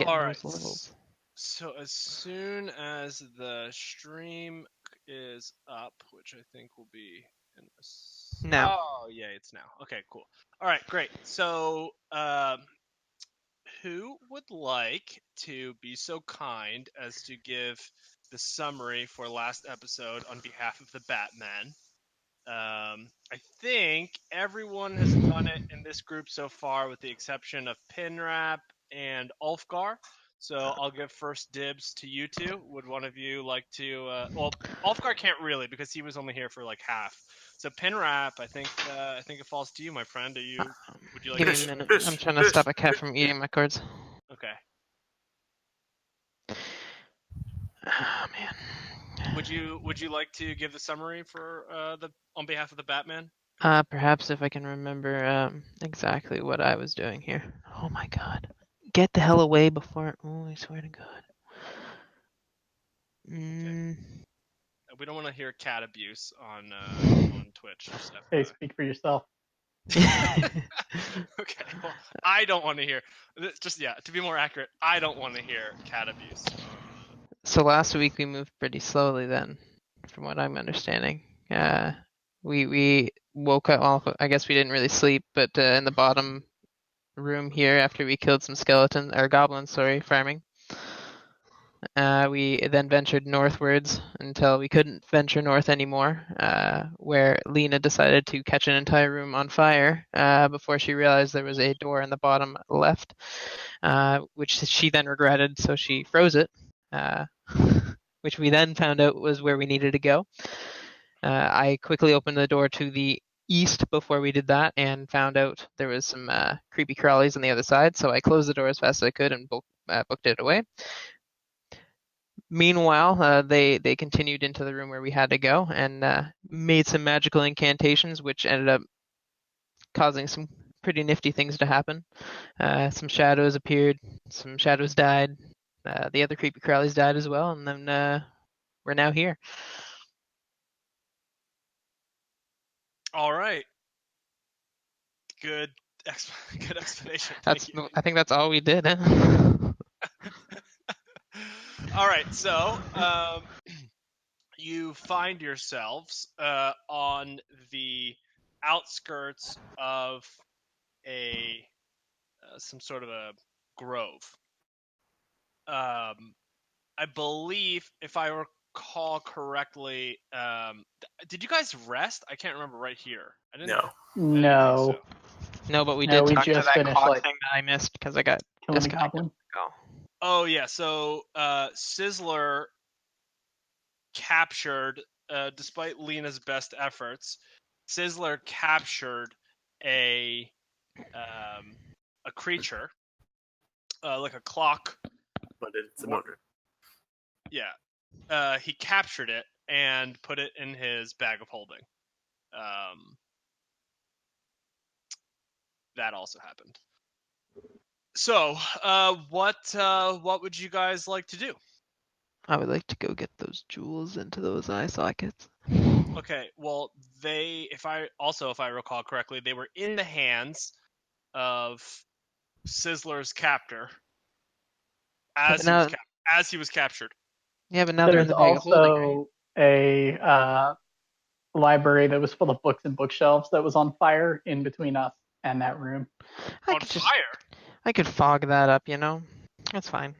All right. those levels. So as soon as the stream is up, which I think will be in this. Now. Oh yeah, it's now. Okay, cool. All right, great. So who would like to be so kind as to give the summary for last episode on behalf of the Batman? I think everyone has done it in this group so far, with the exception of Pinrap and Ulfgar. So I'll give first dibs to you two. Would one of you like to? Well, Ulfgar can't really because he was only here for like half. So Pinrap, I think it falls to you, my friend. Are you? Would you like? Give me a minute. I'm trying to stop a cat from eating my cards. Okay. Oh man. Would you like to give the summary for on behalf of the Batman? Perhaps if I can remember exactly what I was doing here. Oh my god. Get the hell away before. Oh, I swear to God. Okay. We don't want to hear cat abuse on Twitch. Hey, speak for yourself. Okay. Well, I don't want to hear. To be more accurate, I don't want to hear cat abuse. So last week we moved pretty slowly then, from what I'm understanding. We woke up, well, I guess we didn't really sleep, but in the bottom room here after we killed some skeletons, or goblins, sorry, farming. We then ventured northwards until we couldn't venture north anymore, where Lena decided to catch an entire room on fire before she realized there was a door in the bottom left, which she then regretted, so she froze it, which we then found out was where we needed to go. I quickly opened the door to the east before we did that and found out there was some creepy crawlies on the other side, so I closed the door as fast as I could and booked it away. Meanwhile, they continued into the room where we had to go and made some magical incantations, which ended up causing some pretty nifty things to happen. Some shadows appeared, some shadows died, the other creepy crawlies died as well, and then we're now here. All right. Good explanation. I think that's all we did. Huh? All right, so you find yourselves on the outskirts of some sort of a grove. I believe, if I recall correctly, did you guys rest? I can't remember right here. I didn't think so. No, but we did talk to that clock thing that I missed because I got disconnected. Oh yeah, so Sizzler captured, despite Lena's best efforts, Sizzler captured a creature, like a clock. But it's a motor. Yeah, he captured it and put it in his bag of holding. That also happened. So, what would you guys like to do? I would like to go get those jewels into those eye sockets. Okay, well, if I recall correctly, they were in the hands of Sizzler's captor as he was captured. Yeah, but now they're in the bag of holding. There's also a library that was full of books and bookshelves that was on fire in between us and that room. I could fog that up, That's fine.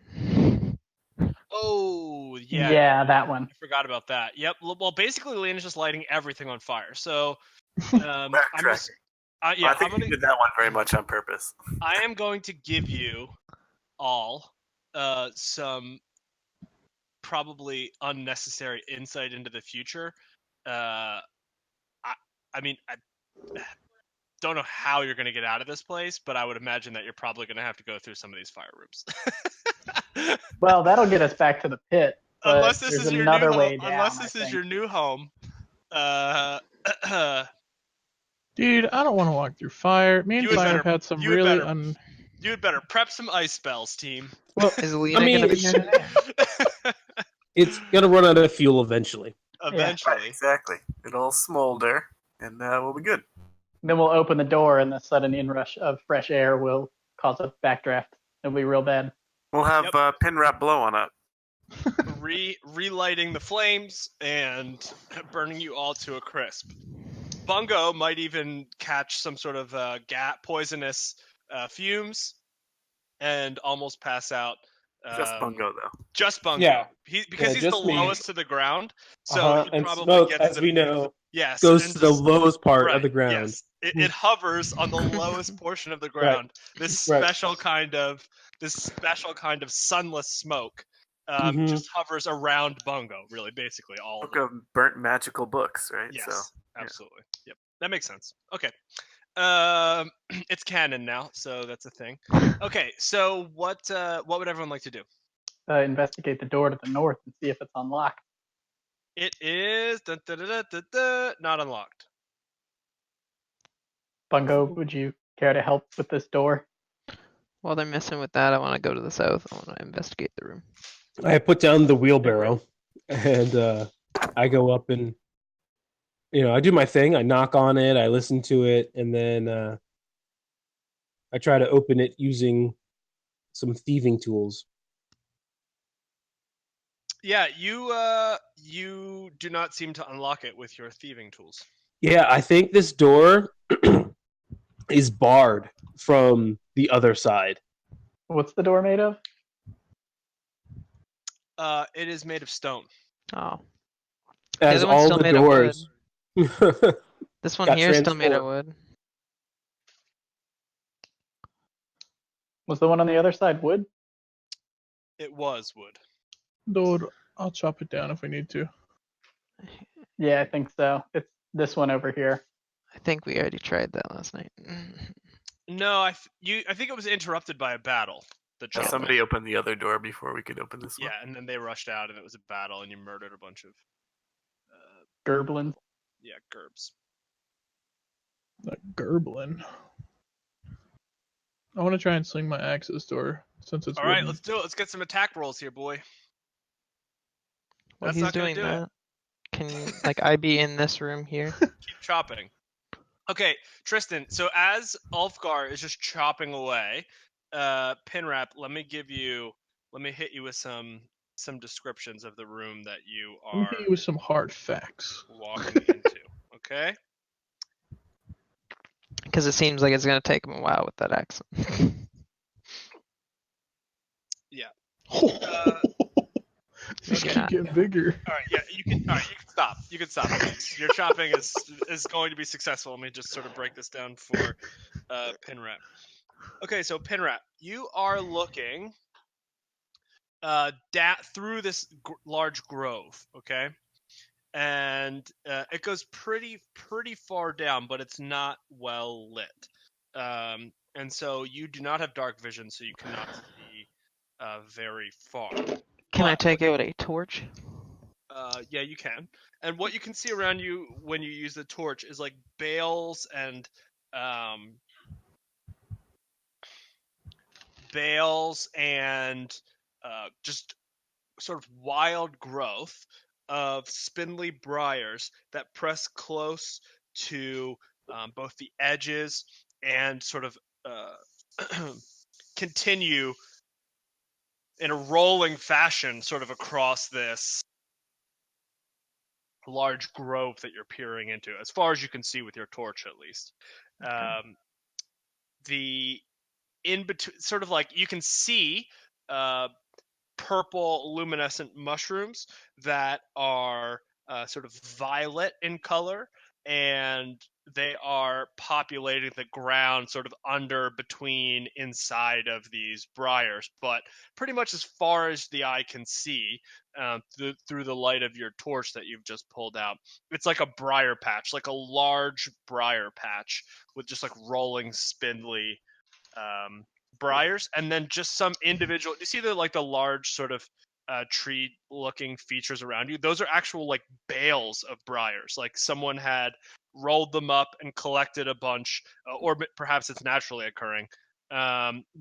Oh, yeah. Yeah, that one. I forgot about that. Yep. Well, basically, Lena's just lighting everything on fire. So, I think you did that one very much on purpose. I am going to give you all some probably unnecessary insight into the future. I don't know how you're going to get out of this place, but I would imagine that you're probably going to have to go through some of these fire rooms. Well, that'll get us back to the pit. Unless this is your new home. Unless this is your new home. Dude, I don't want to walk through fire. Me and Fire have had some really You had better prep some ice spells, team. Well, is Lena gonna be here today? It's gonna run out of fuel eventually. Eventually. Yeah, exactly. It'll smolder, and we'll be good. Then we'll open the door, and the sudden inrush of fresh air will cause a backdraft. It'll be real bad. We'll have Pinrap blow on up. Relighting the flames and burning you all to a crisp. Bungo might even catch some sort of poisonous fumes and almost pass out. Just Bungo, though. Just Bungo. Yeah. Because he's the lowest to the ground. So he and probably smoke, gets as we know, yes, goes to the lowest part of the ground. Yes. It hovers on the lowest portion of the ground. Right. This special kind of sunless smoke just hovers around Bungo, really, basically all of them. Burnt magical books, right? Yes, so, absolutely. Yep, that makes sense. Okay. It's canon now, so that's a thing. Okay, so what would everyone like to do? Investigate the door to the north and see if it's unlocked. It is not unlocked. Bungo, would you care to help with this door? While they're messing with that, I want to go to the south. I want to investigate the room. I put down the wheelbarrow, and I go up and, I do my thing. I knock on it, I listen to it, and then I try to open it using some thieving tools. Yeah, you do not seem to unlock it with your thieving tools. Yeah, I think this door is barred from the other side. What's the door made of? It is made of stone. Oh. As all the doors. This one here is still made of wood. Was the one on the other side wood? It was wood. Dude, I'll chop it down if we need to. Yeah, I think so. It's this one over here. I think we already tried that last night. No, I think it was interrupted by a battle. Somebody opened the other door before we could open this one. Yeah, and then they rushed out, and it was a battle, and you murdered a bunch of Gerblins. Yeah, gerbs. That gerblin. I want to try and sling my axe at this door since it's. All right, let's do it. Let's get some attack rolls here, boy. While he's doing that, can I be in this room here? Keep chopping. Okay, Tristan. So as Ulfgar is just chopping away, Pinrap, let me hit you with some descriptions of the room that you are. Let me hit you with some hard facts. Walking into. Okay. Because it seems like it's gonna take him a while with that accent. Yeah. Just keep getting bigger. All right, yeah, you can stop. You can stop. Your chopping is going to be successful. Let me just sort of break this down for Pinrap. Okay, so Pinrap, you are looking through this large grove, okay? And it goes pretty far down, but it's not well lit. And so you do not have dark vision, so you cannot see very far. Can I take out a torch? Yeah, you can. And what you can see around you when you use the torch is like bales and just sort of wild growth of spindly briars that press close to both the edges and sort of continue in a rolling fashion sort of across this large grove that you're peering into, as far as you can see with your torch at least. Okay. The in between, sort of like you can see purple luminescent mushrooms that are sort of violet in color, and they are populating the ground sort of between inside of these briars, but pretty much as far as the eye can see through the light of your torch that you've just pulled out. It's like a briar patch, like a large briar patch with just like rolling spindly briars, and then just some individual. You see the large sort of tree looking features around you? Those are actual like bales of briars. Like someone had rolled them up and collected a bunch, or perhaps it's naturally occurring,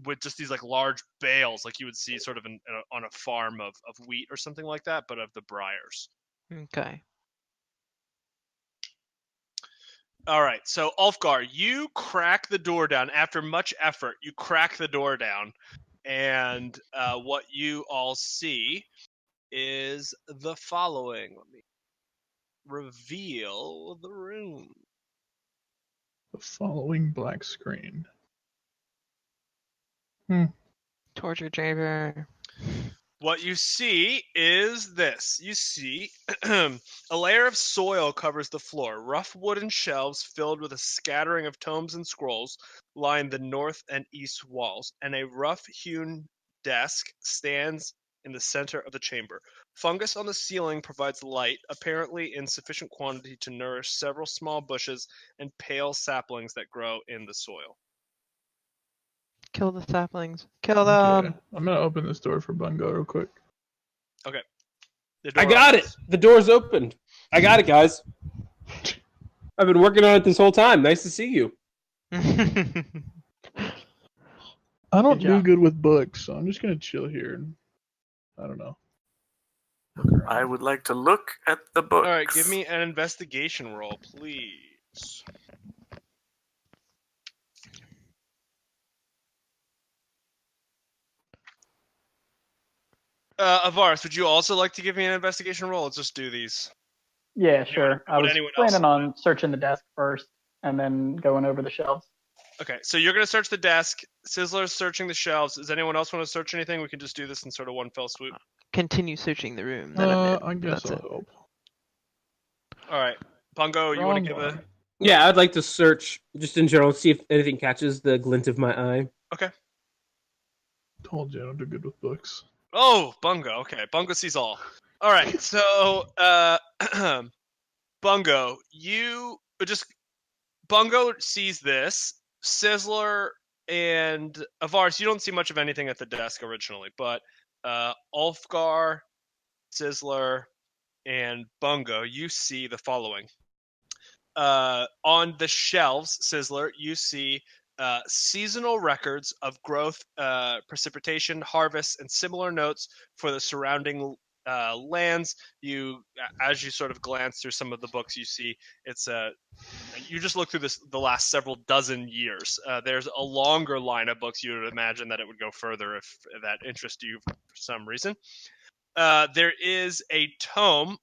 with just these like large bales, like you would see sort of on a farm of wheat or something like that, but of the briars. Okay. All right, so Ulfgar, you crack the door down. After much effort, you crack the door down, and what you all see is the following. Let me reveal the room. The following black screen. Torture chamber. What you see is this. You see a layer of soil covers the floor. Rough wooden shelves filled with a scattering of tomes and scrolls line the north and east walls, and a rough-hewn desk stands in the center of the chamber. Fungus on the ceiling provides light, apparently in sufficient quantity to nourish several small bushes and pale saplings that grow in the soil. Kill the saplings. Kill them. Okay. I'm gonna open this door for Bungo real quick. Okay. I got it. The door's opened. I got it, guys. I've been working on it this whole time. Nice to see you. I don't do good with books, so I'm just gonna chill here and I don't know. I would like to look at the books. All right, give me an investigation roll, please. Ivaris, would you also like to give me an investigation roll? Let's just do these. Yeah, sure. I was planning on on searching the desk first and then going over the shelves. Okay, so you're going to search the desk. Sizzler's searching the shelves. Does anyone else want to search anything? We can just do this in sort of one fell swoop. Continue searching the room. I guess I'll help. All right. Bungo, you want to give a... Yeah, I'd like to search, just in general, see if anything catches the glint of my eye. Okay. Told you I don't do good with books. Oh, Bungo. Okay, Bungo sees all. All right, so Bungo, Bungo sees this. Sizzler and Ivaris, you don't see much of anything at the desk originally, but Ulfgar, Sizzler, and Bungo, you see the following. On the shelves, Sizzler, you see seasonal records of growth, precipitation, harvests, and similar notes for the surrounding lands. As you sort of glance through some of the books, you see it's you just look through the last several dozen years. There's a longer line of books. You would imagine that it would go further if that interests you for some reason. There is a tome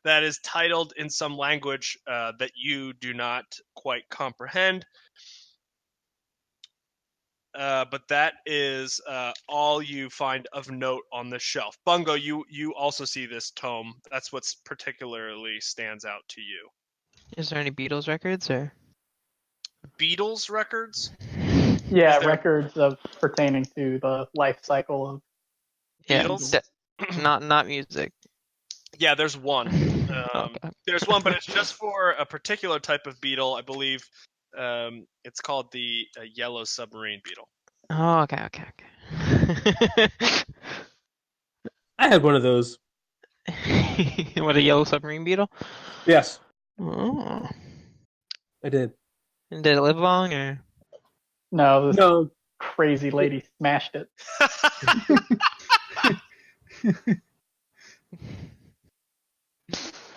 that is titled in some language that you do not quite comprehend. But that is all you find of note on the shelf. Bungo, you also see this tome. That's what's particularly stands out to you. Is there any Beatles records or? Beatles records? Yeah, records of pertaining to the life cycle of Beatles. Not music. Yeah, there's one. Okay. There's one, but it's just for a particular type of beetle. I believe it's called the yellow submarine beetle. Oh, okay. I had one of those. What, a yellow submarine beetle? Yes. Oh. I did. And did it live long, or? No, this crazy lady smashed it.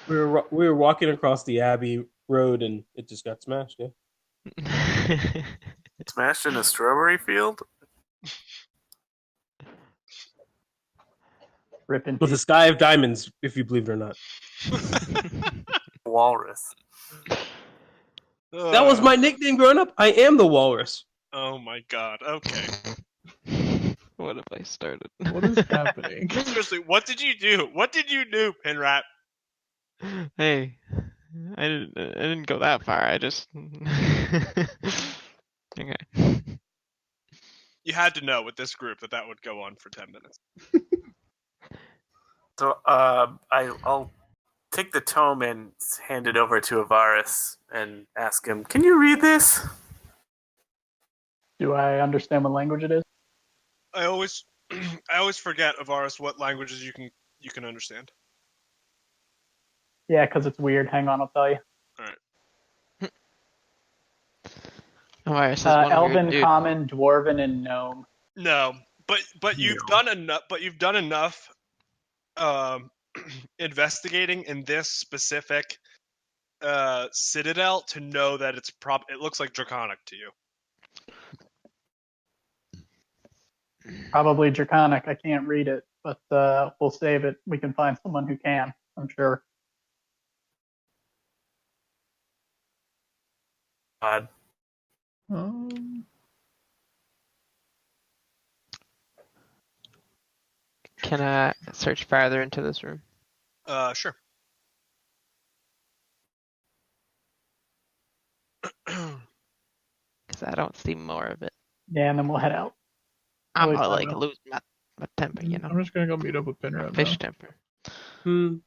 We were walking across the Abbey Road and it just got smashed. Yeah. Smashed in a strawberry field? Ripping. With a sky of diamonds, if you believe it or not. Walrus. That was my nickname growing up. I am the Walrus. Oh my god. Okay. What have I started? What is happening? Seriously, what did you do? What did you do, Pinrap? Hey, I didn't go that far. I just okay. You had to know with this group that would go on for 10 minutes. So I'll take the tome and hand it over to Ivaris and ask him, "Can you read this?" Do I understand what language it is? I always forget, Ivaris, what languages you can understand. Yeah, because it's weird. Hang on, I'll tell you. All right. Elven, Common, Dwarven, and Gnome. No, but you've done enough. But you've done enough investigating in this specific Citadel to know that it looks like Draconic to you. Probably Draconic. I can't read it, but we'll save it. We can find someone who can, I'm sure. Odd. Can I search farther into this room? Sure. Because I don't see more of it. Yeah, and then we'll head out. I'm At least not I like will. losing my temper, you know. I'm just gonna go meet up with Pinrap Fish now. temper. Don't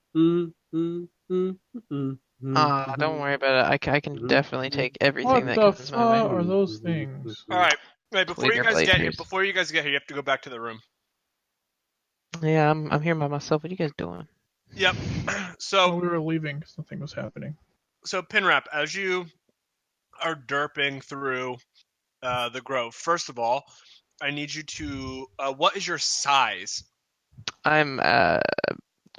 worry about it. I can definitely take everything What that the comes my way. fuck are those things? All right. Wait, before Leave you your guys blade, get here, please. you have to go back to the room. Yeah, I'm here by myself. What are you guys doing? Yep. Well, So we were leaving because nothing was happening. Pinrap, as you are derping through the grove, first of all, I need you to. What is your size? I'm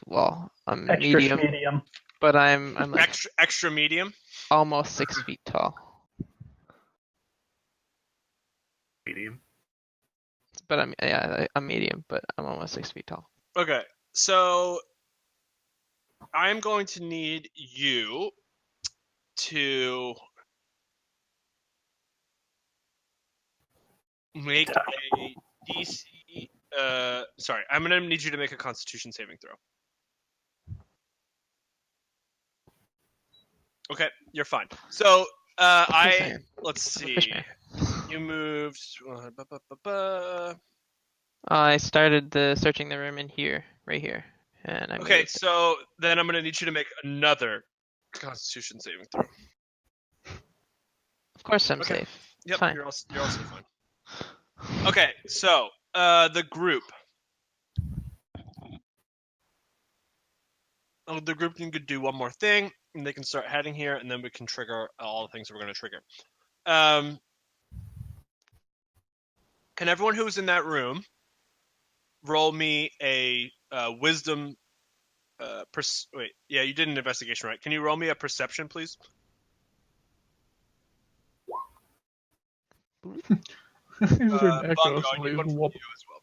well, I'm Extra medium, medium. but I'm like Extra medium. almost 6 feet tall. Medium. But I'm medium, but I'm almost 6 feet tall. Okay, so I'm going to need you to make a DC. Sorry, I'm gonna need you to make a Constitution saving throw. Okay, you're fine. So let's see. You moved. I started searching the room in here, right here, and I Okay, moved. so then I'm gonna need you to make another Constitution saving throw. Of course, I'm Okay. safe. Yep, Fine. you're also fine. Okay, so the group. The group can do one more thing, and they can start heading here, and then we can trigger all the things we're going to trigger. Can everyone who's in that room roll me a wisdom? Wait, yeah, you did an investigation, right? Can you roll me a perception, please? You just heard an echo. Bungo, I Somebody need one from whoop. you as well.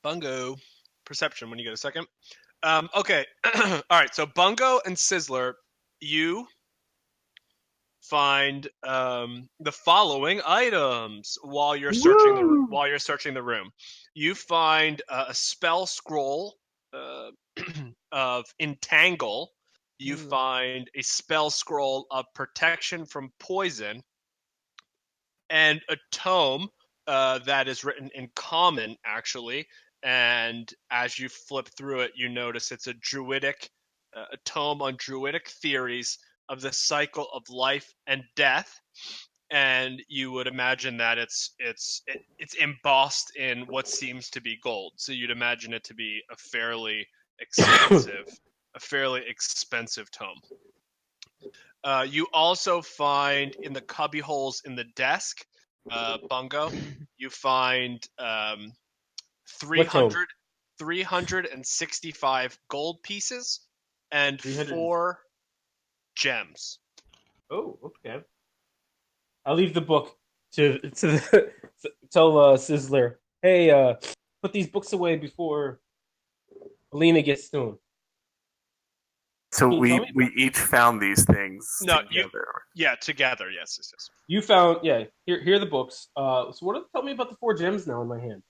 Bungo, perception when you get a second. Okay, all right. So Bungo and Sizzler, you find the following items while you're searching the room. You find a spell scroll of Entangle. You find a spell scroll of Protection from Poison, and a tome that is written in Common, actually. And as you flip through it, you notice it's a tome on druidic theories of the cycle of life and death. And you would imagine that it's embossed in what seems to be gold. So you'd imagine it to be a fairly expensive tome. You also find in the cubby holes in the desk, Bungo, you find 365 gold pieces and 4 gems. Oh, okay. I'll leave the book to tell Sizzler, hey, put these books away before Alina gets to them. So we each found these things together. Together, yes. You found, here are the books. Tell me about the 4 gems now in my hand.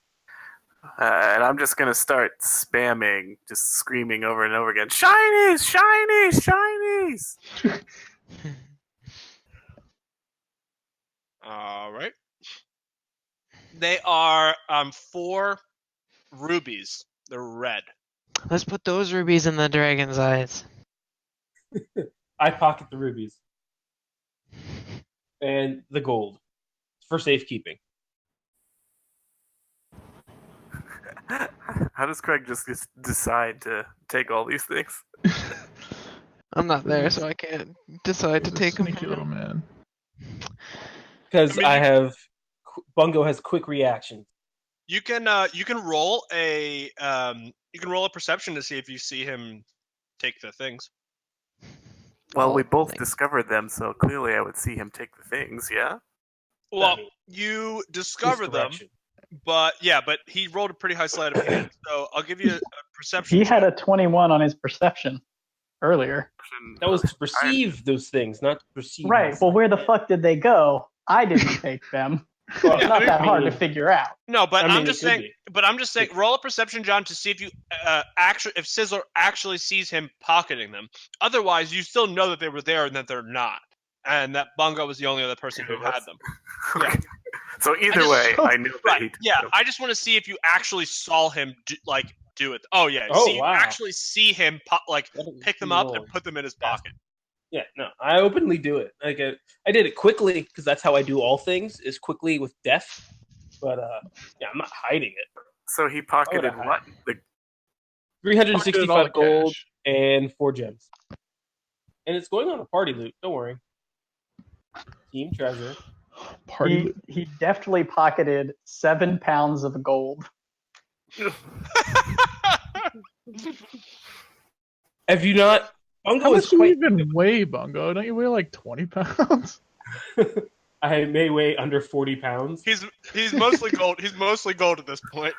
And I'm just gonna start spamming, just screaming over and over again, shinies, shinies, shinies! All right. They are 4 rubies. They're red. Let's put those rubies in the dragon's eyes. I pocket the rubies. And the gold. For safekeeping. How does Craig just decide to take all these things? I'm not there, so I can't decide to take them. Sneaky little man. Because I have Bungo has quick reactions. You can roll a perception to see if you see him take the things. Well, we both Things. discovered them, so clearly I would see him take the things, yeah? Well, you discover them, but he rolled a pretty high sleight of hand, so I'll give you a perception. He had a 21 on his perception earlier. That was to perceive those things, not to perceive. Right. Well, where the fuck did they go? I didn't take them. Well, It's not that hard to figure out. No, but I mean, I'm just saying. But I'm just saying, roll a perception, John, to see if you if Sizzler actually sees him pocketing them. Otherwise, you still know that they were there and that they're not, and that Bungo was the only other person who had them. Okay. So either way, I knew that he took them. I just want to see if you actually saw him do it. Oh yeah. Oh, wow. Actually see him pick them up and put them in his pocket. Yeah, no, I openly do it. Like I did it quickly because that's how I do all things, is quickly with death. But I'm not hiding it. So he pocketed what? 365 gold and 4 gems, and it's going on a party loot. Don't worry. Team treasure. He deftly pocketed 7 pounds of gold. Have you not? Bungo How is much do you quite. even weigh, Bungo? Don't you weigh like 20 pounds? I may weigh under 40 pounds. He's mostly gold. He's mostly gold at this point.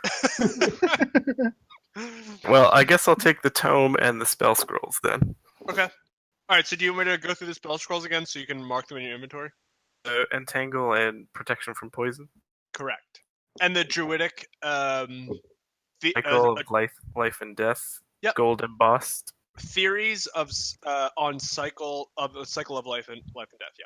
Well, I guess I'll take the tome and the spell scrolls then. Okay. All right. So do you want me to go through the spell scrolls again so you can mark them in your inventory? Entangle and protection from poison. Correct. And the druidic Cycle of life and death. Yep. Gold embossed. theories of on cycle of life and death. Yeah.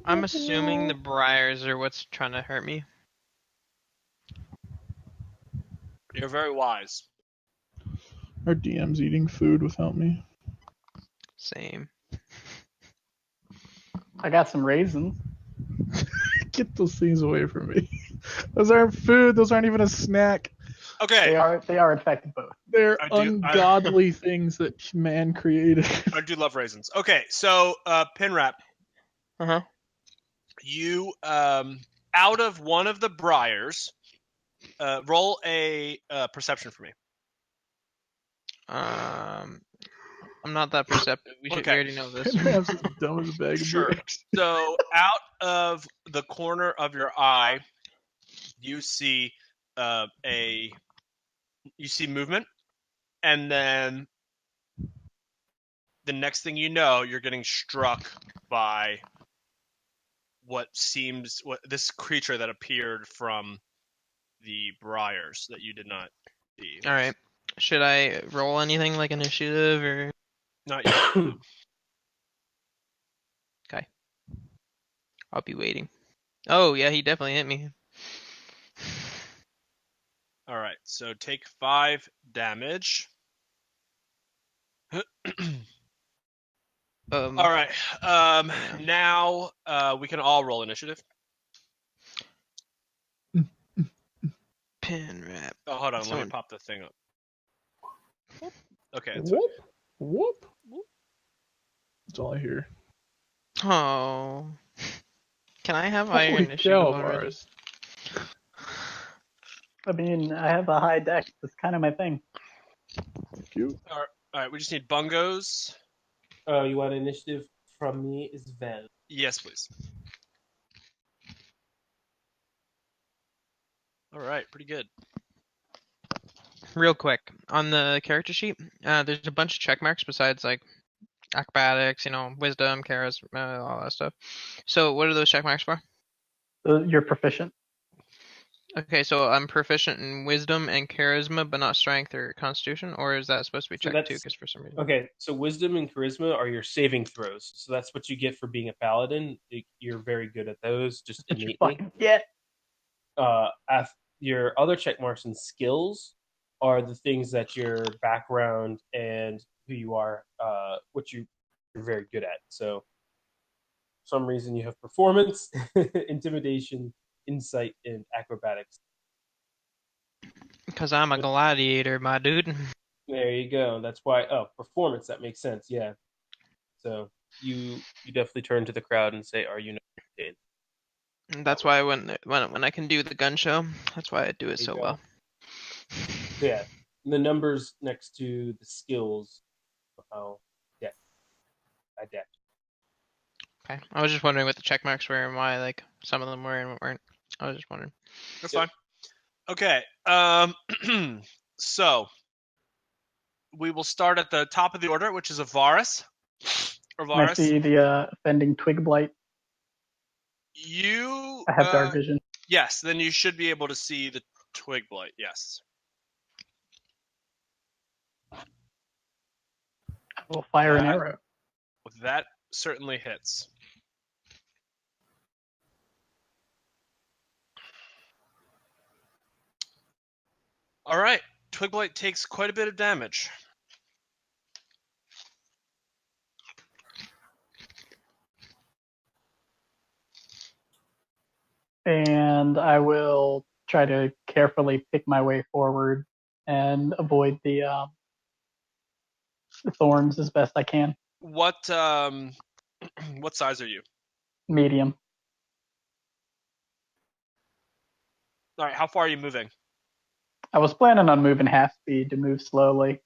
I'm assuming the briars are what's trying to hurt me. You're very wise. Our DM's eating food without me. Same. I got some raisins. Get those things away from me. Those aren't food. Those aren't even a snack. Okay. They are in fact both. They're ungodly things that man created. I do love raisins. Okay, so Pinrap. Uh-huh. You out of one of the briars, roll a perception for me. I'm not that perceptive. We already know this. Pinrap's as dumb as a bag of bricks. So out of the corner of your eye, you see movement, and then the next thing you know, you're getting struck by what this creature that appeared from the briars that you did not see. All right. Should I roll anything like initiative or? Not yet. Okay. I'll be waiting. Oh yeah, he definitely hit me. All right, so take 5 damage. All right. Now we can all roll initiative. Pinrap. Oh, hold on. Let me pop the thing up. Okay. It's Whoop, whoop, whoop. That's all I hear. Oh. Can I have Holy higher initiative cow, already? Varus. I mean, I have a high dex. That's kind of my thing. Thank you. All right. We just need bungos. Oh, you want initiative from me as well? Yes, please. All right. Pretty good. Real quick, on the character sheet, there's a bunch of check marks besides like acrobatics, wisdom, charisma, all that stuff. So what are those check marks for? You're proficient. Okay, so I'm proficient in wisdom and charisma, but not strength or constitution, or is that supposed to be checked too? Because for some reason. Okay, so wisdom and charisma are your saving throws. So that's what you get for being a paladin. You're very good at those, just innately. Yeah. Your other check marks and skills are the things that your background and who you are, what you're very good at. So, for some reason, you have performance, intimidation, insight, and acrobatics. Because I'm a gladiator, my dude. There you go. That's why. Oh, performance. That makes sense. Yeah. So you definitely turn to the crowd and say, "Are you not entertained?" And that's why when I can do the gun show, that's why I do it There you so go. well. Yeah, the numbers next to the skills of how adept. Okay. I was just wondering what the check marks were and why like some of them were and weren't. I was just wondering. That's Yep. fine. Okay. So we will start at the top of the order, which is Ivaris. Can I see the offending twig blight? You. I have dark vision. Yes. Then you should be able to see the twig blight. Yes. I will fire an arrow. That certainly hits. All right. Twig blight takes quite a bit of damage. And I will try to carefully pick my way forward and avoid the thorns as best I can. What what size are you? Medium. All right. How far are you moving? I was planning on moving half speed to move slowly.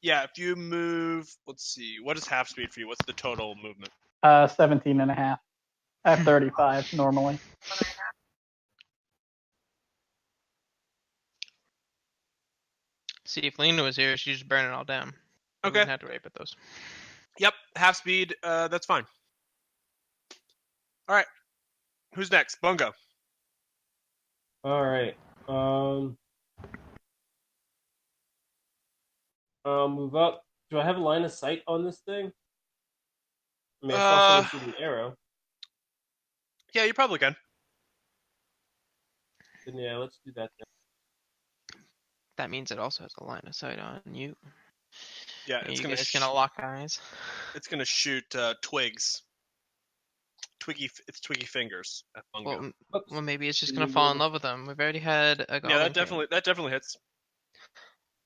Yeah. If you move, let's see. What is half speed for you? What's the total movement? 17 and a half. I have 35 normally. See, if Lena was here, she'd just burn it all down. We Okay. wouldn't have to rape at those. Yep. Half speed. That's fine. All right. Who's next? Bungo. All right. I'll move up. Do I have a line of sight on this thing? I mean, I saw someone shoot an arrow. Yeah, you probably can. Then yeah, let's do that then. That means it also has a line of sight on you. Yeah, It's gonna lock eyes. It's gonna shoot twigs. It's twiggy fingers at Bungo. Well, maybe it's just gonna fall in love with them. We've already had a goblin. Yeah, that definitely hits.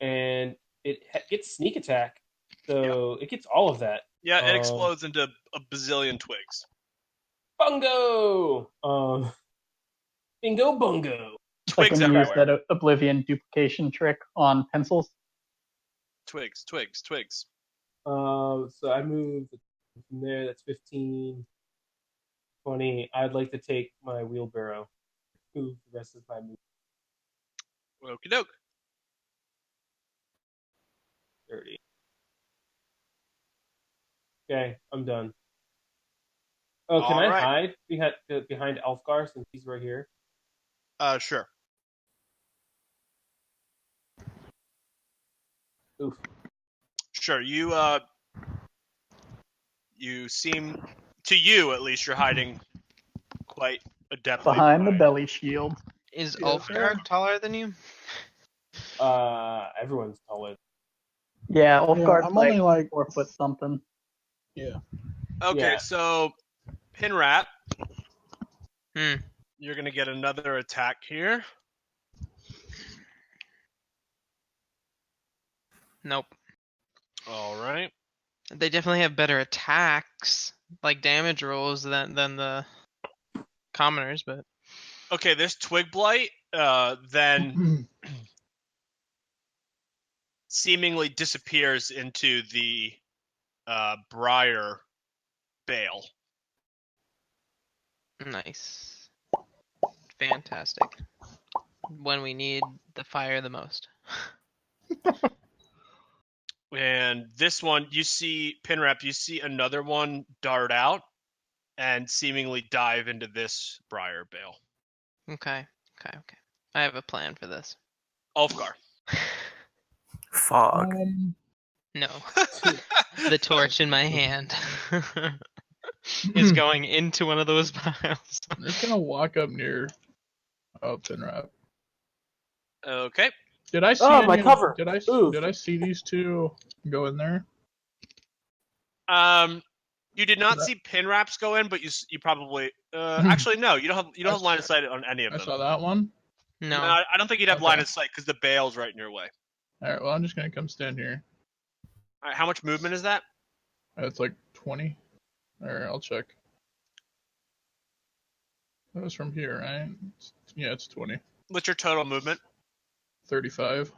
And it gets sneak attack, so it gets all of that. Yeah, it explodes into a bazillion twigs. Bungo! Bingo bungo. Twigs like when you use everywhere. that Oblivion duplication trick on pencils. Twigs. So I move from there. That's 15, 20. I'd like to take my wheelbarrow. Move the rest of my move. Okie doke. 30. Okay, I'm done. Oh, can I hide behind Elfgar since he's right here? Sure. Oof. Sure. You seem, to you at least, you're hiding quite adeptly Behind the belly shield. Is Yeah, Ulfgar taller than you? Everyone's taller. Yeah, Ulfgard's I'm only like 4 foot something. Yeah. Okay, Yeah. so Pinrap, Hmm. you're gonna get another attack here. Nope. All right. They definitely have better attacks, like damage rolls, than the commoners, but Okay, this twig blight then seemingly disappears into the briar bale. nice. Fantastic. When we need the fire the most. And this one, you see, Pinrap, you see another one dart out and seemingly dive into this briar bale. Okay. I have a plan for this. Ulfgar. Fog. No. The torch in my hand is going into one of those piles. I'm just gonna walk up near Pinrap. Okay. Did I see my any of- cover! Did I Oof. did I see these two go in there? You did not see Pinraps go in, but you probably actually no, you don't have line of sight on any of I them. saw that one. No. I don't think you'd have line Okay. of sight because the bale's right in your way. All right. Well, I'm just gonna come stand here. All right, how much movement is that? It's like 20. Alright, I'll check. That was from here, right? Yeah, it's 20. What's your total movement? 35.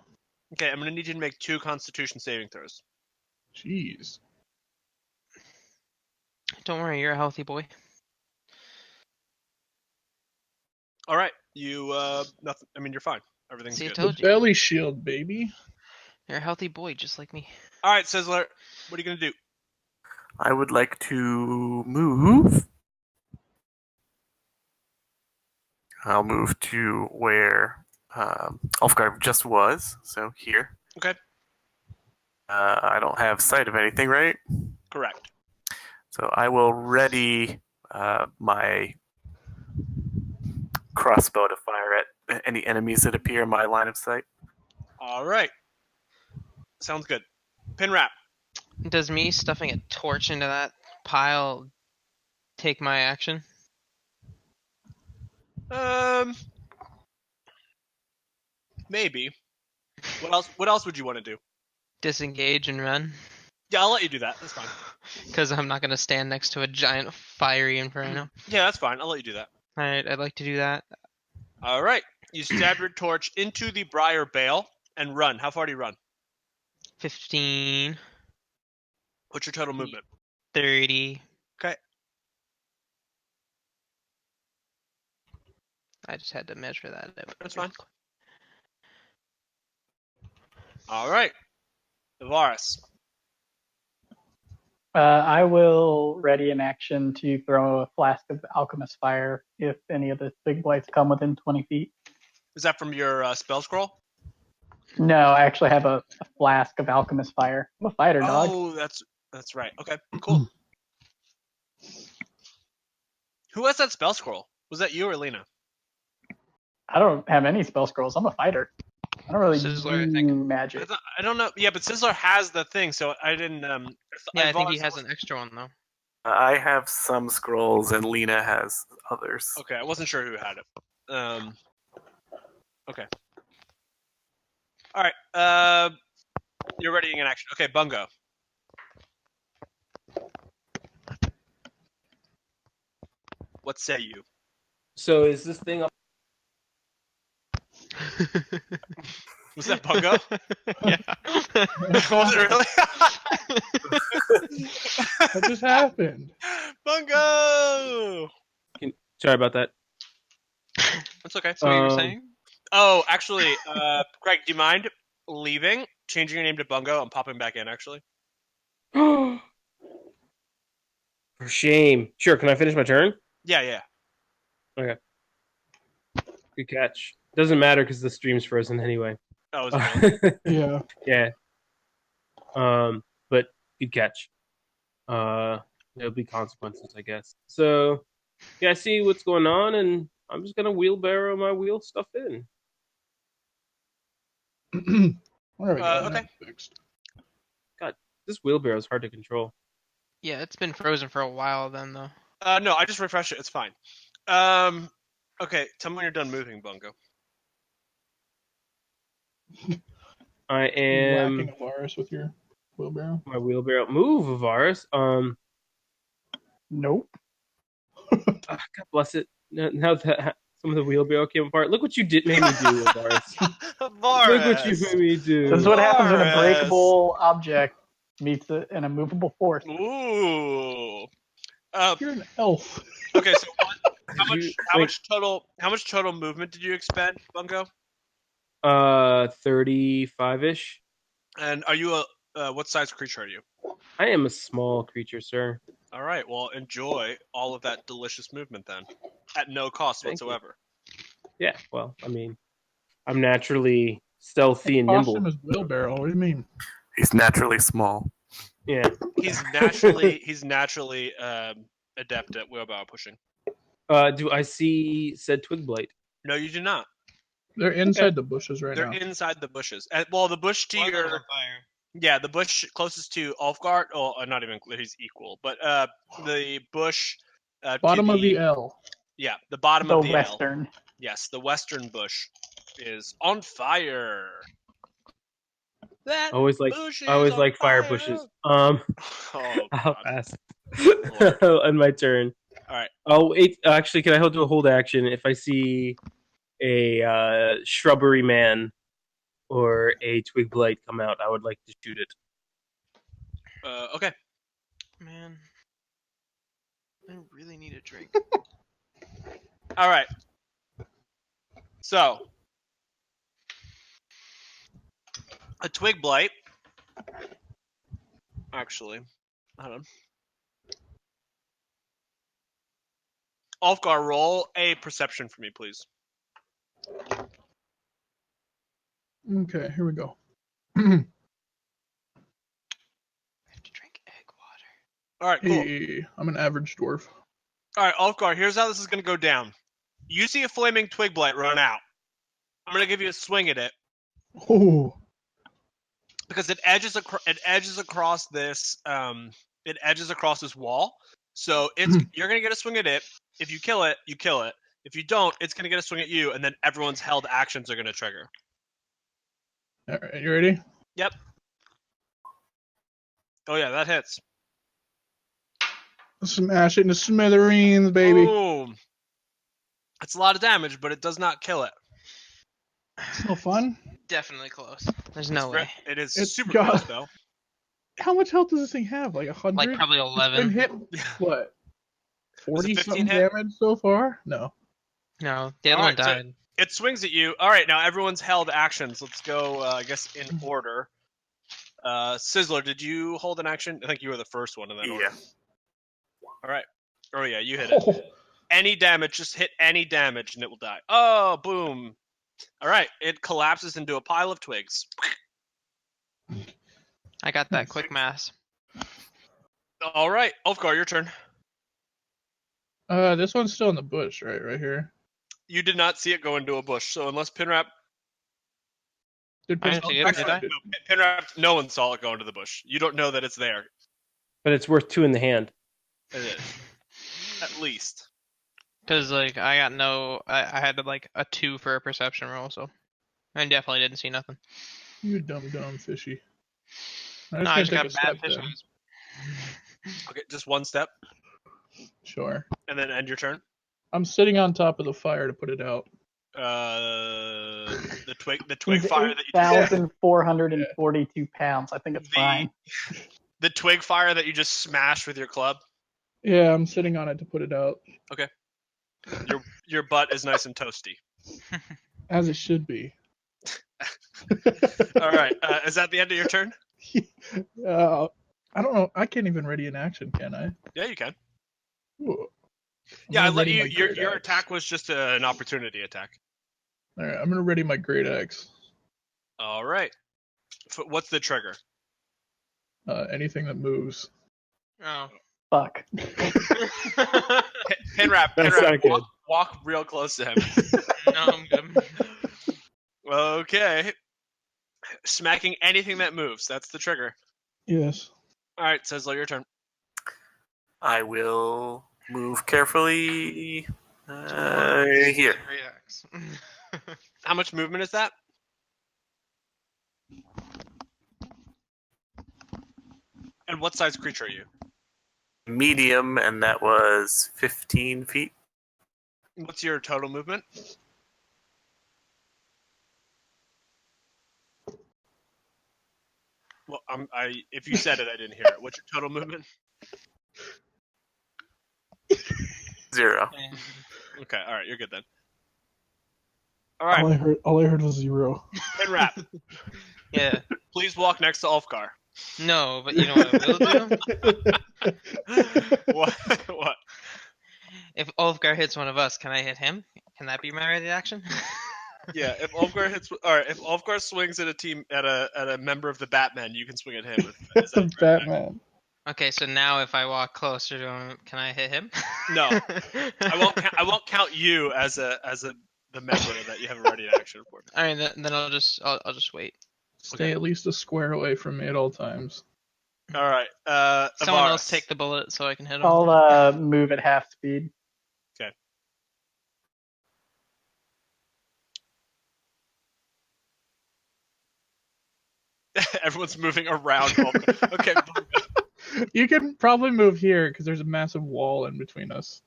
Okay, I'm gonna need you to make 2 Constitution saving throws. Jeez. Don't worry, you're a healthy boy. All right, you nothing. I mean, you're fine. Everything's See, I good. told The you. belly shield, baby. You're a healthy boy, just like me. All right, Sizzler, what are you gonna do? I would like to move. I'll move to where Ulfgar just was, so here. Okay. I don't have sight of anything, right? Correct. So I will ready my crossbow to fire at any enemies that appear in my line of sight. All right. Sounds good. Pinrap. Does me stuffing a torch into that pile take my action? Maybe. What else? What else would you want to do? Disengage and run? Yeah, I'll let you do that. That's fine. Because I'm not going to stand next to a giant fiery inferno. Yeah, that's fine. I'll let you do that. Alright, I'd like to do that. All right. You stab your torch into the briar bale and run. How far do you run? 15, What's your total movement? 30. Okay. I just had to measure that out. That's fine. All right. Ivaris. I will ready an action to throw a flask of alchemist fire if any of the big blights come within 20 feet. Is that from your spell scroll? No, I actually have a flask of alchemist fire. I'm a fighter, dog. Oh, that's right. Okay, cool. Who has that spell scroll? Was that you or Lena? I don't have any spell scrolls. I'm a fighter. I don't really Sizzler, I do think. magic. I don't know. Yeah, but Sizzler has the thing, so I didn't. Yeah, I think he has an extra one, though. I have some scrolls, and Lena has others. Okay, I wasn't sure who had it. Okay. All right. You're readying an action. Okay, Bungo. What say you? So is this thing up? Was that Bungo? Yeah. Was it really? What just happened? Bungo! Sorry about that. That's okay. So what you were saying? Oh, actually, Craig, do you mind leaving, changing your name to Bungo, and popping back in, actually? For shame. Sure, can I finish my turn? Yeah. Okay. Good catch. Doesn't matter because the stream's frozen anyway. Oh, is it really? Yeah. Yeah. But good catch. There'll be consequences, I guess. So, yeah, I see what's going on, and I'm just gonna wheelbarrow my wheel stuff in. There we go. Okay. That's fixed. This wheelbarrow is hard to control. Yeah, it's been frozen for a while then, though. No, I just refreshed it. It's fine. Okay, tell me when you're done moving, Bungo. I am Whacking a virus with your wheelbarrow. my wheelbarrow. Move, Ivaris. Nope. God bless it. Now that some of the wheelbarrow came apart. Look what you made me do, Ivaris. Look what you made me do. This is what happens when a Boris. breakable object meets an immovable force. Ooh. You're an elf. Okay, so how Did you- much total movement did you expend, Bungo? 35-ish. And are you what size creature are you? I am a small creature, sir. All right, well, enjoy all of that delicious movement then, at no cost Thank you. whatsoever. Yeah, well, I mean, I'm naturally stealthy and Cost nimble. him his wheelbarrow. What do you mean? He's naturally small. Yeah. He's naturally adept at wheelbarrow pushing. Do I see said twig blight? No, you do not. They're inside the bushes right They're now. inside the bushes. Well, the bush to your fire. yeah, the bush closest to Ulfgar. Oh, not even he's equal, but the bush Bottom to of the L. yeah, the bottom The of the L. western. Yes, the western bush is on fire. That Always like bush is I always on like fire fire. bushes. Oh, I'll God. pass. Lord. On my turn. All right. Oh wait, actually, can I do a hold action if I see a shrubbery man or a twig blight come out? I would like to shoot it. Okay. Man, I really need a drink. All right. So, a twig blight. Actually, hold on. Ulfgar, roll a perception for me, please. Okay, here we go. I have to drink egg water. All right, cool. Hey, I'm an average dwarf. All right, Ulfgar, here's how this is going to go down. You see a flaming twig blight run out. I'm going to give you a swing at it Oh, because it edges across this wall. So you're going to get a swing at it. If you kill it, you kill it. If you don't, it's going to get a swing at you, and then everyone's held actions are going to trigger. all right, you ready? Yep. Oh yeah, that hits. Smash it into smithereens, baby. Boom. It's a lot of damage, but it does not kill it. It's no fun. Definitely close. There's no way. It is It's super got- close, though. How much health does this thing have? Like 100? Like probably It's 11. been hit, what? Was it 40 something 15 hit? damage so far? No. No, the other Alright, one so- died. It swings at you. All right, now everyone's held actions. Let's go, I guess, in order. Sizzler, did you hold an action? I think you were the first one in that order. Yeah. All right. Oh, yeah, you hit it. Any damage, just hit any damage and it will die. Oh, boom. All right, it collapses into a pile of twigs. I got that quick mass. All right, Ulfgar, your turn. This one's still in the bush, right here. You did not see it go into a bush, so unless Pinrap... Did I didn't see it, Pinrap- did I? No, Pinrap, no one saw it go into the bush. You don't know that it's there. But it's worth 2 in the hand. It is. At least. Because, like, I got no... I had, like, a 2 for a perception roll, so... I definitely didn't see nothing. You dumb fishy. No, I just gonna got take a bad step fish then. eyes. Okay, just one step, Sure. and then end your turn. I'm sitting on top of the fire to put it out. The twig He's fire that you just... 8,442 pounds. I think it's fine. The twig fire that you just smashed with your club. Yeah, I'm sitting on it to put it out. Your butt is nice and toasty. As it should be. All right, is that the end of your turn? I don't know. I can't even ready an action, can I? Yeah, you can. Ooh. I'm Yeah, I gonna let ready you. my Your great axe. attack was just an opportunity attack. All right, I'm gonna ready my great axe. All right. What's the trigger? Anything that moves. Oh. Fuck. Pinrap, That's not good. walk real close to him. No, I'm good. Okay. Smacking anything that moves. That's the trigger. Yes. All right, Sizzler, your turn. I will move carefully here. Great axe. How much movement is that? And what size creature are you? Medium, and that was 15 feet. What's your total movement? Well, if you said it, I didn't hear it. What's your total movement? 0. Okay, all right, you're good then. All right, All I heard was 0. Pinrap, Yeah. please walk next to Ulfgar. No, but you know what I will do? What? If Ulfgar hits one of us, can I hit him? Can that be my ready action? Yeah, if Ulfgar swings at a member of the Batman, you can swing at him. That's a Batman. Okay, so now if I walk closer to him, can I hit him? No. I won't count you as the member that you have a ready action for. All right, then I'll just wait. Stay at least a square away from me at all times. All right. Someone Ivaris. else take the bullet so I can hit him. I'll move at half speed. Okay. Everyone's moving around. Okay. You can probably move here because there's a massive wall in between us.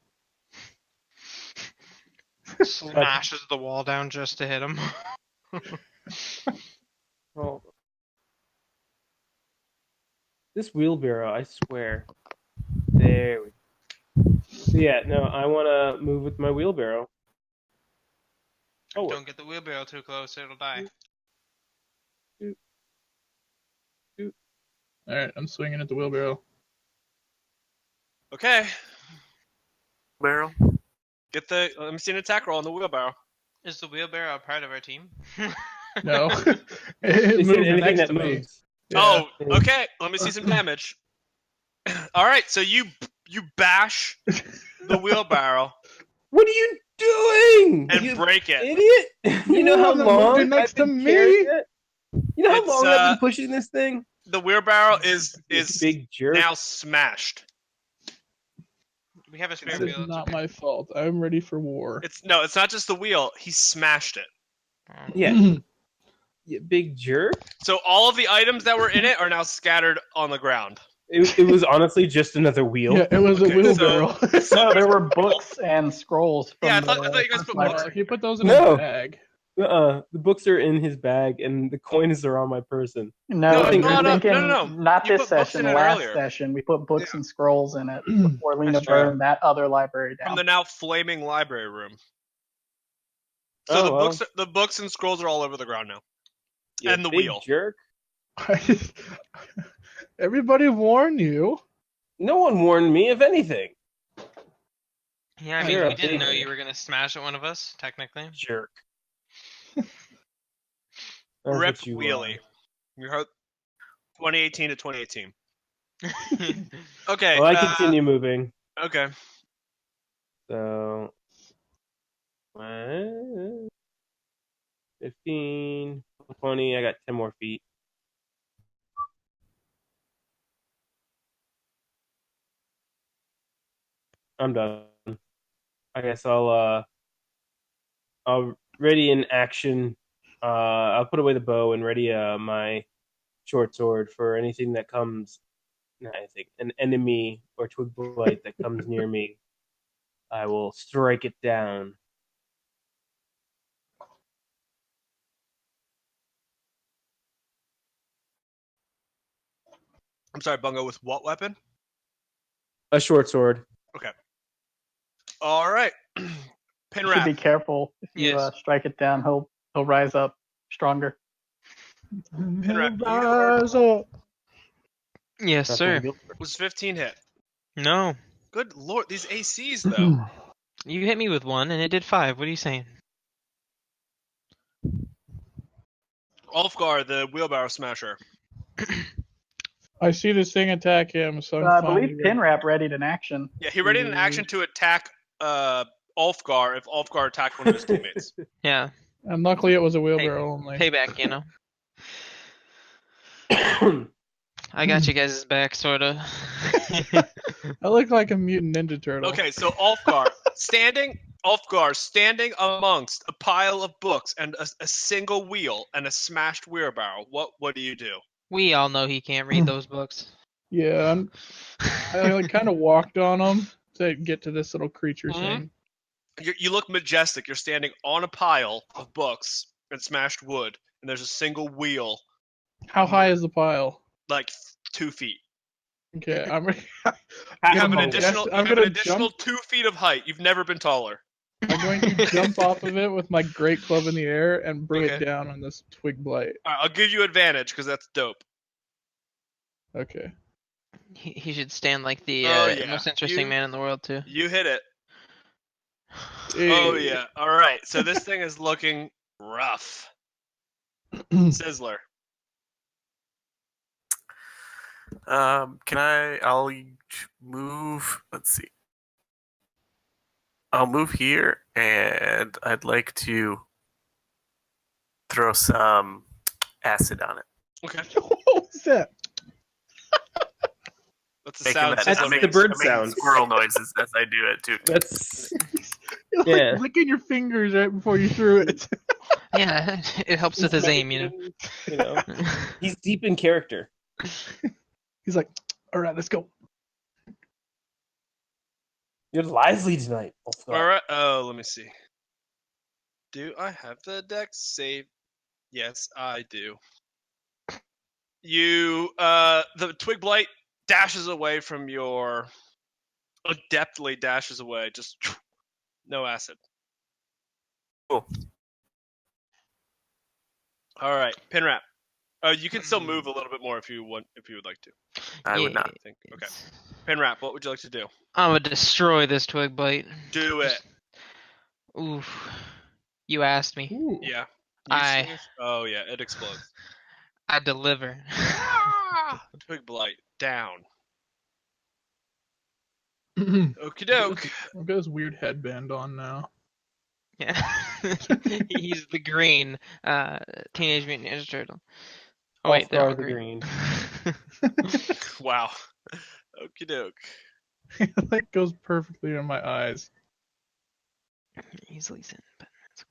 Smashes the wall down just to hit him. Well, this wheelbarrow, I swear. There we go. So yeah, no, I want to move with my wheelbarrow. Oh, Don't get the wheelbarrow too close, it'll die. Alright, I'm swinging at the wheelbarrow. Okay. Barrel. Let me see an attack roll on the wheelbarrow. Is the wheelbarrow a part of our team? No. They It said moved anything next that to me. moves. Yeah. Oh, okay. Let me see some damage. All right, so you bash the wheelbarrow What are you doing? and you break it. idiot! You know how the one long moved next I've been to carrying me? it? You know how It's, long I've been pushing this thing? The wheelbarrow is Big jerk. now smashed. We have a spare This wheel. is It's not okay. my fault. I'm ready for war. It's not just the wheel. He smashed it. Yeah. You big jerk. So all of the items that were in it are now scattered on the ground. It was honestly just another wheel. Yeah, it was a Okay, wheelbarrow. No, there were books and scrolls. From Yeah, I thought you guys first put library. books. Well, he put those in No. his bag. The books are in his bag, and the coins are on my person. No, No, you're you brought up- thinking no. not You this put books session. in it Last earlier. session, we put books and scrolls in it before Lena That's true. burned that other library down. From the now flaming library room. So Oh, the well. books and scrolls are all over the ground now. You And the big wheel. jerk. Everybody warn you. No one warned me of anything. Yeah, I mean, You're a we didn't big- know you were gonna smash at one of us, technically. Jerk. Rip That's what you wheelie. are. You heard 2018 to 2018. Okay. Well, I continue moving. Okay. So, 15, 20. I got 10 more feet. I'm done. I guess I'll ready in action. I'll put away the bow and ready my short sword for anything that comes. I think an enemy or twig blight that comes near me. I will strike it down. I'm sorry, Bungo, with what weapon? A short sword. All right. You should be Pinrap. careful. If you Yes. strike it down, he'll rise up stronger. Pinrap, Rise up. Yes, sir. Was 15 hit? No. Good lord, these ACs though. You hit me with one, and it did 5. What are you saying? Ulfgar, the wheelbarrow smasher. I see this thing attack him, so I I'm believe finally ready. Pinrap readied an action. Yeah, he readied an action to attack Ulfgar if Ulfgar attacked one of his teammates. Yeah, And luckily it was a wheelbarrow only. payback, you know. I got you guys' back, sorta. I look like a mutant ninja turtle. Okay, so Ulfgar standing amongst a pile of books and a single wheel and a smashed wheelbarrow. What do you do? We all know he can't read those books. Yeah, I kind of walked on him to get to this little creature thing. You look majestic. You're standing on a pile of books and smashed wood, and there's a single wheel, How high is the pile? like 2 feet. Okay, I'm ready. You have an I'm additional, I'm you have an gonna additional 2 feet of height. You've never been taller. I'm going to jump off of it with my great club in the air and bring it Okay. down on this twig blight. All right, I'll give you advantage because that's dope. Okay. He should stand like the Oh, yeah. most interesting You- man in the world, too. You hit it. Hey. Oh yeah. All right. So this thing is looking rough. Sizzler. I'll move. Let's see. I'll move here, and I'd like to throw some acid on it. Okay. What was that? That's the Making sound. that- That's Sizzler the makes. bird I'm making sound. squirrel noises as I do it too. That's You're Yeah. like licking your fingers right before you threw it. Yeah, it helps with his aim, you know. You know, he's deep in character. He's like, all right, let's go. You're lively tonight. All right. Oh, let me see. Do I have the dex save? Yes, I do. You, the twig blight dashes away from your, adeptly dashes away. Just no acid. Cool. All right, Pinrap. You can still move a little bit more if you want, if you would like to. I would not. I think. Okay. Pinrap, what would you like to do? I'm gonna destroy this twig bite. Do it. Oof. You asked me. Ooh. Yeah. I Oh yeah, it explodes. deliver. Twig blight down. I've Okie doke. got this weird headband on now. Yeah. He's the green Teenage Mutant Ninja Turtle. Oh wait, they're all the green. Wow. Okie doke. That goes perfectly in my eyes. Easily sent, but that's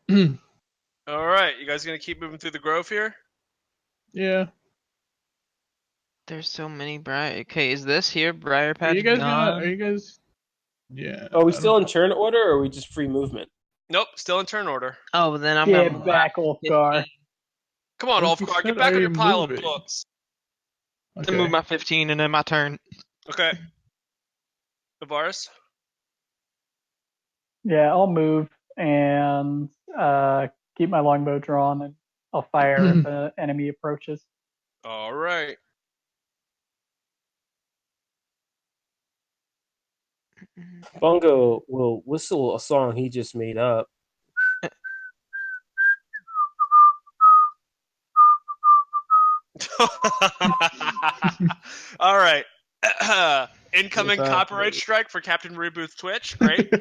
okay. All right, you guys gonna keep moving through the grove here? Yeah. There's so many briar. Okay, is this here briar patch Are you guys gone? Are you guys? Yeah. Are we I still in turn order, or are we just free movement? Nope, still in turn order. Oh, well, then I'm Get gonna back, Ulfgar. Come on, Well, you Ulfgar, get said back I on your am pile of moving. books. don't- to move my 15 and then my turn. Okay. Ivaris? Yeah, I'll move and keep my longbow drawn, and I'll fire if an enemy approaches. All right. Bungo will whistle a song he just made up. All right. Incoming Yes, copyright strike for Captain Reboot's Twitch. Great.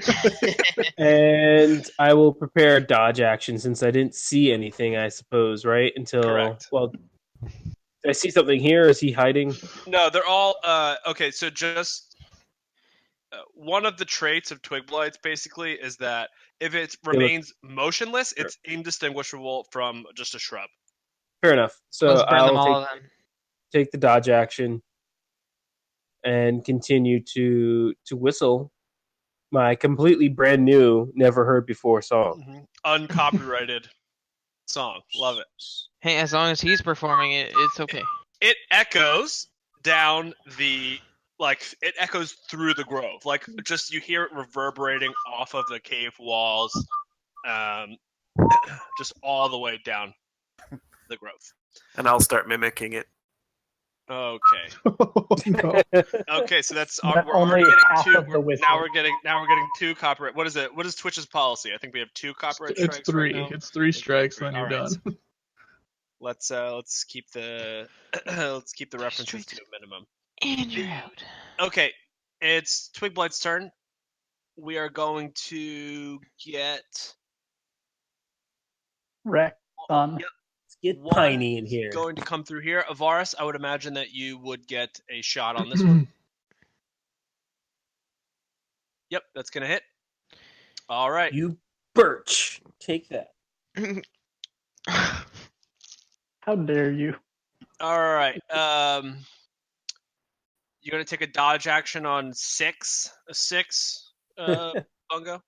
And I will prepare a dodge action since I didn't see anything, I suppose, right? Until, Correct. well, did I see something here? Is he hiding? No, they're all okay. So just one of the traits of twig blights basically is that if it remains motionless, it's indistinguishable from just a shrub. Fair enough. So Let's burn them I'll all then. take the dodge action and continue to whistle my completely brand new, never heard before song. Uncopyrighted song. Love it. Hey, as long as he's performing it, it's okay. It echoes down the it echoes through the grove. Like just you hear it reverberating off of the cave walls, just all the way down the grove. And I'll start mimicking it. Okay. Oh, no. Okay, so that's But we're only already half getting of two. the whistle. Now we're getting two copyright. What is it? What is Twitch's policy? I think we have two copyright strikes. It's three. Right now. It's three strikes, then you're Alright, done. Let's keep the let's keep the references to a minimum. And you're out. Okay, it's Twigblight's turn. We are going to get Wreck, son. Yep. Let's get One Piney in here. going to come through here. Ivaris, I would imagine that you would get a shot on this one. Yep, that's gonna hit. All right. You birch. Take that. How dare you? All right. You're gonna take a dodge action on a six, Bungo.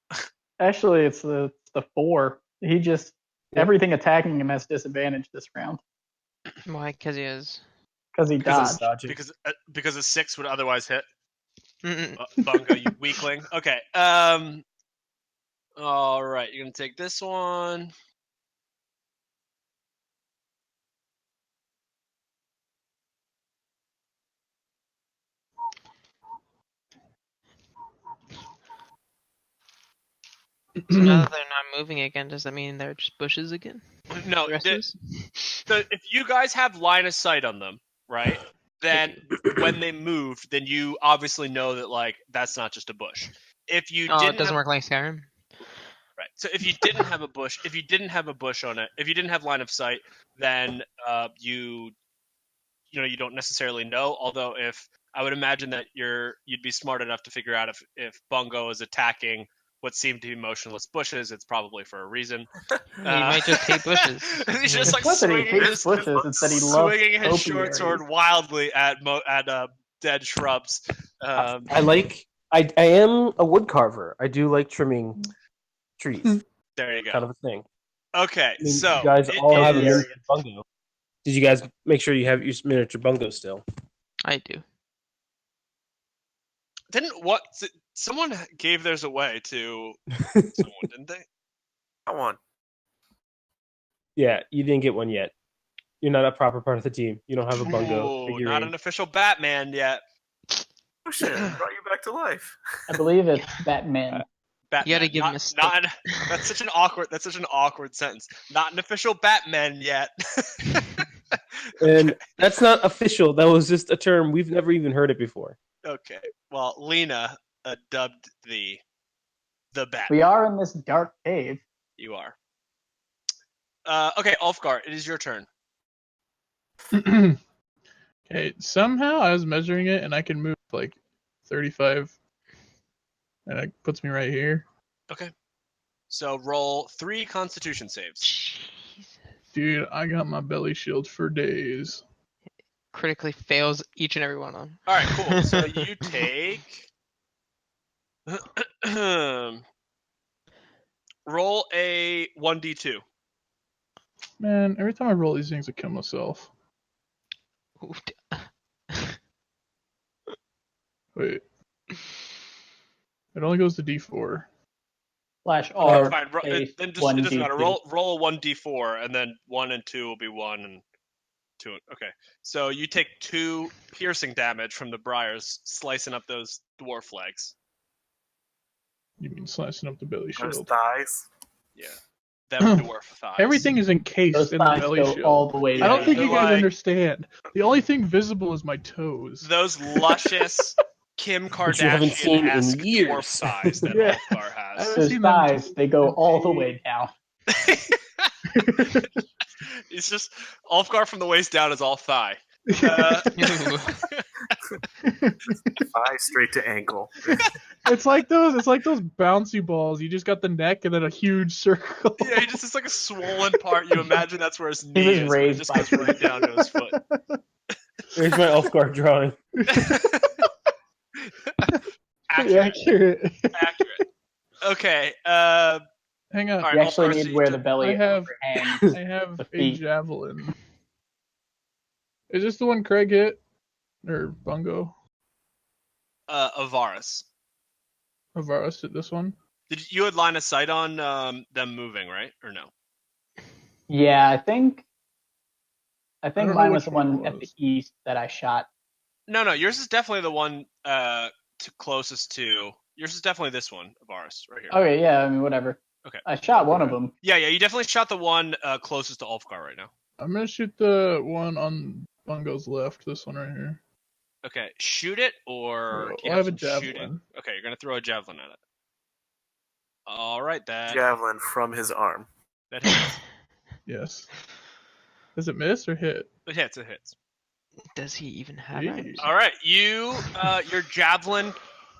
Actually, it's the 4. He just everything attacking him has disadvantage this round Why? Because he is. because he Because dodged. because a 6 would otherwise hit. Mm-mm. Bungo, you weakling. Okay. All right. You're gonna take this one. So now that they're not moving again, does that mean they're just bushes again? No, The rest of us? if you guys have line of sight on them, right? Then when they move, then you obviously know that like that's not just a bush. If you Oh, didn't it doesn't have, work like Skyrim. right. So if you didn't have a bush, if you didn't have a bush on it, if you didn't have line of sight, then you don't necessarily know. Although if I would imagine that you'd be smart enough to figure out if Bungo is attacking what seem to be motionless bushes. It's probably for a reason. He might just hate bushes. He's just like It's not that he swinging hates his, bushes, it's that he loves swinging his short topiaries. sword wildly at dead shrubs. I am a wood carver. I do like trimming trees. There you go. Kind of a thing. Okay, I mean, so you guys it all have a is- miniature bungo. Did you guys make sure you have your miniature bungo still? I do. someone gave theirs away to someone, didn't they? Come on. Yeah, you didn't get one yet. You're not a proper part of the team. You don't have a bungo Ooh, figurine. not an official Batman yet. Oh shit! Brought you back to life. I believe it's Batman. Batman. You gotta give him a stick. That's such an awkward sentence. Not an official Batman yet. And that's not official. That was just a term. We've never even heard it before. Okay. Well, Lena dubbed the Batman. We are in this dark cave. You are. Okay, Ulfgar, it is your turn. Okay, somehow I was measuring it and I can move like 35, and it puts me right here. Okay. So roll 3 Constitution saves. Jesus. Dude, I got my belly shield for days. Critically fails each and every one of them. All right, cool. So you take. Roll a 1d2. Man, every time I roll these things, I kill myself. Ooh, Wait. It only goes to D4. Slash Oh, R. fine. space Then just, it doesn't 1d2. matter. Roll a 1d4, and then 1 and 2 will be 1, and 2. Okay. So you take 2 piercing damage from the briars, slicing up those dwarf legs. You mean slicing up the belly Those shield? thighs. Yeah. Them dwarf thighs. Everything is encased Those in the thighs belly go shield. all the way I don't down. think you They're guys like- understand. The only thing visible is my toes. Those luscious Kim Which you haven't seen in Kardashian-esque years. dwarf thighs that Yeah. Ulfgar has. I've Those seen them thighs, they go all the way down. It's just Ulfgar from the waist down is all thigh. Ooh. Thigh straight to ankle. It's like those bouncy balls. You just got the neck and then a huge circle. Yeah, he just is like a swollen part. You imagine that's where his knee was is, but it raised just by goes right down to his foot. Here's my Ulfgar drawing. Accurate. Accurate. Okay. Hang on. All right, You actually Ulfgar, so need you where took- the belly I have- overhangs. I have The a feet. javelin. Is this the one Craig hit? Or Bungo? Ivaris. Ivaris hit this one? You had line of sight on them moving, right? Or no? Yeah, I think don't know mine was which the one one it at the was. east that I shot. No. Yours is definitely the one closest to. Yours is definitely this one, Ivaris, right here. Okay, yeah, I mean, whatever. Okay. I shot one of Okay. them. Yeah. You definitely shot the one closest to Ulfgar right now. I'm gonna shoot the one on Bungo's left, this one right here. Okay, shoot it or Well, do you I have a some javelin. shooting? Okay, you're gonna throw a javelin at it. All right, that Javelin from his arm. hits. Yes. Does it miss or hit? It hits. It hits. Does he even have Jeez. arms? All right, your javelin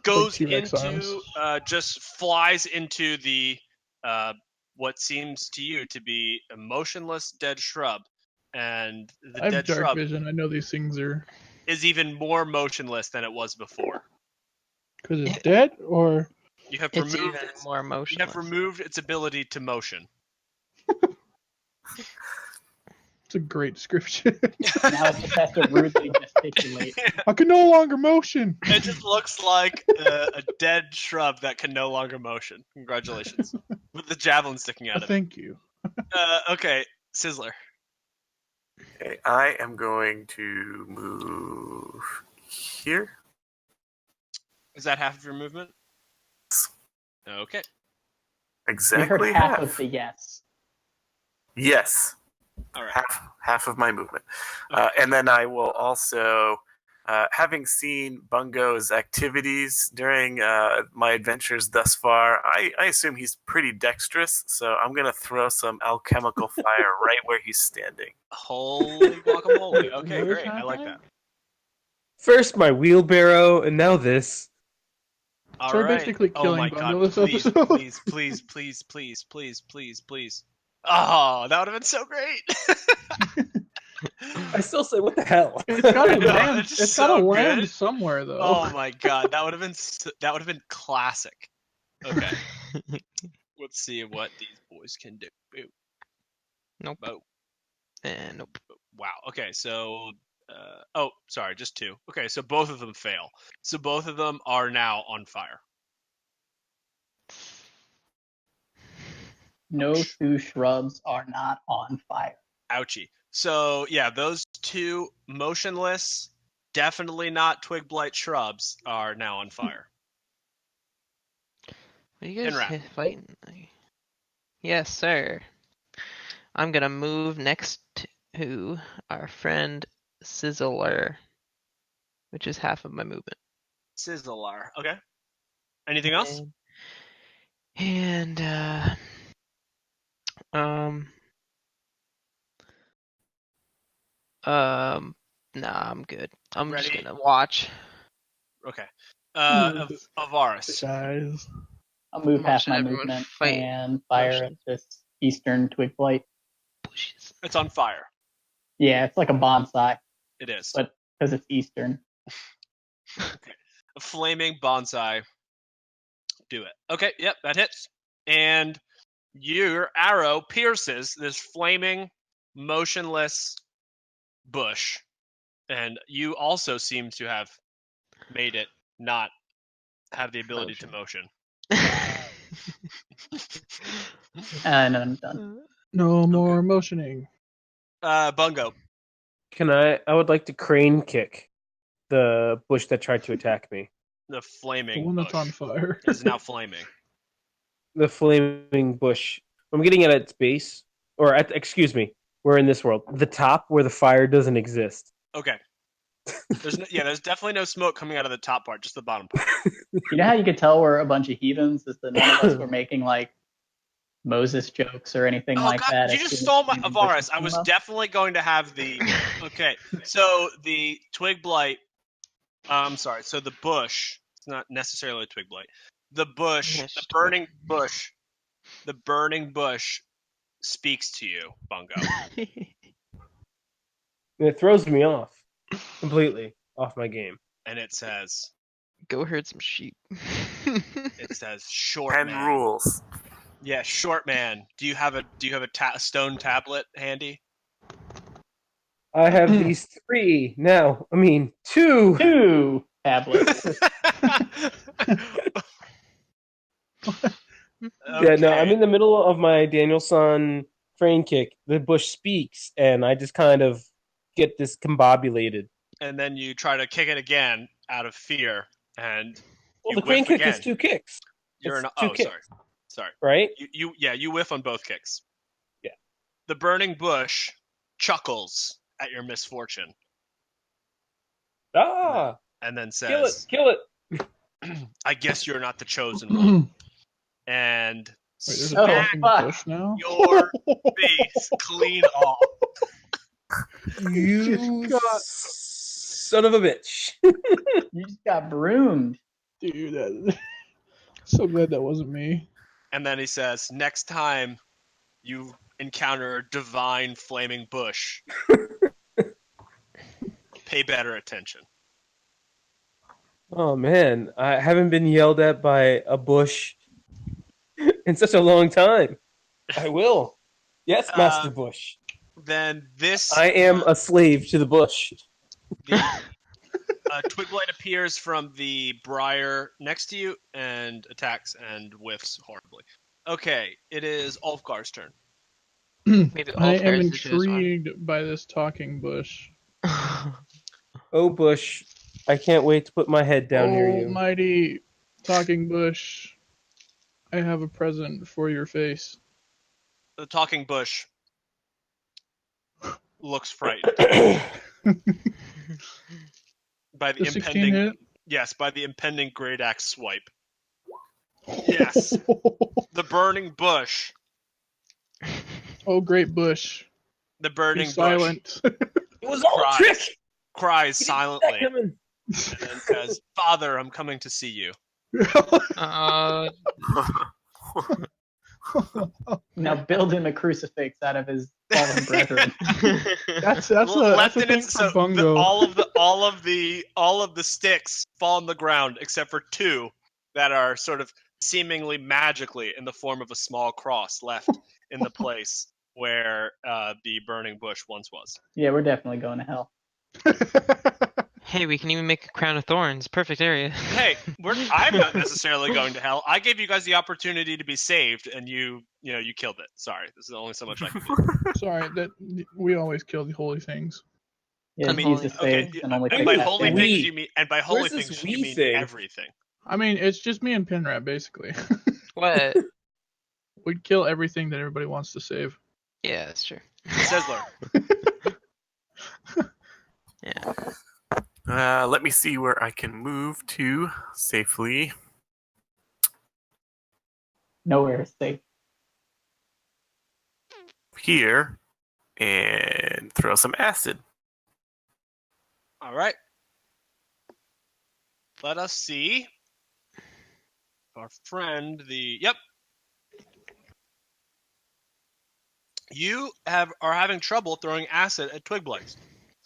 goes T-Rex into just flies into the what seems to you to be a motionless dead shrub, and the I have dead dark shrub vision. I know these things are is even more motionless than it was before. because it's dead, or You have It's removed even more you motionless. have removed its ability to motion. it's a great description. Now it just has to rudely gesticulate. I can no longer motion. It just looks like a dead shrub that can no longer motion. Congratulations. With the javelin sticking out of it. Thank you. Okay, Sizzler. Okay, I am going to move here. Is that half of your movement? Okay. You Exactly heard half of the yes. Yes, All right. half of my movement. And then I will also, having seen Bungo's activities during my adventures thus far, I assume he's pretty dexterous, so I'm going to throw some alchemical fire right where he's standing. Holy guacamole. Okay, What is great. I like that. happening? First my wheelbarrow, and now this. All So we're right. basically Oh killing my Bungo god! this Please, episode. please, please, please, please, please, please, please. Oh, that would have been so great. I still say, what the hell? It's gotta I know, land. it's It's so gotta land good. somewhere though. Oh my god, that would have been classic. Okay, let's see what these boys can do. Boop, Nope. boop, And nope. boop. Wow. Okay, so oh, sorry, just 2. Okay, so both of them fail. So both of them are now on fire. No 2 shrubs are not on fire. Ouchie. So yeah, those 2 motionless, definitely not twig blight shrubs are now on fire. Are you guys Pinrap. fighting? Yes, sir. I'm gonna move next to our friend Sizzler, which is half of my movement. Sizzler. Okay. Anything else? And nah, I'm good. I'm just Ready? gonna watch. Okay. Move this Ivaris. Guys. I'll move I'm half watching my everyone movement fight and fire at motion. this eastern twig blight. Bushes. It's on fire. Yeah, it's like a bonsai It is. But- because it's eastern. A flaming bonsai. Do it. Okay, yep, that hits. And your arrow pierces this flaming, motionless bush. And you also seem to have made it not have the ability to motion. And I'm done. No more motioning. Bungo. I would like to crane kick the bush that tried to attack me. The The flaming one bush that's on fire. is now flaming. The flaming bush. I'm getting at its base, or excuse me, we're in this world. The top where the fire doesn't exist. Okay. There's definitely no smoke coming out of the top part, just the bottom part. You know how you could tell we're a bunch of heathens? Is that none of us were making like Moses jokes or anything Oh like god, that. you as just soon as stole my flaming Ivaris. bushes I was came up? definitely going to have the. Okay, so the twig blight. I'm sorry. So the bush. It's not necessarily a twig blight. The bush, Yes, the just burning bush, the burning bush speaks to you, Bungo. It throws me off completely off my game. And it says, Go herd some sheep. short 10 man. rules. Yeah, short man. Do you have a stone tablet handy? I have these 3 now. I mean, 2. 2 tablets. Yeah, no, I'm in the middle of my Danielson crane kick. The bush speaks, and I just kind of get discombobulated. And then you try to kick it again out of fear, and Well, you the crane whiff kick again. is 2 kicks. You're It's an 2 oh, kicks, sorry. right? You whiff on both kicks. Yeah. The burning bush chuckles at your misfortune, Ah, and then kill says, it. "I guess you're not the chosen one." And Wait, there's a Oh, smack talking fuck. bush now? your face clean off. You son of a bitch. You just got broomed. Dude, so glad that wasn't me. And then he says, "Next time you encounter a divine flaming bush, pay better attention." Oh man, I haven't been yelled at by a bush in such a long time. I will. Yes, Master Bush. Then this I am a slave to the bush. the twig blight appears from the briar next to you and attacks and whiffs horribly. Okay, it is Ulfgar's turn. Maybe I am Ulfgar's the chosen one. intrigued by this talking bush. Oh, Bush, I can't wait to put my head down near you. Almighty talking bush, I have a present for your face. The talking bush looks frightened by the The 16 impending hit? yes, by the impending great axe swipe. Yes. The burning bush. Oh, great bush. The Be burning bush silent. It was all a Cries. trick. cries He didn't see that silently coming. and says, "Father, I'm coming to see you." Uh, Now build him a crucifix out of his fallen brethren. That's Left a in thing its for so Bungo. all of the sticks fall on the ground except for two that are sort of seemingly magically in the form of a small cross left in the place where the burning bush once was. Yeah, we're definitely going to hell. hey, we can even make a crown of thorns. Perfect area. Hey, I'm not necessarily going to hell. I gave you guys the opportunity to be saved, and you killed it. Sorry, this is only so much I can do. Sorry, that we always kill the holy things. Yeah, I mean, Jesus Okay, saves and only and takes by that holy damage. things you mean, and by holy Where's this things we you mean thing? everything. I mean, it's just me and Pinrap, basically. What? We'd kill everything that everybody wants to save. Yeah, that's true. Sizzler. Yeah. Let me see where I can move to safely. Nowhere is safe. Here, and throw some acid. All right. Let us see. Our friend, Yep. You are having trouble throwing acid at twig blights.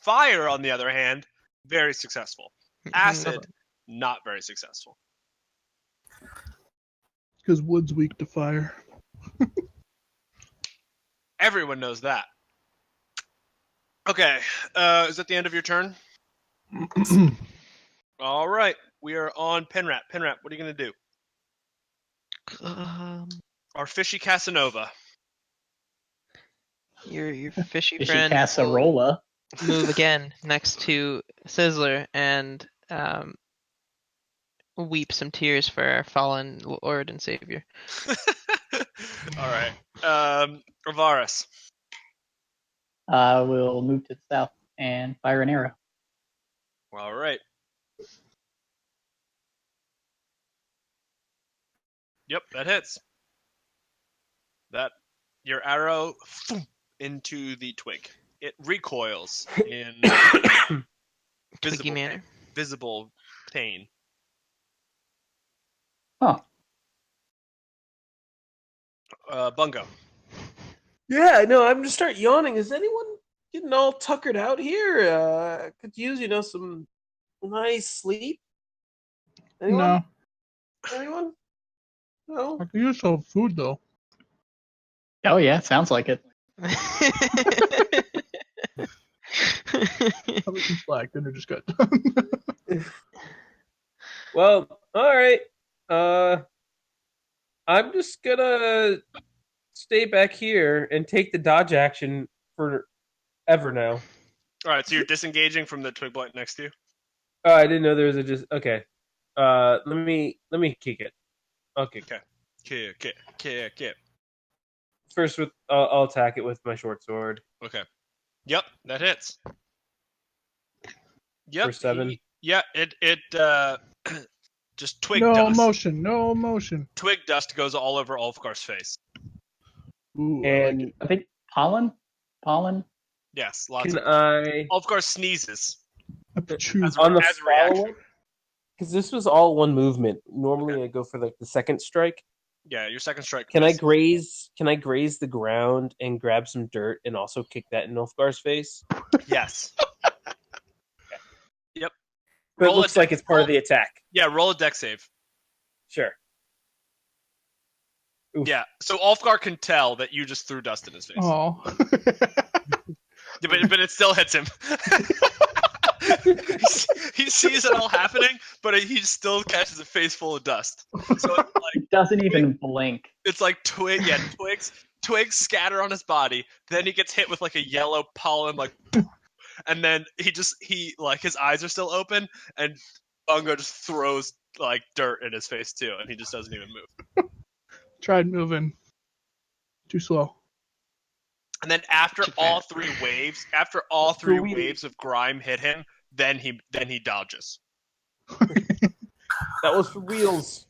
Fire, on the other hand, very successful. Acid, not very successful. Because wood's weak to fire. Everyone knows that. Okay. Is that the end of your turn? All right. We are on Pinrap. Pinrap, what are you going to do? Our fishy Casanova. Your fishy Is she friend will casserola? move again next to Sizzler and weep some tears for our fallen Lord and Savior. All right. Ivaris. We'll move to the south and fire an arrow. All right. Yep, that hits. Your arrow into the twig. It recoils in Twiggy manner. visible pain. Huh. Bungo. Yeah, no, I'm gonna start yawning. Is anyone getting all tuckered out here? Could use, some nice sleep. Anyone? No. Anyone? No. I could use some food, though. Oh yeah, sounds like it. Probably some slack. Dinner just got done. Well, all right. I'm just gonna stay back here and take the dodge action forever now. All right, so you're disengaging from the twig blight next to you? Oh, I didn't know there was a just. Okay. Let me kick it. Okay. Okay. First, I'll attack it with my short sword. Okay. Yep, that hits. Yep. For 7. It just twig no dust. No emotion. Twig dust goes all over Ulfgar's face. Ooh, And I think pollen. Yes, lots can of. I Ulfgar sneezes. Choose. on the as a reaction. follow-up? Because this was all one movement. Normally, I go for the second strike. Yeah, your second strike. Can I graze? Can I graze the ground and grab some dirt and also kick that in Nilfgaard's face? Yes. Yep. But it looks like it's part of the attack. Yeah, roll a deck save. Sure. Oof. Yeah, so Ulfgar can tell that you just threw dust in his face. Oh. Yeah, but it still hits him. He sees it all happening, but he still catches a face full of dust. So it's like It doesn't even blink. it's like twigs scatter on his body. Then he gets hit with like a yellow pollen, like, and then he like his eyes are still open, and Bungo just throws like dirt in his face too, and he just doesn't even move. Tried moving. Too slow. And then after all three waves of grime hit him, then he dodges. That was for wheels.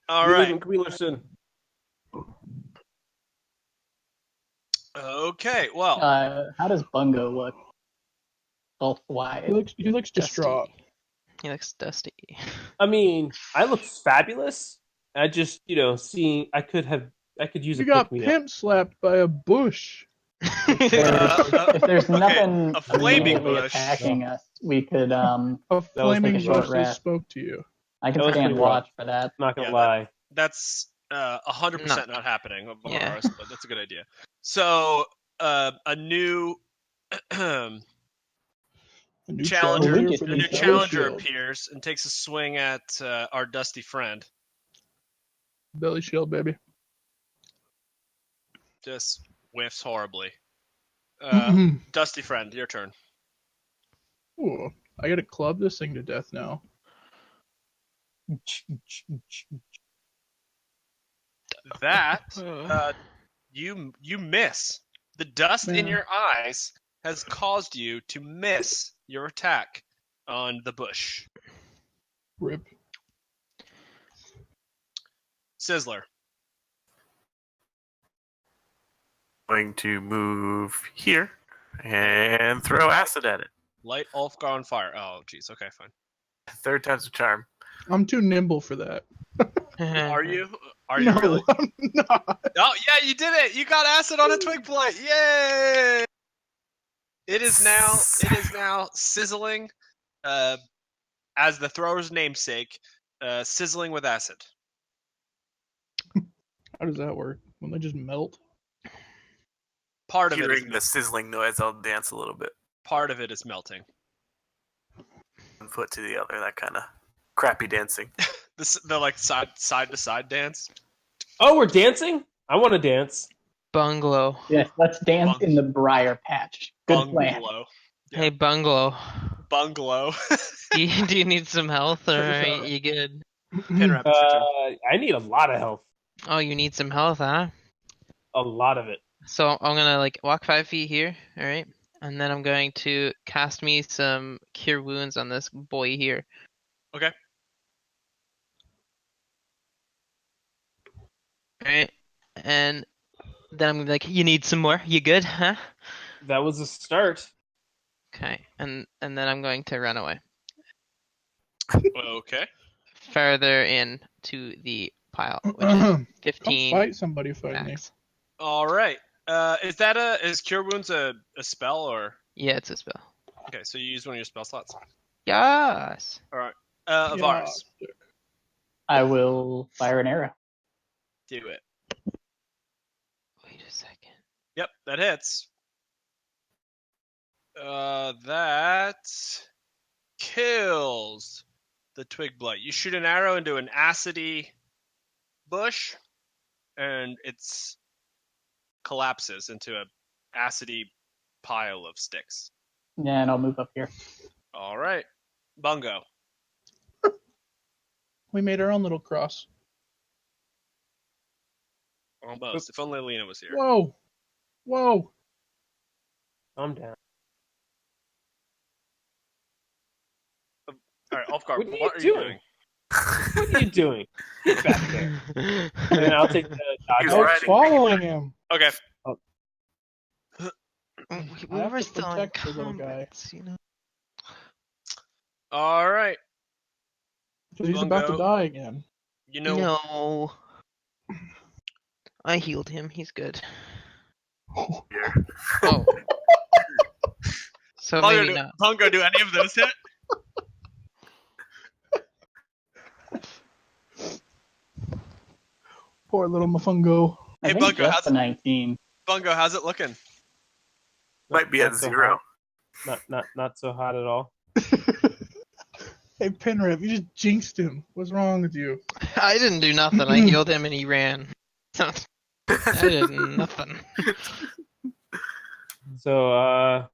All right. Wheelerson. Okay. Well, How does Bungo look? Health-wise. He looks distraught. He looks dusty. I mean, I look fabulous. I just, seeing I could use You a got pick me up. pimp slapped by a bush. If there's okay, nothing a flaming immediately bush. attacking us, we could A was flaming thinking short bush just rest. spoke to you. I can That was stand pretty rough. watch for that. I'm not gonna Yeah, lie. That's 100% not happening, Yeah. Ivaris, but that's a good idea. So a new A new challenger, Well, we for could a the new use belly challenger shield. appears and takes a swing at our dusty friend. Belly shield, baby. Just whiffs horribly. Ooh, Dusty friend, your turn. I gotta club this thing to death now. That you miss. The dust in Man. your eyes has caused you to miss your attack on the bush. Rip. Sizzler. Going to move here and throw acid at it. Light Ulfgar on fire. Oh, jeez. Okay, fine. 3rd time's a charm. I'm too nimble for that. Are you? Are you No, really? I'm not. Oh, yeah, you did it! You got acid on a twig blight. Yay! It is now sizzling, as the thrower's namesake, sizzling with acid. How does that work? When they just melt? Part of it is Hearing the sizzling noise, I'll dance a little bit. part of it is melting. One foot to the other, that kind of crappy dancing. The like side to side dance. Oh, we're dancing? I want to dance. Bungalow. Yes, let's dance in the briar patch. Good plan. Bungalow. Yeah. Hey, Bungalow. Bungalow. Do you need some health, or are you good? Pinrap, it's your turn. I need a lot of health. Oh, you need some health, huh? A lot of it. So I'm gonna walk 5 feet here, all right, and then I'm going to cast me some cure wounds on this boy here. Okay. All right, and then I'm gonna be like, "You need some more? You good, huh?" That was a start. Okay, and then I'm going to run away Okay. further in to the pile, which is Come 15 fight somebody, fight me. max. All right. Is Cure Wounds a spell or? Yeah, it's a spell. Okay, so you use one of your spell slots. Yes. All right. Ivaris, I will fire an arrow. do it. Wait a second. Yep, that hits. That kills the twig blight. You shoot an arrow into an acidy bush, and it's collapses into a acidy pile of sticks. Yeah, and I'll move up here. All right, Bungo. We made our own little cross. Almost. If only Lena was here. Whoa. Whoa. Calm down. All right, Ulfgar, What are you what are you doing? doing? What are you doing? Get back there. And then I'll take the He's dodge. I was riding. following him. Okay. We have were to still in protect the little guy. combats, you know. All right. Because he's about to Bungo. die again. You know. No. I healed him. He's good. Here. Oh. So Bungo, maybe not. Bungo, do any of those hit? Poor little Mafungo. I Hey, think Bungo, just how's the 19. Bungo, how's it looking? Might be at Not so 0. hot. Not so hot at all. Hey, Pinrap, you just jinxed him. What's wrong with you? I didn't do nothing. I healed him and he ran. I did nothing. So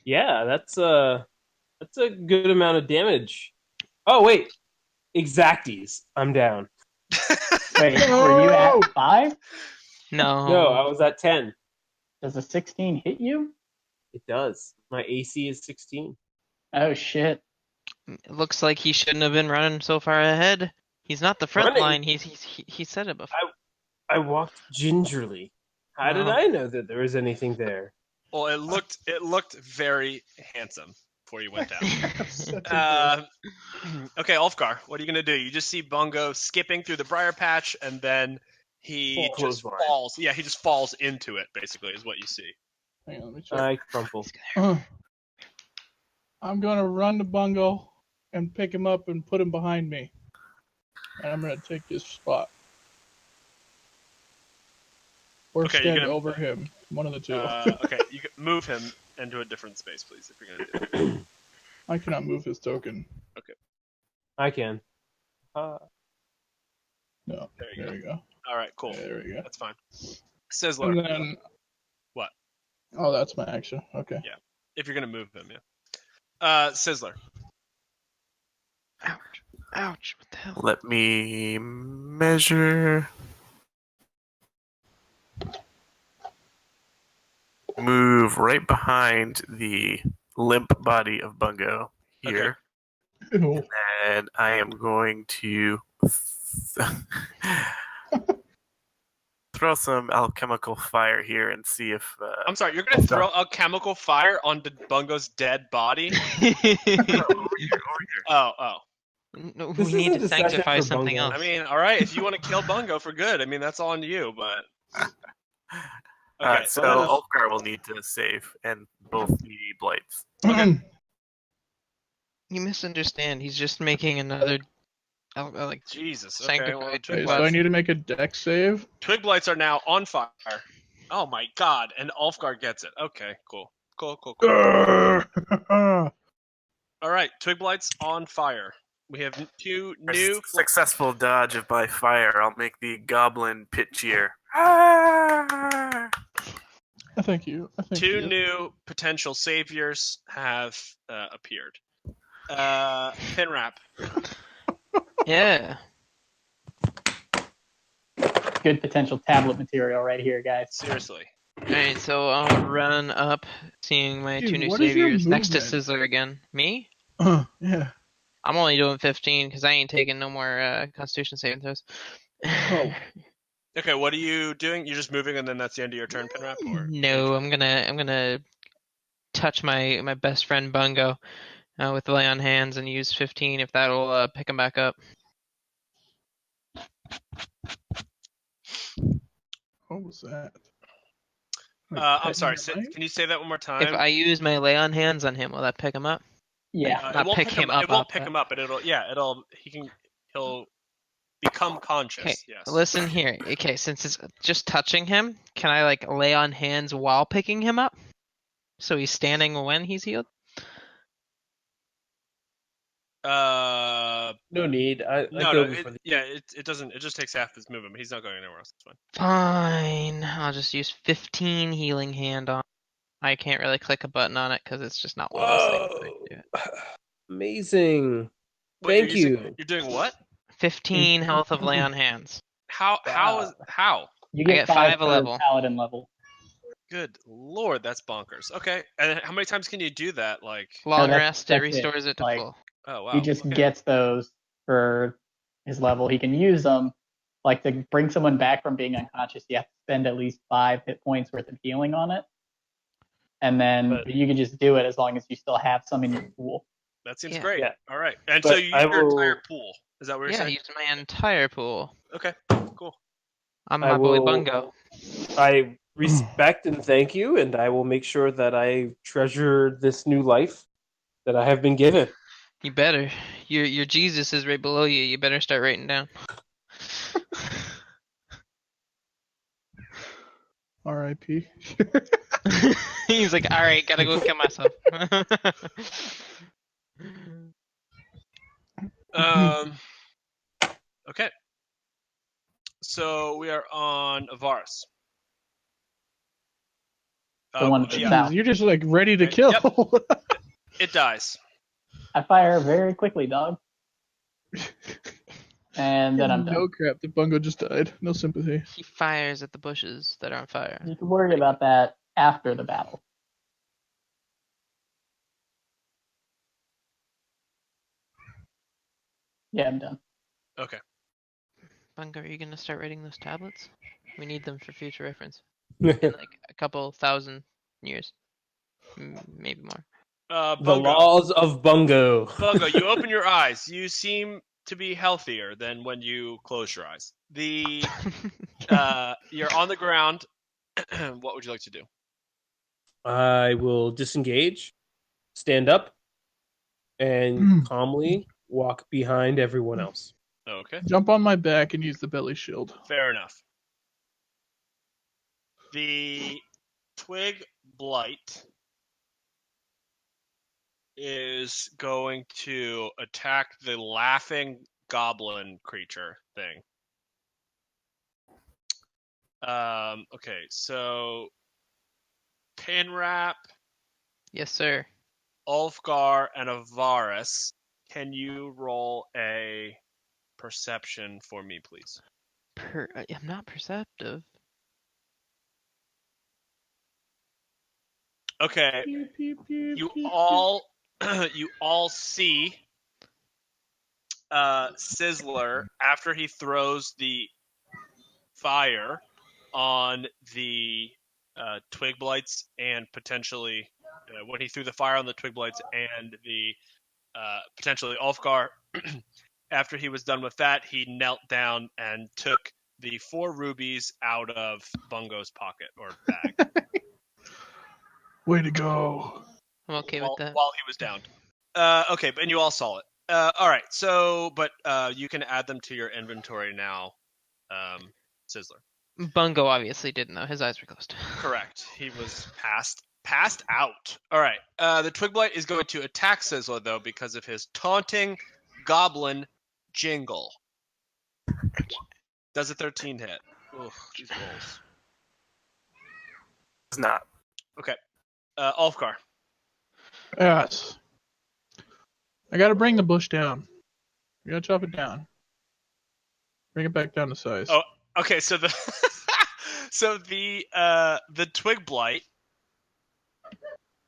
yeah, that's a good amount of damage. Oh wait, exacties. I'm down. Wait, were you at 5? No. No, I was at 10. Does a 16 hit you? It does. My AC is 16. Oh, shit. It looks like he shouldn't have been running so far ahead. He's not the front Running? line. He said it before. I walked gingerly. How did Oh. I know that there was anything there? Well, it looked very handsome. before you went down. Such a Okay, Ulfgar, what are you gonna do? You just see Bungo skipping through the briar patch, and then he Fall just clothesline. falls. Yeah, he just falls into it. Basically, is what you see. Hang on, let me check. I crumple. I'm gonna run to Bungo and pick him up and put him behind me. And I'm gonna take his spot. Or Okay, you're stand gonna- over him. One of the two. Okay, you can move him into a different space, please, if you're gonna do that. I cannot move his token. I can. No. There you There go. we go. All right, cool. There we go. That's fine. Sizzler, And then. What? Oh, that's my action. Okay. Yeah. if you're gonna move him, yeah. Sizzler. Ouch. Ouch. What the hell? Let me measure. Move right behind the limp body of Bungo here. Ew. And I am going to throw some alchemical fire here and see if. I'm sorry, you're gonna throw a chemical fire onto Bungo's dead body? Over here. Oh. No, This we need isn't to a session sanctify for something Bungo. else. I mean, all right, if you want to kill Bungo for good, I mean that's on you. But okay, So let us- Ulfgar will need to save, and both the blights. Okay. You misunderstand. He's just making another, like, Jesus. Okay, well, sanctified twig Wait, blood. so I blights, need to make a dex save? twig blights are now on fire. Oh my god! And Ulfgar gets it. Okay, cool. Grrr. All right, twig blights on fire. We have two new Successful dodge of my fire. I'll make the goblin pit cheer. Ah! Thank you. Thank two you. new potential saviors have appeared. Pinrap. Yeah. Good potential tablet material right here, guys. Seriously. Alright, so I'll run up, seeing my Dude, two new what is your saviors next to movement? Sizzler again. Me? Yeah. I'm only doing 15 because I ain't taking no more Constitution saving throws. Oh. Okay, what are you doing? You're just moving, and then that's the end of your turn, Pinrap. Or No, I'm gonna touch my best friend Bungo with lay on hands and use 15 if that'll pick him back up. What was that? I'm sorry. Petting Can you say that one more time? If I use my lay on hands on him, will that pick him up? Yeah. it not won't pick him up It won't up, pick but- him up, but he'll become conscious. Okay, Yes. listen here. Okay, since it's just touching him, can I like lay on hands while picking him up? So he's standing when he's healed? No need. I No, go no. before the... It doesn't. It just takes half his movement. He's not going anywhere else. It's fine. Fine. I'll just use 15 healing hand on. I can't really click a button on it because it's just not one of those things. that I can do it. Amazing. But Thank you're you. You're doing what? 15 health of lay on hands. How? How? You I get get 5 a per level. paladin level. Good lord, that's bonkers. Okay, and how many times can you do that? Like, Long that's- rest, it that's it. restores it to Like- full. oh wow. He just okay. gets those for his level. He can use them. Like to bring someone back from being unconscious, you have to spend at least 5 hit points worth of healing on it. And then But- you can just do it as long as you still have some in your pool. That seems Yeah. great. Yeah. All right, and But so you use I your will- entire pool. Is that what you're Yeah, saying? use my entire pool. Okay, cool. I'm I my boy will- Bungo. I respect and thank you, and I will make sure that I treasure this new life that I have been given. You better. Your Jesus is right below you. You better start writing down. R.I.P. He's like, all right, gotta go kill myself. Okay. So we are on Ivaris. The one to the yeah, south. You're just like ready to kill. Yep. It dies. I fire very quickly, dog. And then I'm done. No crap, the Bungo just died. No sympathy. He fires at the bushes that are on fire. You can worry about that after the battle. Yeah, I'm done. Okay. Bungo, are you gonna start writing those tablets? We need them for future reference. In like a couple thousand years. Maybe more. The Bungo. laws of Bungo. Bungo, you open your eyes. You seem to be healthier than when you close your eyes. You're on the ground. What would you like to do? I will disengage, stand up, and calmly walk behind everyone else. Okay. Jump on my back and use the belly shield. Fair enough. The twig blight is going to attack the laughing goblin creature thing. Okay, so Pinrap, Yes, sir. Ulfgar, and Ivaris, can you roll a perception for me, please? I'm not perceptive. Okay, Pew, pew, pew, you pew, all see Sizzler after he throws the fire on the twig blights and potentially when he threw the fire on the twig blights and the potentially Ulfgar. After he was done with that, he knelt down and took the 4 rubies out of Bungo's pocket or bag. Way to go. I'm okay with that. While he was downed. Okay, and you all saw it. All right, so but you can add them to your inventory now, Sizzler. Bungo obviously didn't though. His eyes were closed. Correct. He was passed out. All right. The twig blight is going to attack Sizzler though because of his taunting goblin jingle. Does a 13 hit? Ugh, these rolls. It's not. Okay. Ulfgar. Yes. I gotta bring the bush down. I gotta chop it down. Bring it back down to size. Oh, okay. So the the twig blight,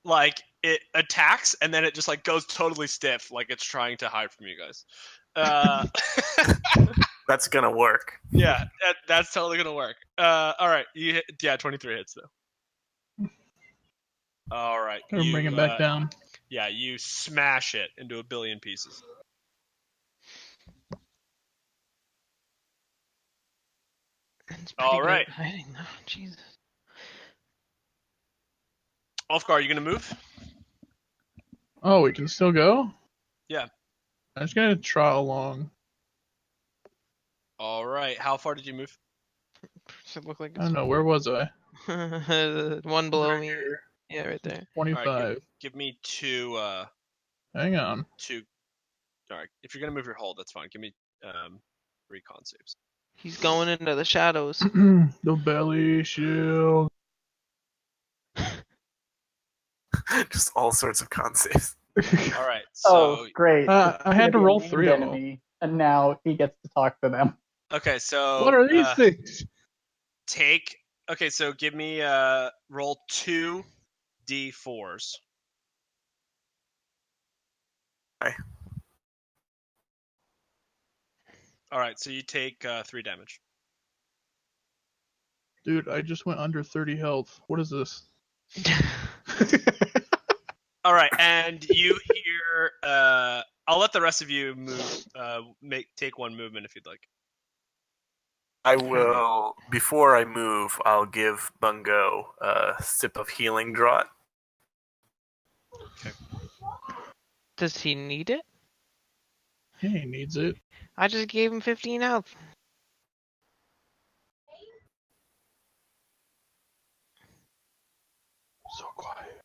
like it attacks and then it just like goes totally stiff, like it's trying to hide from you guys. That's gonna work. Yeah, that's totally gonna work. All right. 23 hits though. All right. Gotta bring it back down. Yeah, you smash it into a billion pieces. It's pretty All good right. at hiding though. Jesus. Ulfgar, are you gonna move? Oh, we can still go? Yeah. I'm just gonna trot along. All right. How far did you move? Does it look like I don't know, where was I? the one below Right me? here. Yeah, right there. 25. All right, give me two. Hang on. All right. If you're gonna move your hold, that's fine. Give me recon saves. He's going into the shadows. The belly shield. Just all sorts of con saves. All right. So Oh, great. I had to roll 3 of them. enemy, and now he gets to talk to them. okay. So What are these things? Okay. So give me roll 2 d4s. Okay. All right. So you take 3 damage. Dude, I just went under 30 health. What is this? All right, and you hear. I'll let the rest of you move. Take 1 movement if you'd like. I will. Before I move, I'll give Bungo a sip of healing draught. Does he need it? Yeah, he needs it. I just gave him 15 health. So quiet.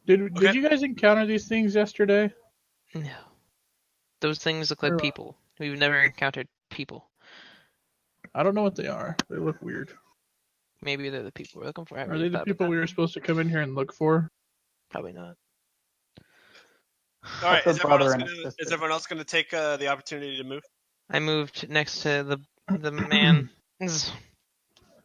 Did you guys encounter these things yesterday? No. Those things look like They're- people. We've never encountered people. I don't know what they are. They look weird. Maybe they're the people we're looking for. I haven't Are really they the thought about people we that. were supposed to come in here and look for? Probably not. All right. That's Is a everyone, brother else and a gonna, sister. is everyone else going to take the opportunity to move? I moved next to the man. Next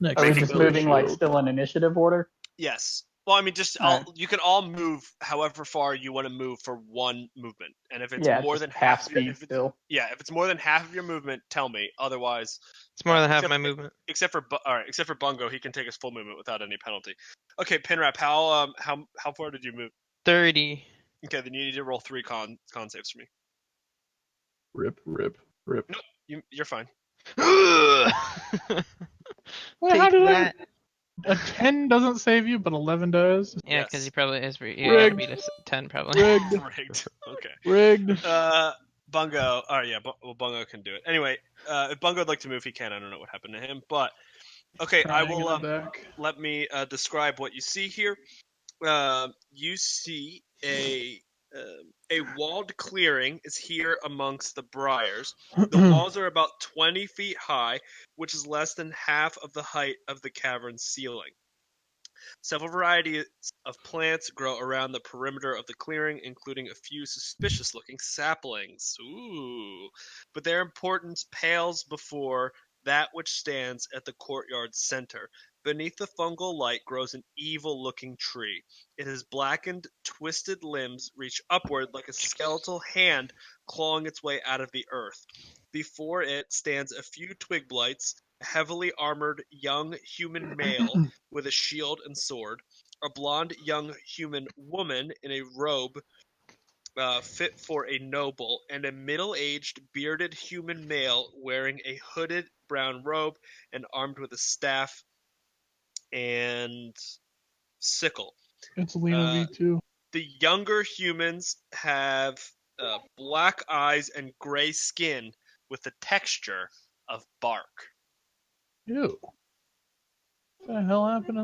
Are we to the just belly moving like shield. still in initiative order? Yes. Well, I mean, just Alright. you can all move however far you want to move for one movement, and if it's Yeah, more just than half half, speed if it's, still. yeah, if it's more than half of your movement, tell me. Otherwise, It's more than half except- my movement. except for Bungo, he can take his full movement without any penalty. Okay, Pinrap, how far did you move? 30. Okay, then you need to roll 3 con saves for me. Rip. You're fine. Wait, Take how did that. a 10 doesn't save you, but 11 does? Yeah, because Yes. he probably is. Yeah, Rigged. beat us 10 probably. Rigged. Rigged. Okay. Rigged. Bungo. Oh yeah, Bungo can do it. Anyway, if Bungo would like to move, he can. I don't know what happened to him, but okay, I Crying in will. the back. Let me describe what you see here. You see a walled clearing is here amongst the briars. The walls are about 20 feet high, which is less than half of the height of the cavern's ceiling. Several varieties of plants grow around the perimeter of the clearing, including a few suspicious-looking saplings. Ooh. But their importance pales before that which stands at the courtyard's center. Beneath the fungal light grows an evil-looking tree. It has blackened, twisted limbs reach upward like a skeletal hand clawing its way out of the earth. Before it stands a few twig blights, a heavily armored young human male with a shield and sword, a blonde young human woman in a robe fit for a noble, and a middle-aged bearded human male wearing a hooded brown robe and armed with a staff and sickle. It's Lena V2. The younger humans have black eyes and gray skin with the texture of bark. Ew. What the hell happened to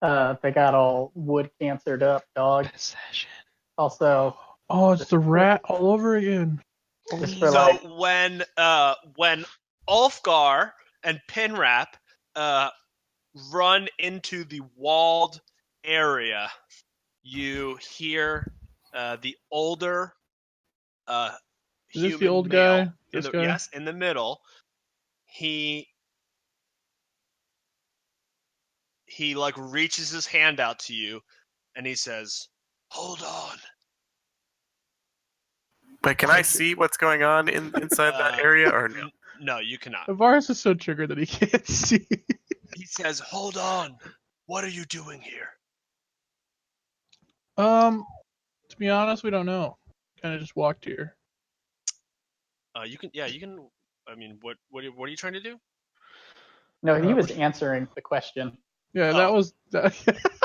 them? They got all wood cancered up, dog. Possession. Also, Oh, it's the rat all over again. just for So like, when Ulfgar and Pinrap run into the walled area, you hear the older Is human this the old male guy? This guy? Yes, in the middle. He like reaches his hand out to you, and he says, "Hold on." But can I see what's going on inside that area or no? No, you cannot. Ivaris is so triggered that he can't see. He says, "Hold on. What are you doing here?" To be honest, we don't know. Kind of just walked here. You can. I mean, what are you trying to do? no, he was answering the question. Yeah, that Oh. was. That,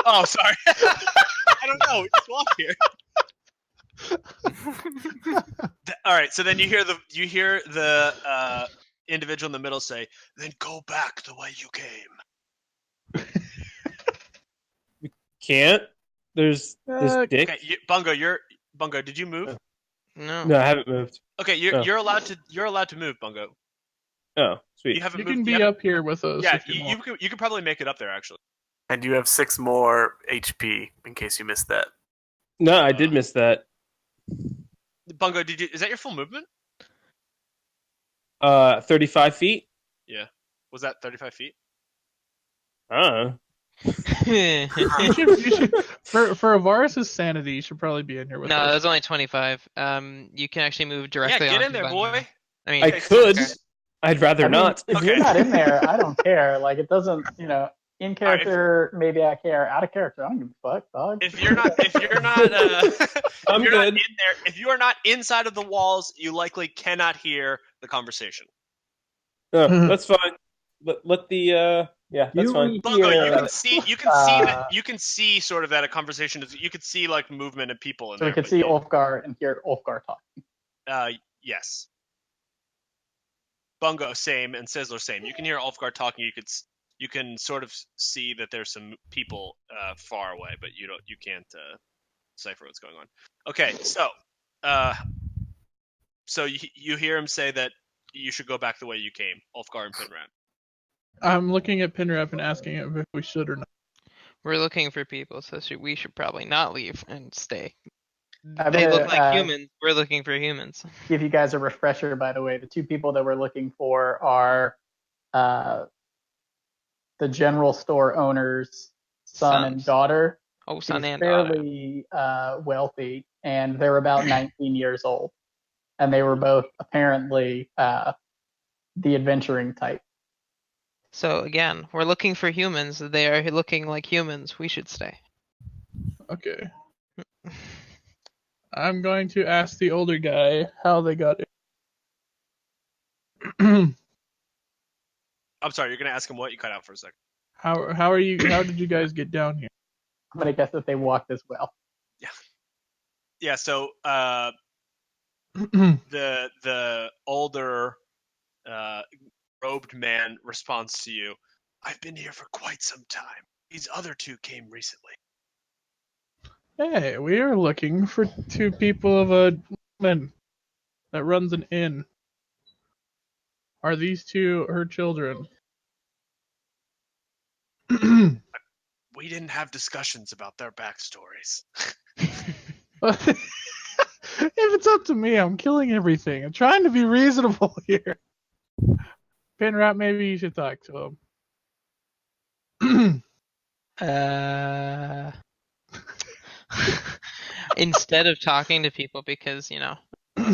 Oh, sorry. I don't know. We just walked here. All right. So then you hear the individual in the middle say, "Then go back the way you came." Can't. There's this dick. Okay, Bungo. Did you move? No. No, I haven't moved. Okay, Oh. you're allowed to move, Bungo. Oh, sweet. You haven't you moved. can be you haven't- up here with us. Yeah, if you you want. could probably make it up there actually. And you have 6 more HP in case you missed that. No, I did miss that. Bungo, is that your full movement? 35 feet. Yeah. Was that 35 feet? You should, for Ivaris' sanity, you should probably be in here with No, us. that's only 25. You can actually move directly. Yeah, get in onto there, the boy. dungeon. I mean, I could. okay. I'd rather I mean, not. if Okay. you're not in there, I don't care. Like, it doesn't, in character, maybe I care. Out of character, I don't give a fuck, dog. If you're not, I'm you're not good. in there, if you are not inside of the walls, you likely cannot hear the conversation. Oh, that's fine. Let the yeah, that's You fine. Bungo, you hear, can see that you can see sort of that a conversation is. You can see like movement and people in so there. we can but see you- Ulfgar and hear Ulfgar talk. Yes. Bungo, same, and Sizzler, same. You can hear Ulfgar talking. You can sort of see that there's some people far away, but you can't decipher what's going on. Okay, so you hear him say that you should go back the way you came, Ulfgar and Pinrap. I'm looking at Pinrap and asking him if we should or not. We're looking for people, so we should probably not leave and stay. I'm They gonna, look like humans. We're looking for humans. give you guys a refresher, by the way. The 2 people that we're looking for are the general store owner's son and Sons. daughter. Oh, son She's and daughter. fairly wealthy, and they're about 19 years old. And they were both apparently the adventuring type. So again, we're looking for humans. They are looking like humans. We should stay. Okay. I'm going to ask the older guy how they got it. I'm sorry, you're gonna ask him what? You cut out for a second. How are you? How did you guys get down here? I'm gonna guess that they walked as well. Yeah. So the older robed man responds to you. I've been here for quite some time. These other two came recently. Hey, we are looking for two people of a woman that runs an inn. Are these two her children? We didn't have discussions about their backstories. If it's up to me, I'm killing everything. I'm trying to be reasonable here. Pinrap, maybe you should talk to him. Instead of talking to people, because I'm a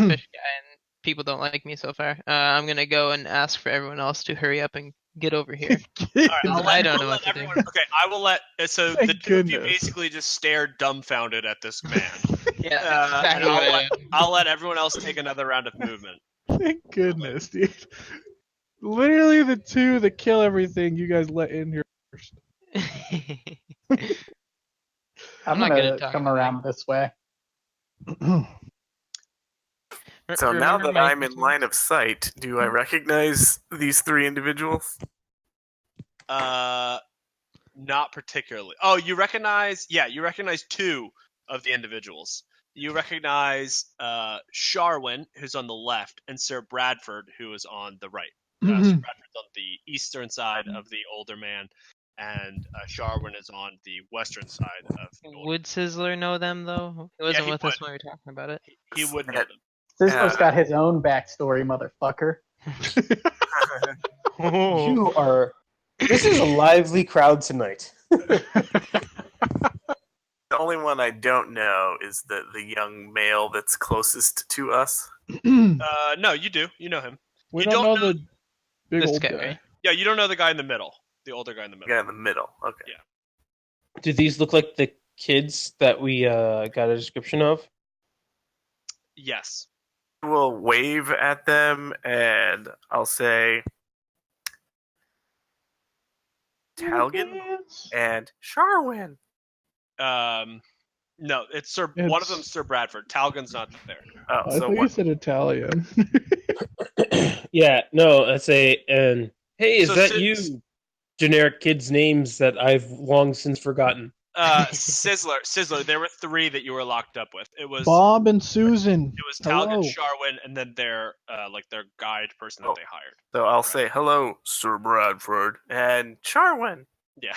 fish guy and people don't like me so far, I'm gonna go and ask for everyone else to hurry up and get over here. All right, I don't know what to do. Okay, I will let. So Thank the two of you goodness. basically just stare dumbfounded at this man. Yeah, And exactly what I am. I'll let everyone else take another round of movement. Thank goodness, dude. Literally the two that kill everything you guys let in here first. I'm not good gonna at talking come to around this way. So now Remember that my I'm in line of sight, do I recognize these three individuals? Not particularly. Oh, you recognize? Yeah, you recognize two of the individuals. You recognize Sharwin, who's on the left, and Sir Bradford, who is on the right. Sir Bradford's on the eastern side of the older man, and Sharwin is on the western side of the older Would Sizzler know them though? He wasn't he with us would. when we were talking about it. He would know them. Sizzler's got his own backstory, motherfucker. You are. This is a lively crowd tonight. The only one I don't know is the young male that's closest to us. No, you do. You know him. We You don't don't know the big This old guy, guy. right? Yeah, you don't know the guy in the middle. The older guy in the middle. Guy in the middle. Okay. Yeah. Do these look like the kids that we got a description of? Yes. We'll wave at them and I'll say Talgan and Sharwin. No, it's Sir. One of them's Sir Bradford. Talgan's not there. Oh, I so think what? he said Italian. Yeah, no, that's and hey, is So that since- you? Generic kids' names that I've long since forgotten. Sizzler. There were three that you were locked up with. It was Bob and Susan. It was Talgan, Hello. Sharwin, and then their their guide person that they hired. So I'll say hello, Sir Bradford and Sharwin. Yeah.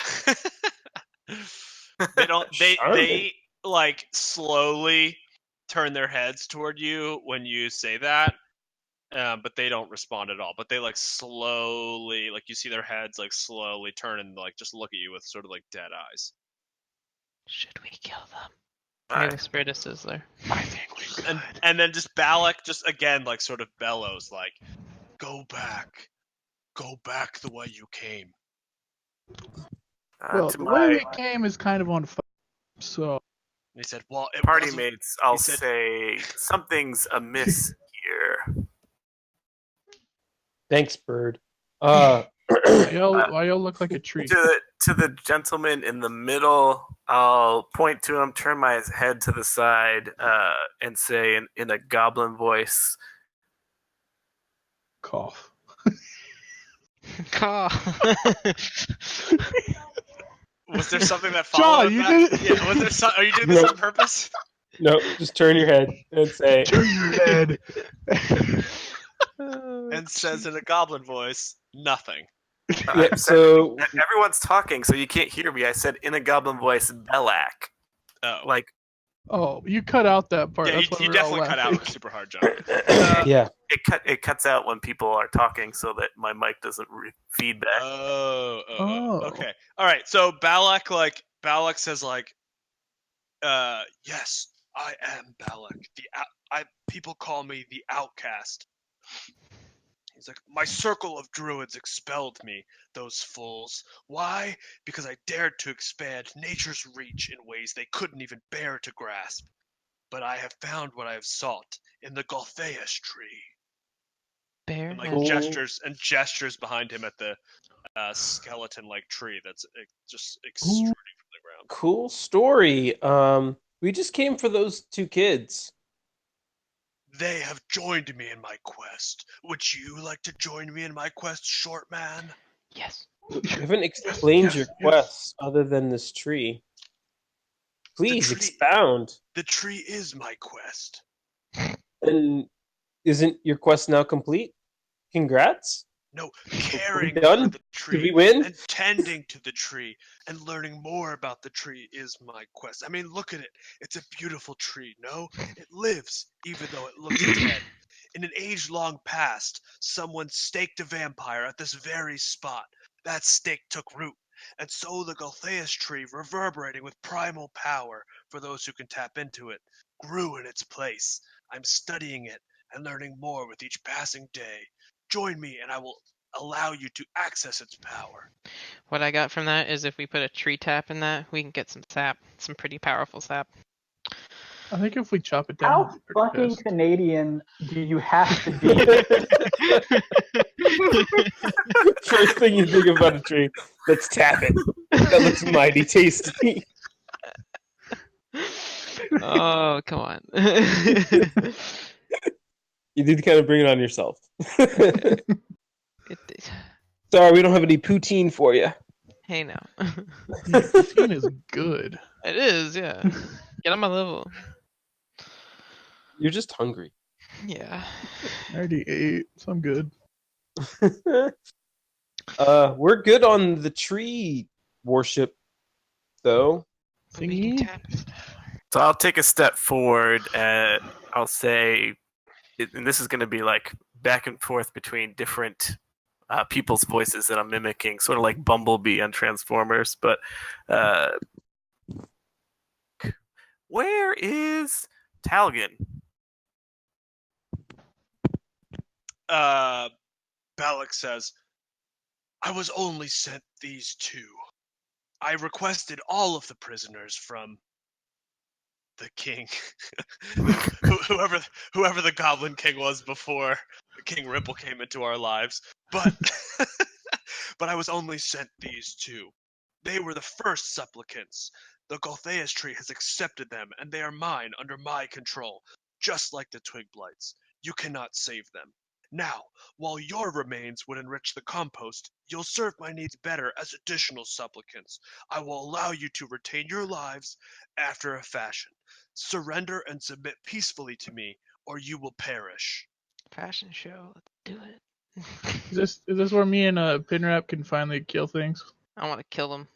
They don't. They Charming. like slowly turn their heads toward you when you say that, but they don't respond at all. But they like slowly, like you see their heads like slowly turn and like just look at you with sort of like dead eyes. Should we kill them? Alright. I whisper to Sizzler. I think we could. And then just Balak just again like sort of bellows like, go back the way you came. Well, To the way my we came is kind of on fire, so And he said, well, it party wasn't- mates, I'll he said- say something's amiss here. Thanks, Bird. why y'all look like a tree. To the gentleman in the middle, I'll point to him, turn my head to the side, and say in a goblin voice, Cough. Was there something that followed John, you that? did it. Yeah, was there are you doing this No. on purpose? No, just turn your head and say, Turn your head. And says in a goblin voice, nothing. yeah, so everyone's talking, so you can't hear me. I said in a goblin voice, Belak. Oh. Like, Oh, you cut out that part. Yeah, That's why you we were all definitely cut laughing. out super hard, John. yeah. it cuts out when people are talking so that my mic doesn't feedback. Oh, Oh. okay. All right. So Balak Balak says yes, I am Balak. People call me the outcast. He's like, my circle of druids expelled me, those fools. Why? Because I dared to expand nature's reach in ways they couldn't even bear to grasp. But I have found what I have sought in the Goltheus tree. Bear And has- gestures behind him at the skeleton-like tree that's just extruding from the ground. Cool story. We just came for those 2 kids. They have joined me in my quest. Would you like to join me in my quest, short man? Yes. You haven't explained yes, your yes. quests other than this tree. Please tree- expound. The tree is my quest. And isn't your quest now complete? Congrats. No, caring done? for the Did tree we win? and tending to the tree and learning more about the tree is my quest. I mean, look at it. It's a beautiful tree, no? It lives, even though it looks dead. In an age-long past, someone staked a vampire at this very spot. That stake took root, and so the Goltheus tree, reverberating with primal power for those who can tap into it, grew in its place. I'm studying it and learning more with each passing day. Join me and I will allow you to access its power. What I got from that is if we put a tree tap in that, we can get some sap, some pretty powerful sap. I think if we chop it down, How we'll be pretty fucking pissed. Canadian do you have to be? First thing you think about a tree, let's tap it. That looks mighty tasty. Oh, come on. You did kind of bring it on yourself. It- Sorry, we don't have any poutine for you. hey, now. Poutine is good. It is, yeah. Get on my level. You're just hungry. Yeah. I already ate, so I'm good. We're good on the tree worship, though. We can Thingy? tap it. So I'll take a step forward and I'll say, and this is going to be like back and forth between different people's voices that I'm mimicking, sort of like Bumblebee on Transformers. But where is Talgan? Balak says, I was only sent these 2. I requested all of the prisoners from the king. whoever the Goblin King was before King Ripple came into our lives. But but I was only sent these 2. They were the first supplicants. The Goltheus tree has accepted them, and they are mine under my control, just like the Twig Blights. You cannot save them. Now, while your remains would enrich the compost, you'll serve my needs better as additional supplicants. I will allow you to retain your lives after a fashion. Surrender and submit peacefully to me, or you will perish. Fashion show. Let's do it. Is this where me and Pinrap can finally kill things? I want to kill them.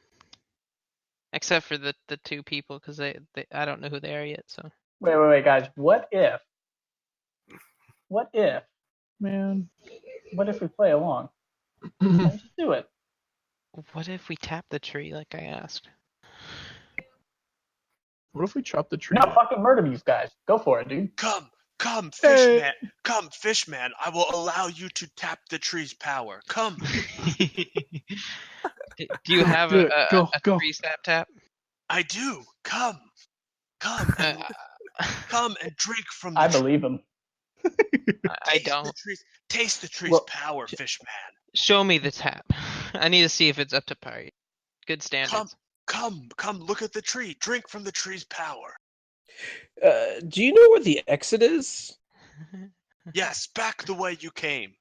Except for the 2 people, because they I don't know who they are yet, so. Wait, guys. What if? Man. What if we play along? Let's just do it. What if we tap the tree like I asked? What if we chop the tree? No, fucking murder these guys. Go for it, dude. Come, Hey. fishman. Come, fishman. I will allow you to tap the tree's power. Come. Do you have Do it. a Go. tree tap? I do. Come. Come and drink from the I tree. believe him. I don't. Taste the tree's Well, power, fishman. Show me the tap. I need to see if it's up to par. Good standards. Come, look at the tree. Drink from the tree's power. Do you know where the exit is? Yes, back the way you came.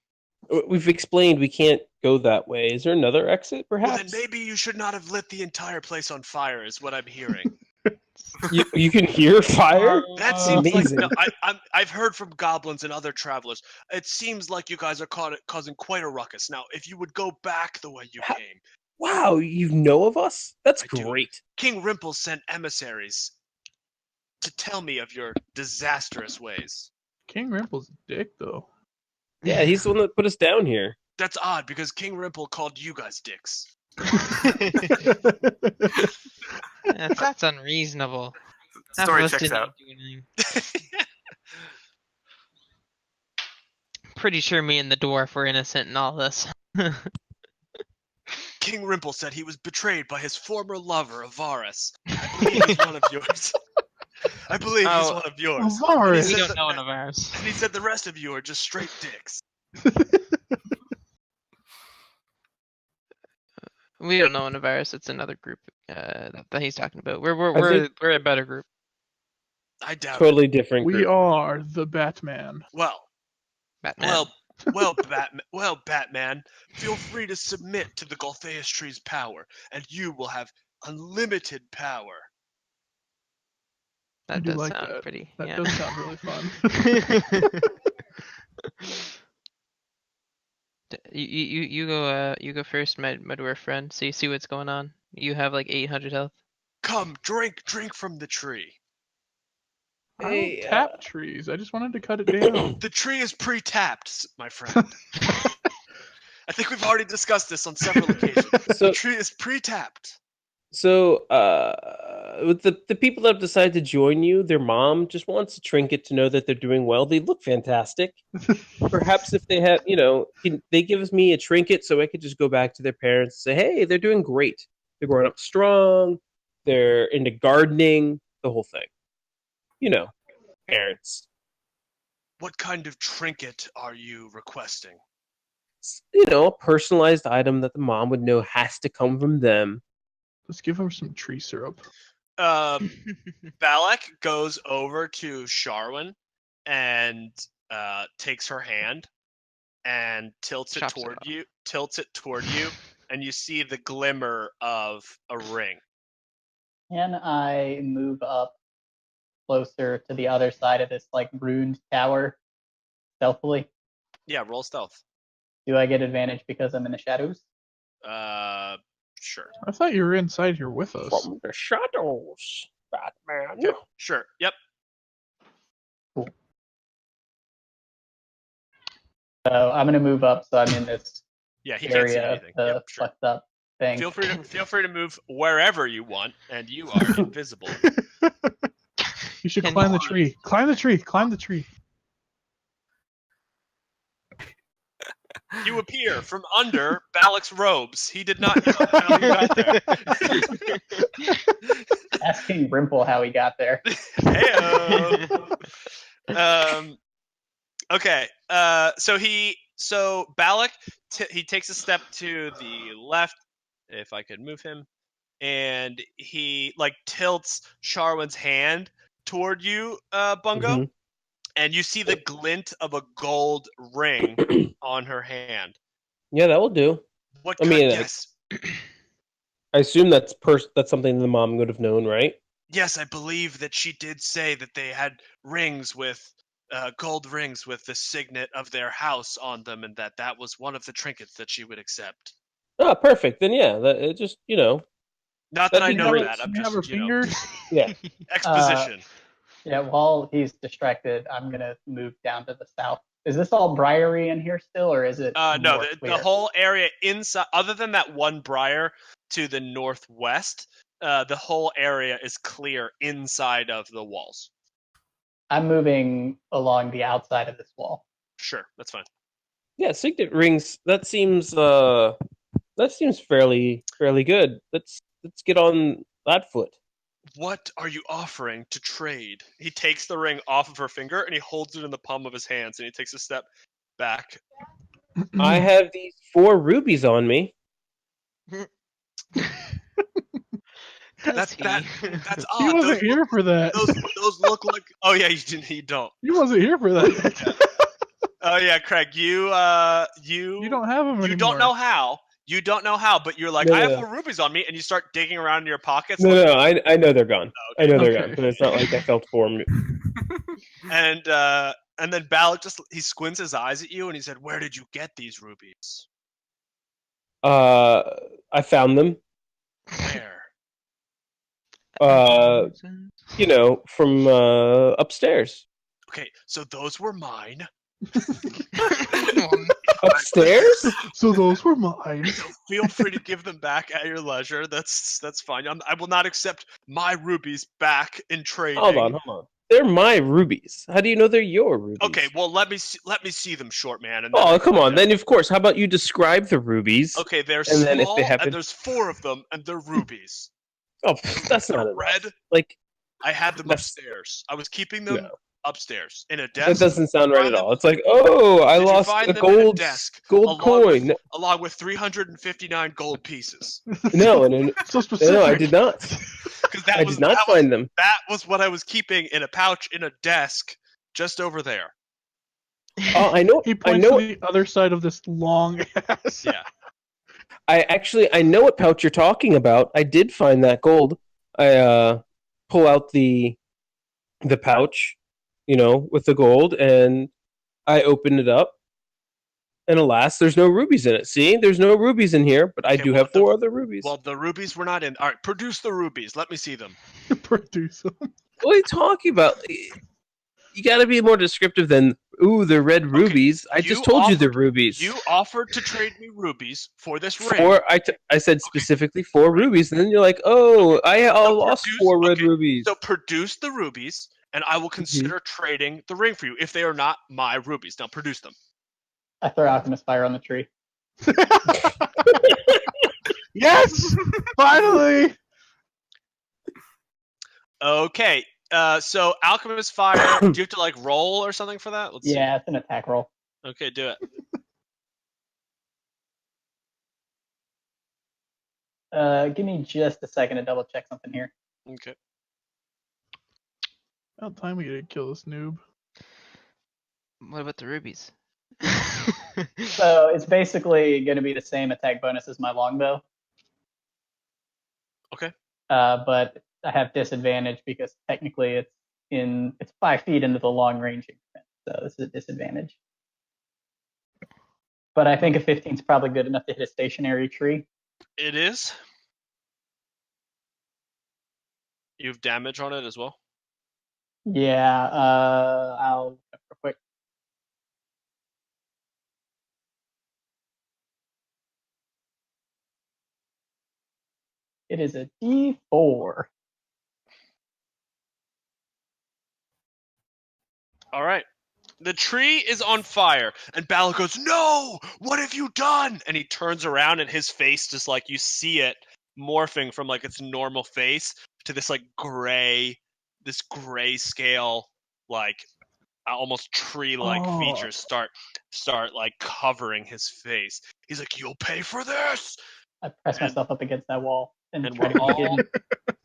We've explained we can't go that way. Is there another exit, Well, perhaps? then maybe you should not have lit the entire place on fire, is what I'm hearing. You can hear fire? That seems amazing. like I've heard from goblins and other travelers. It seems like you guys are causing quite a ruckus. Now, if you would go back the way you came. Wow, you know of us? That's I do. great. King Rimple sent emissaries to tell me of your disastrous ways. King Rimple's a dick, though. Yeah, he's the one that put us down here. That's odd because King Rimple called you guys dicks. That's unreasonable. Half Story of us checks didn't out. do anything. Pretty sure me and the dwarf were innocent in all this. King Rimple said he was betrayed by his former lover, Ivaris. I believe he's one of yours. I believe he's Oh, one of yours. Ivaris. we said don't that- know one of ours. And he said the rest of you are just straight dicks. We don't know one of ours. It's another group that he's talking about. We're think- we're a better group. I doubt it. Totally different We group. are the Batman. Well, Batman. Batman, feel free to submit to the Goltheus tree's power, and you will have unlimited power. I that do does like sound that. pretty. That yeah. does sound really fun. You go first, my dwarf friend. See what's going on. You have like 800 health. Come, drink from the tree. I don't Hey, tap trees. I just wanted to cut it down. The tree is pre-tapped, my friend. I think we've already discussed this on several occasions. So, The tree is pre-tapped. with the people that have decided to join you, their mom just wants a trinket to know that they're doing well. They look fantastic. Perhaps if they have, they give me a trinket so I could just go back to their parents and say, hey, they're doing great. They're growing up strong. They're into gardening, the whole thing. Parents. What kind of trinket are you requesting? A personalized item that the mom would know has to come from them. Let's give her some tree syrup. Balak goes over to Sharwin and takes her hand and tilts it Chops it toward off. you. Tilts it toward you, and you see the glimmer of a ring. Can I move up closer to the other side of this ruined tower stealthily? Yeah, roll stealth. Do I get advantage because I'm in the shadows? Sure. I thought you were inside here with us. From the shadows, Batman. Okay, sure. Yep. So I'm gonna move up, so I'm in this Yeah, he can't see area of anything. the Yep, sure. fucked up thing. Feel free to move wherever you want, and you are invisible. You should Can climb you- the tree. Climb the tree. Climb the tree. You appear from under Balak's robes. He did not know how you got there. Asking Rimple how he got there. Heyo. Okay. So Balak he takes a step to the left, if I could move him, and he tilts Sharwin's hand toward you, Bungo, Mhm. and you see the glint of a gold ring on her hand. Yeah, that will do. What I kind? mean, Yes, I assume that's something the mom would have known, right? yes, I believe that she did say that they had rings with gold rings with the signet of their house on them, and that was one of the trinkets that she would accept. Oh, perfect. Then yeah, that it just Not that I That'd be know great. that. I'm You have her just fingers. yeah. exposition. Yeah, while he's distracted, I'm gonna move down to the south. Is this all briary in here still, or is it No, more the clear? whole area inside, other than that one briar to the northwest, the whole area is clear inside of the walls. I'm moving along the outside of this wall. Sure, that's fine. Yeah, signet rings. That seems fairly good. Let's get on Lightfoot. What are you offering to trade? He takes the ring off of her finger and he holds it in the palm of his hands, and he takes a step back. I have these 4 rubies on me. That's he? that's He odd. wasn't here for that. Those look like. Oh yeah, you don't. He wasn't here for that. Oh yeah, Craig, you You don't have him anymore. you don't know how. You don't know how, but you're like, No, I have no. 4 rubies on me, and you start digging around in your pockets. No, like- no, I know they're gone. I know they're Okay. gone, but it's not like I felt for them. And then Balak he squints his eyes at you, and he said, "Where did you get these rubies? I found them. Where?" From upstairs. Okay, so those were mine. Upstairs? So those were mine. Feel free to give them back at your leisure. That's fine. I will not accept my rubies back in trading. Hold on. They're my rubies. How do you know they're your rubies? Okay, well let me see them, short man. And Oh, come on. Then of course, how about you describe the rubies? Okay, they're and then if small, they happen... and there's 4 of them, and they're rubies. Oh, that's not red. Enough. Like, I had them upstairs. I was keeping them upstairs in a desk. That doesn't sound right at all. It's like, oh, I lost a gold coin along with 359 gold pieces. No, so specific. No, I did not. I did not find them. That was what I was keeping in a pouch in a desk just over there. Oh, I know. He points to the other side of this long ass. Yeah. I know what pouch you're talking about. I did find that gold. I pull out the pouch, with the gold, and I open it up. And alas, there's no rubies in it. See, there's no rubies in here, but I do have 4 other rubies. Well, the rubies were not in. All right, produce the rubies. Let me see them. Produce them. What are you talking about? You got to be more descriptive than, ooh, the red rubies. I just told you the rubies. You offered to trade me rubies for this ring. I said specifically 4 rubies, and then you're like, oh, I lost 4 red rubies. So produce the rubies, and I will consider trading the ring for you if they are not my rubies. Now produce them. I throw Alchemist Fire on the tree. Yes! Finally! Okay. So Alchemist Fire, do you have to roll or something for that? Let's see. It's an attack roll. Okay, do it. Give me just a second to double check something here. Okay. About time we get to kill this noob. What about the rubies? So it's basically going to be the same attack bonus as my longbow. Okay. But I have disadvantage because technically it's 5 feet into the long range increment, so this is a disadvantage. But I think a 15 is probably good enough to hit a stationary tree. It is. You have damage on it as well? Yeah, I'll look up real quick. It is a D4. All right. The tree is on fire, and Bala goes, "No! What have you done?" And he turns around, and his face just you see it morphing from its normal face to this gray scale, almost tree-like features start covering his face. He's like, "You'll pay for this!" I press myself up against that wall and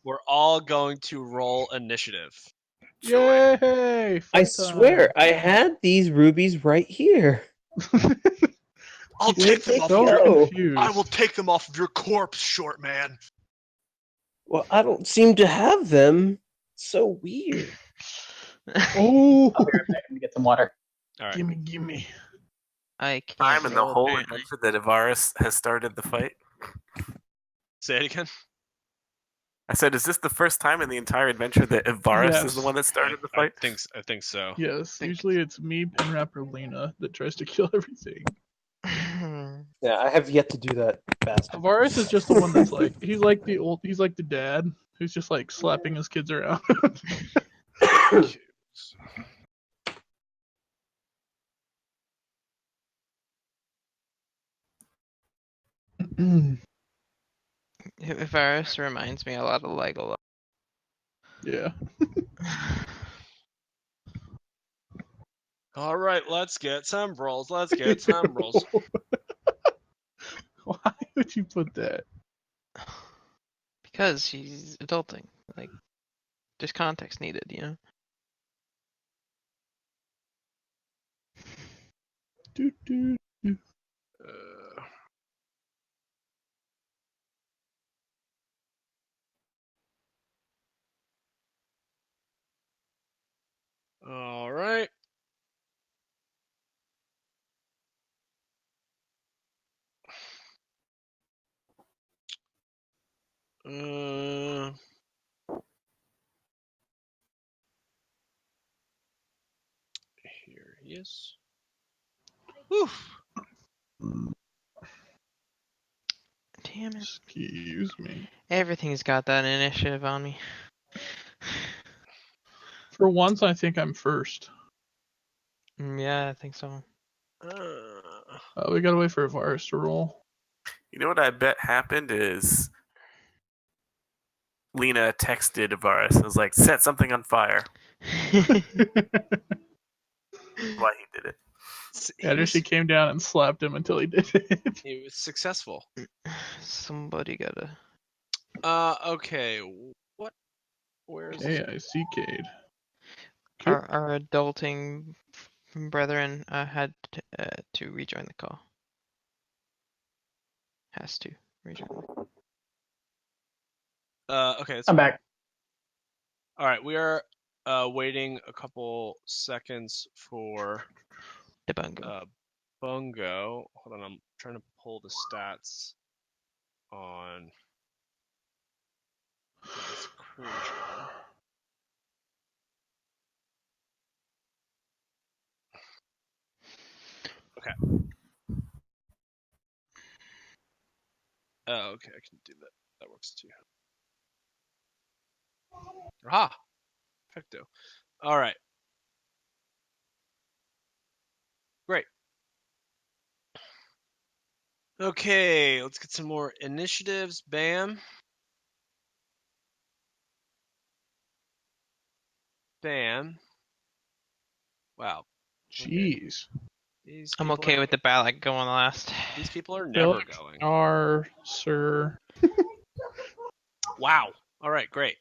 we're all going to roll initiative. Yay! I swear, I had these rubies right here. I'll take them off I will take them off of your corpse, short man. Well, I don't seem to have them. So weird. Oh, I'll be right back. Let me get some water. All right. Gimme. I can't. I'm in the roll, whole apparently. adventure that Ivaris has started the fight. Say it again. I said, is this the first time in the entire adventure that Ivaris is the one that started the fight? I think so. Yes, usually it's me, Pinrap, or Lena that tries to kill everything. Yeah, I have yet to do that bastard. Ivaris is just the one that's he's like the dad who's just slapping his kids around. Ivaris reminds me a lot of Legolas. Yeah. All right, let's get some rolls. Why would you put that? Because she's adulting. Just context needed, Do. All right. Here he is. Whew. Damn it. Excuse me. Everything's got that initiative on me. For once, I think I'm first. Yeah, I think so. We gotta wait for Ivaris to roll. You know what I bet happened is Lena texted Ivaris and was like, set something on fire. Why he did it. Yeah, she came down and slapped him until he did it. He was successful. Somebody gotta. Okay. What? Where's Okay, I see Cade. Our adulting brethren had to rejoin the call. Has to rejoin. Okay. I'm back. All right. We are waiting a couple seconds for The Bungo. Bungo. Hold on. I'm trying to pull the stats on this creature. Okay. Oh, okay. I can do that. That works too. Aha! Perfecto. All right. Great. Okay, let's get some more initiatives. Bam. Bam. Wow. Jeez. These I'm people okay are- with the ballot going last. These people are never Philip going. R. Sir. Wow. All right, great.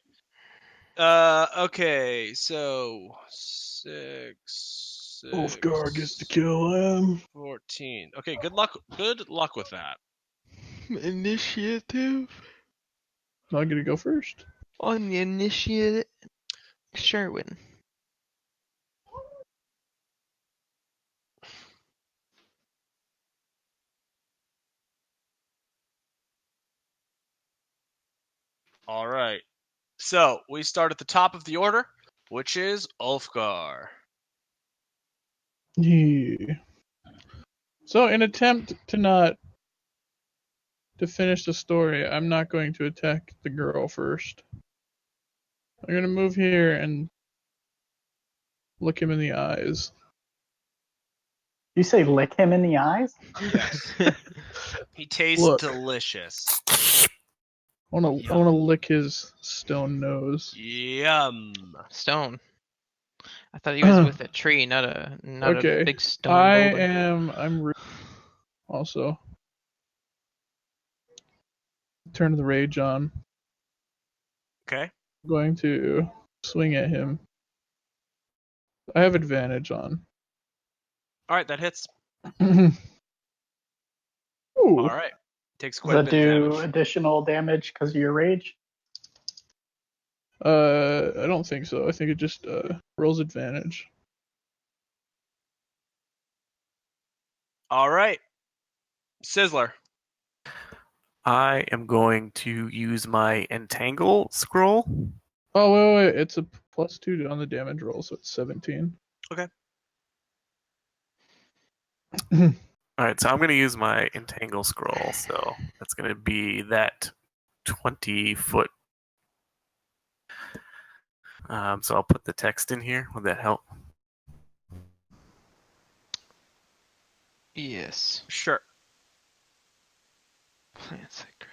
Okay, so 6, Ulfgar gets to kill him. 14. Okay, good luck. Good luck with that. Initiative I'm gonna go first. on the initiative. Sherwin. All right. So we start at the top of the order, which is Ulfgar. Yeah. So, in attempt to finish the story, I'm not going to attack the girl first. I'm gonna move here and look him in the eyes. You say lick him in the eyes? Yes. He tastes Look. delicious. I wanna lick his stone nose. Yum. Stone. I thought he was with a tree, not a Okay. big stone boulder. I'm also turn the rage on. Okay. I'm going to swing at him. I have advantage on. All right, that hits. Ooh. All right. Takes Does quite a that bit of do damage. additional damage because of your rage? I don't think so. I think it just rolls advantage. All right. Sizzler. I am going to use my Entangle scroll. Oh wait, it's a +2 on the damage roll, so it's 17. Okay. All right, so I'm going to use my Entangle scroll. So that's going to be that 20-foot. So I'll put the text in here. Would that help? Yes. Sure. Plants that grab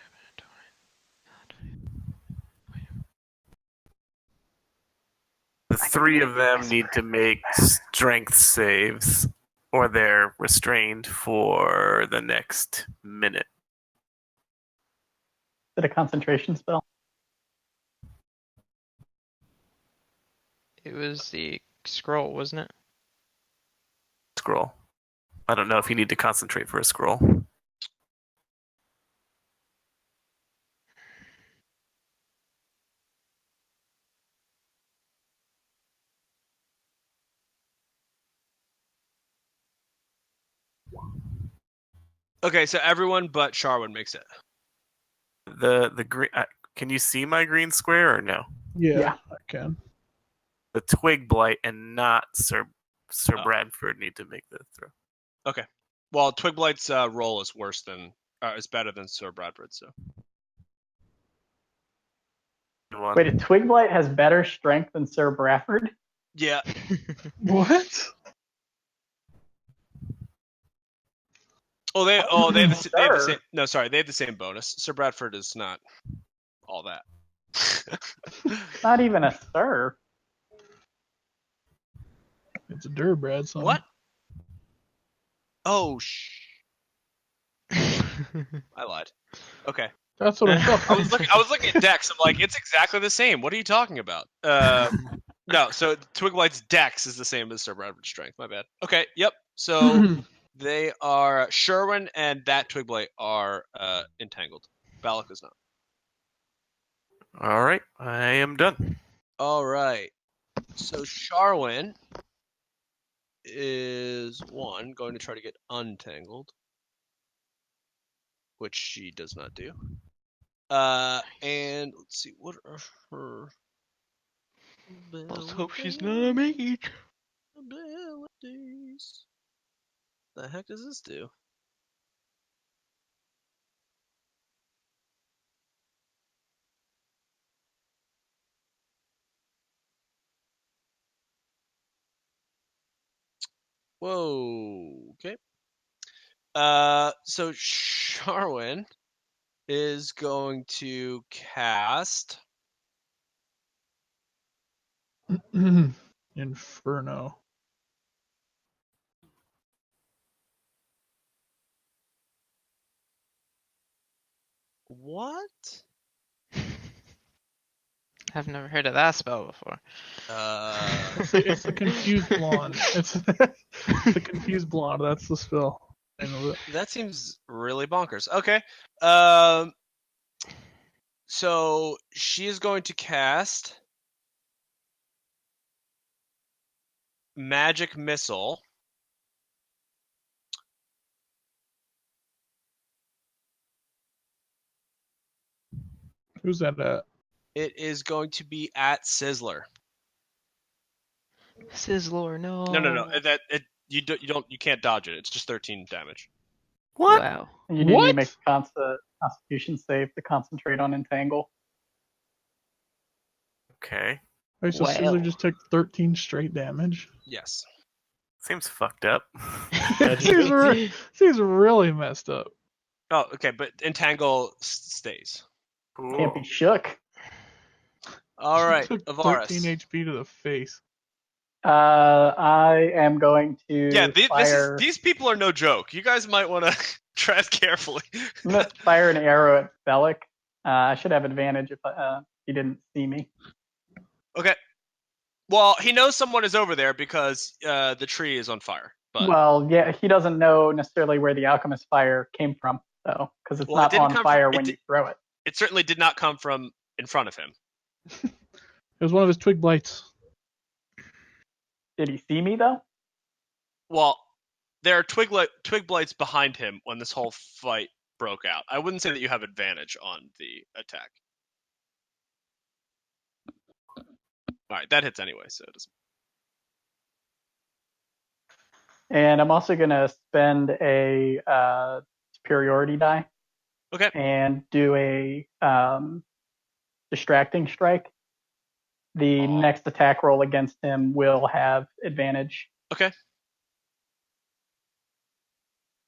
The three of them need to make strength saves, or they're restrained for the next minute. Is it a concentration spell? It was the scroll, wasn't it? Scroll. I don't know if you need to concentrate for a scroll. Okay, so everyone but Sharwin makes it. The green. Can you see my green square or no? Yeah, I can. The Twig Blight and not Sir Oh. Bradford need to make the throw. Okay. Well, Twigblight's roll is worse than is better than Sir Bradford. So Wait, a Twigblight has better strength than Sir Bradford? yeah. What? They have the Sir. same. No, sorry, they have the same bonus. Sir Bradford is not all that. Not even a Sir. It's a Durbrad, son. What? Oh I lied. Okay. That's what I thought. I was looking at Dex. I'm like, it's exactly the same. What are you talking about? No. So Twiglight's Dex is the same as Sir Bradford's strength. My bad. Okay. Yep. So they are Sherwin and that Twiglight are entangled. Balak is not. All right, I am done. All right. So Sharwin is going to try to get untangled, which she does not do. And let's see, what are her Let's hope she's not a mage. abilities? The heck does this do? Whoa. Okay. So Sharwin is going to cast Inferno. what? I've never heard of that spell before. It's the confused blonde. It's the confused blonde. That's the spell. I know that. That seems really bonkers. Okay. So she is going to cast Magic Missile. Who's that at? It is going to be at Sizzler. Sizzler, no. No. You can't dodge it. It's just 13 damage. What? Wow. And you need What? to make a Constitution save to concentrate on Entangle. Okay, Wait, so Wow. Sizzler just took 13 straight damage? Yes. seems fucked up. Seems really messed up. Oh, okay, but Entangle stays. Can't be shook. All right, Took Ivaris. 13 HP to the face. I am going to Yeah, fire, these people are no joke. You guys might want to tread carefully. I'm gonna fire an arrow at Bellic. I should have advantage if he didn't see me. Okay. Well, he knows someone is over there because the tree is on fire. But Well, yeah, he doesn't know necessarily where the alchemist fire came from, though, because it's Well, it not didn't on come fire from- it when you did- throw it. it certainly did not come from in front of him. It was one of his twig blights. Did he see me though? Well, there are twig blights behind him when this whole fight broke out. I wouldn't say that you have advantage on the attack. All right, that hits anyway, so it doesn't. And I'm also gonna spend a superiority die. Okay. And do a distracting strike. The next attack roll against him will have advantage. Okay.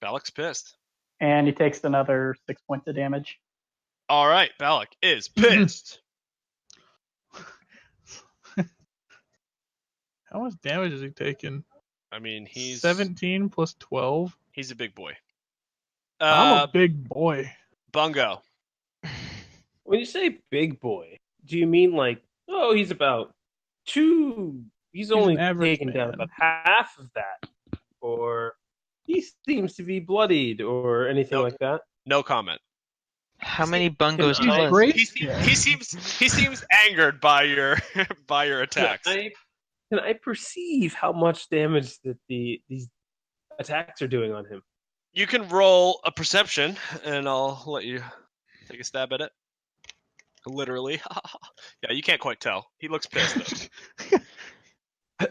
Balak's pissed. And he takes another 6 points of damage. All right, Balak is pissed. How much damage has he taken? I mean, he's 17 plus 12. He's a big boy. I'm a big boy. Bungo. When you say big boy, do you mean like, oh, he's about two? He's only an average taken down man. about half of that, or he seems to be bloodied, or anything Nope. like that. No comment. How many bungos He's tall is great. He seems angered by your attacks. Can I perceive how much damage that these attacks are doing on him? You can roll a perception, and I'll let you take a stab at it. Literally. Yeah, you can't quite tell. He looks pissed, though.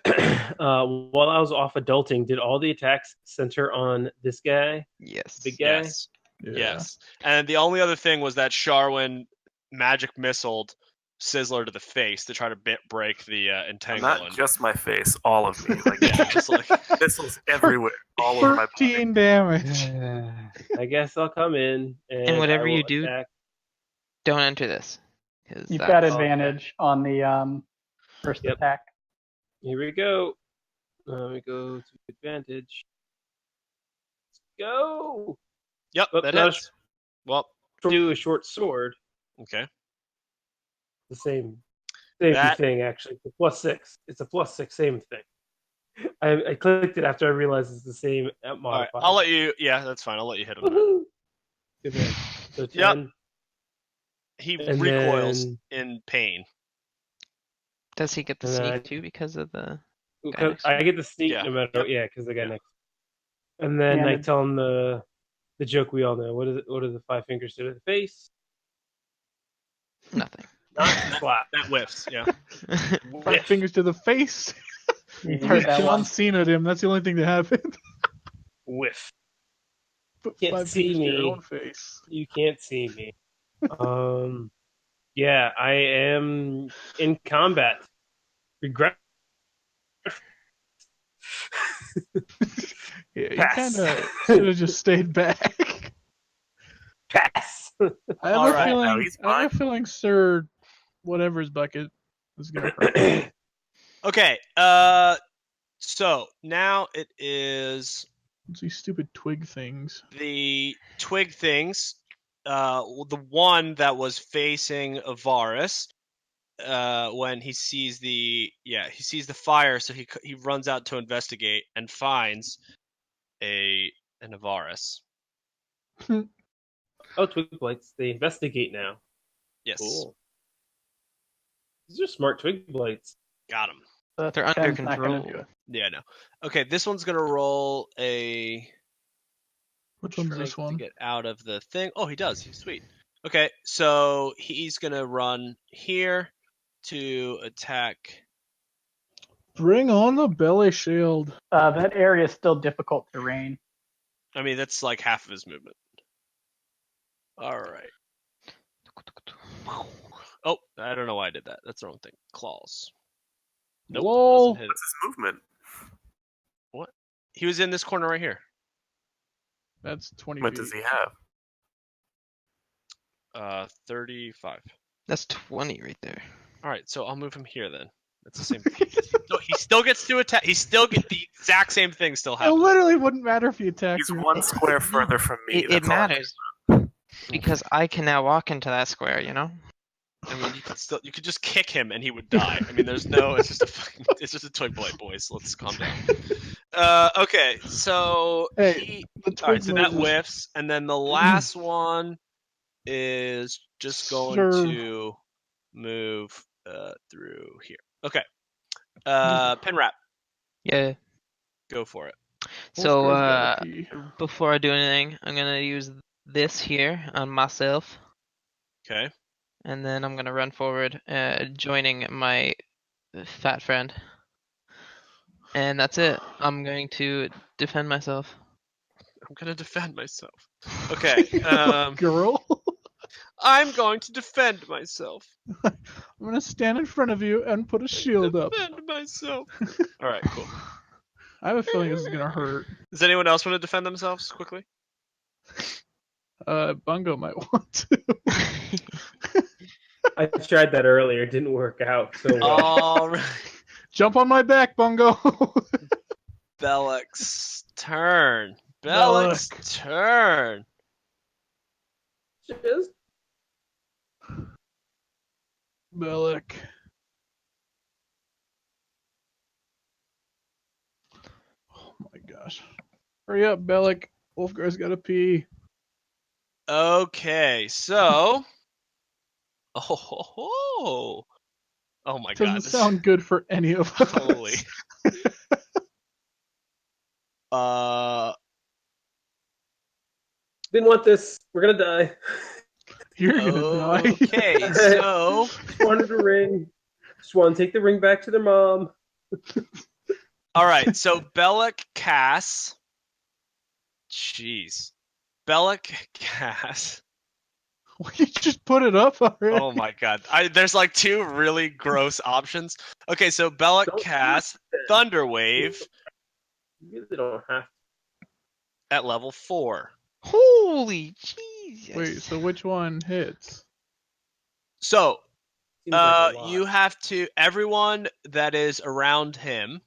while I was off adulting, did all the attacks center on this guy, Yes. big guy? Yes. Yeah. Yes. And the only other thing was that Sharwin magic missiled Sizzler to the face to try to break the entanglement. Not just my face, all of me. Like Yeah, just like missiles everywhere, all over my body. 13 damage. I guess I'll come in and whatever I will you do, attack. Don't enter this. 'Cause You've that's- got advantage on the first Yep. attack. Here we go. Let me go to advantage. Let's go. Yep, Oh, that not a is. Well, Do a short sword. okay. The same That- thing, actually. It's a +6. It's a +6, same thing. I clicked it after I realized it's the same All right, modifier. I'll let you. Yeah, that's fine. I'll let you hit him. Woohoo! Good man. So 10. He And recoils then- in pain. Does he get the And then sneak too because of the? Because next I get the sneak Yeah. no matter because the guy Yeah. next. And then I Damage. tell him the joke we all know. What are the 5 fingers do to the face? Nothing. Not slap. That whiffs. Yeah. 5 fingers to the face. You You heard that John one. Cena him. That's the only thing that happened. Whiff. Put Can't 5 see fingers to your me. own face. You can't see me. Yeah, I am in combat. Regret. Yeah, you Pass. kind of should have just stayed back. Pass. I have All a right, feeling. no, he's I have a feeling, Sir, whatever's bucket is gonna hurt. Okay. So now it is It's these stupid twig things. the twig things. The one that was facing Ivaris. When he sees the fire, so he runs out to investigate and finds an Ivaris. Oh, twig blights. They investigate now. Yes, Cool. These are smart twig blights. got him. The They're under 10's not gonna control. do it. Yeah, no. Okay, this one's gonna roll a Which one's strength this to one? get out of the thing. Oh, he does. He's sweet. Okay, so he's gonna run here to attack. Bring on the belly shield. That area is still difficult terrain. I mean, that's like half of his movement. All right. Oh, I don't know why I did that. That's the wrong thing. Claws. Nope. Lol. doesn't hit it. What's his movement? He was in this corner right here. That's 20 What feet. does he have? 35. That's 20 right there. All right, so I'll move him here then. That's the same thing. No, he still gets to attack. He still get the exact same thing still It happens. literally wouldn't matter if you attacked He's me. one square further from me. It that's all I matters because I can now walk into that square. You know. I mean, you could just kick him and he would die. I mean, it's just a toy boy, boys. Let's calm down. Okay, so Hey, the all right, twig so that noises. whiffs, and then the last one is just going Sure. to move through here. Okay, Pinrap, Yeah. go for it. So Wolfgang's gotta pee. before I do anything, I'm gonna use this here on myself, Okay, and then I'm gonna run forward, joining my fat friend. And that's it. I'm going to defend myself. I'm gonna defend myself. Okay, Girl. I'm going to defend myself. I'm gonna stand in front of you and put a shield up. Defend myself. All right, cool. I have a feeling this is gonna hurt. Does anyone else want to defend themselves quickly? Bungo might want to. I tried that earlier. It didn't work out so well. All right. Jump on my back, Bungo. Bellick's turn. Bellick's turn. Just Bellick. Oh my gosh. Hurry up, Bellick. Wolfgar's gotta pee. Okay, so. Oh my Doesn't god. sound good for any of us. Holy. didn't want this. We're gonna die. You're gonna die. Okay, so. Just wanted a ring. Just want to take the ring back to their mom. All right, so Bellic casts. Jeez. Bellic casts. Will you just put it up already? Oh my god. There's like two really gross options. Okay, so Bellic Don't do casts it. Thunder Wave You really don't have at level 4. Holy Jesus. Wait, so which one hits? So, Seems like a lot. you have to everyone that is around him.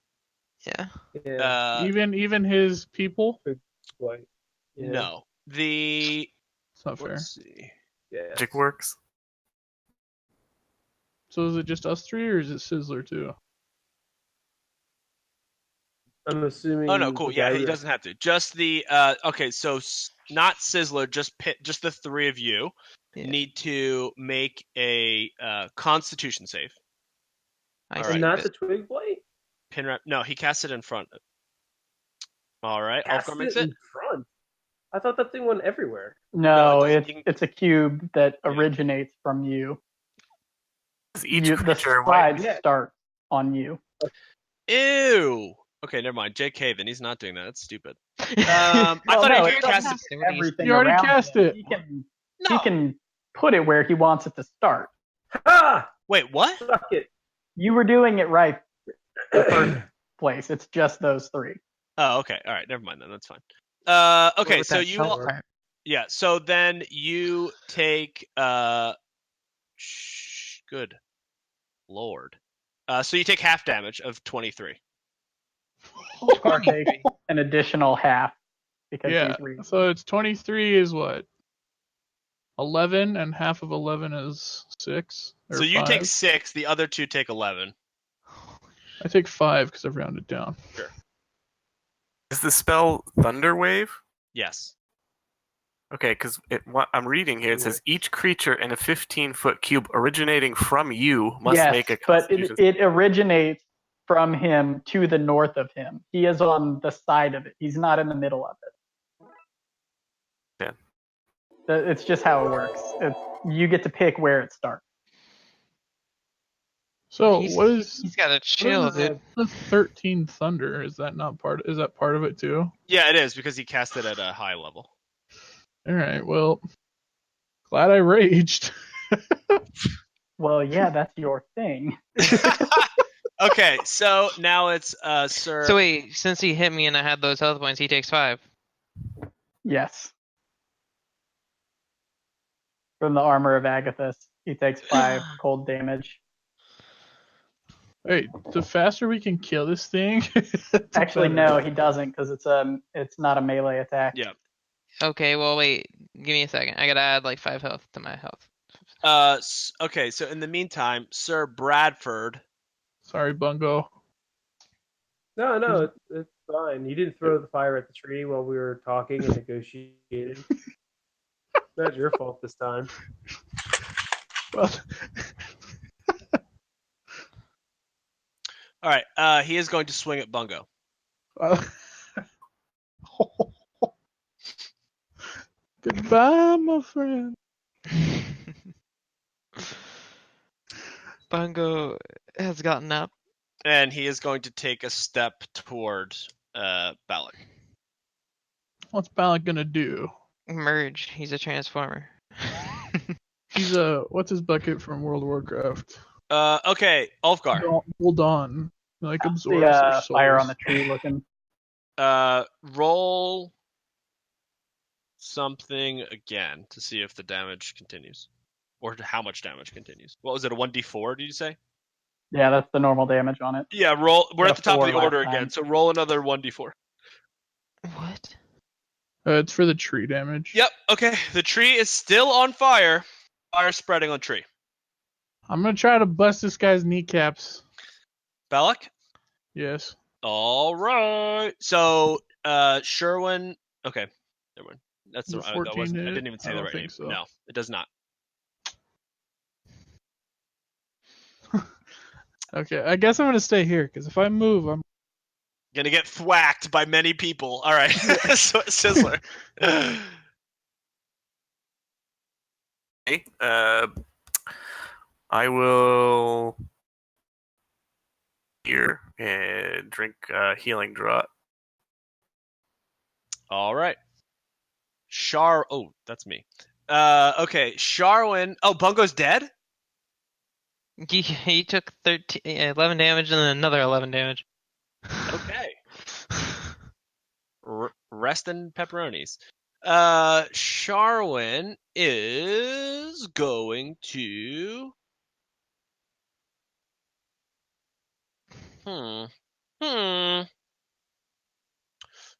Yeah. Yeah. Even his people? Quite. Yeah. No. The It's not fair. let's see. Yeah. Magic works. So is it just us three, or is it Sizzler too? I'm assuming. Oh no, cool. the Yeah, guy he who- doesn't have to. Just the okay, so not Sizzler, just the three of you Yeah. need to make a Constitution save. I All see right. And not it. the twig blade. Pinrap. No, he cast it in front. All right, Cast Ulfgar makes it it. in front. I thought that thing went everywhere. No, No, it it's doesn't- it's a cube that Yeah. originates from you. Each The creature slide yeah. starts on you. Ew. Okay, never mind. JK, then he's not doing that. That's stupid. Well, I thought no, he it cast doesn't it. have everything You already around cast him. it. No. He can put it where he wants it to start. Ha! Wait, what? Suck it. You were doing it right the first place. It's just those three. Oh, okay. All right, never mind then. That's fine. Okay, With so that you spell all, part. yeah. So then you take good lord. So you take half damage of 23. Or take an additional half because Yeah. he's reading. So it's 23 is what? 11, and half of 11 is 6. Or So you take 5. 6. The other two take 11. I take 5 because I've rounded down. Is the spell Thunder Wave? Yes. Okay, because what I'm reading here, it says each creature in a 15-foot cube originating from you must Yes, make a but Constitution. it originates from him to the north of him. He is on the side of it. He's not in the middle of it. Yeah. It's just how it works. You get to pick where it starts. So He's got to chill, what is dude. the 13 Thunder? Is that not part? Is that part of it too? Yeah, it is because he cast it at a high level. All right. Well, glad I raged. Well, yeah, that's your thing. Okay, so now it's Sir. So wait, since he hit me and I had those health points, he takes 5. Yes. From the armor of Agathis, he takes 5 cold damage. Wait, the faster we can kill this thing. the Actually, better. no, he doesn't because it's not a melee attack. Yeah. Okay, well wait, give me a second. I gotta add like 5 health to my health. Okay, so in the meantime, Sir Bradford. Sorry, Bungo. No, it's fine. You didn't throw the fire at the tree while we were talking and negotiating. Not your fault this time. Well, All right, he is going to swing at Bungo. Goodbye, my friend. Bungo has gotten up. And he is going to take a step toward Balak. What's Balak gonna do? Merge. He's a transformer. He's what's his bucket from World of Warcraft? Okay, Ulfgar. Hold on. Like absorbs The their fire on souls. the tree looking. Roll something again to see if the damage continues. Or how much damage continues. What was it, a 1d4, did you say? Yeah, that's the normal damage on it. Yeah, roll. We're at the top of the 4 order last again, time. so roll another 1d4. What? It's for the tree damage. Yep, okay. The tree is still on fire. Fire spreading on tree. I'm gonna try to bust this guy's kneecaps. Balak? Yes. All right. So, Sherwin. Okay, never mind. That's the. Does that 14 wasn't. I hit? didn't even say I the don't right name. think so. No, it does not. Okay, I guess I'm gonna stay here because if I move, I'm. Gonna get thwacked by many people. All right, so, Sizzler. Okay, I will here. and drink healing draught. All right. Oh, that's me. Okay, Sharwin. Oh, Bungo's dead? He took 11 damage and then another 11 damage. Okay. Rest in pepperonis. Sharwin is going to...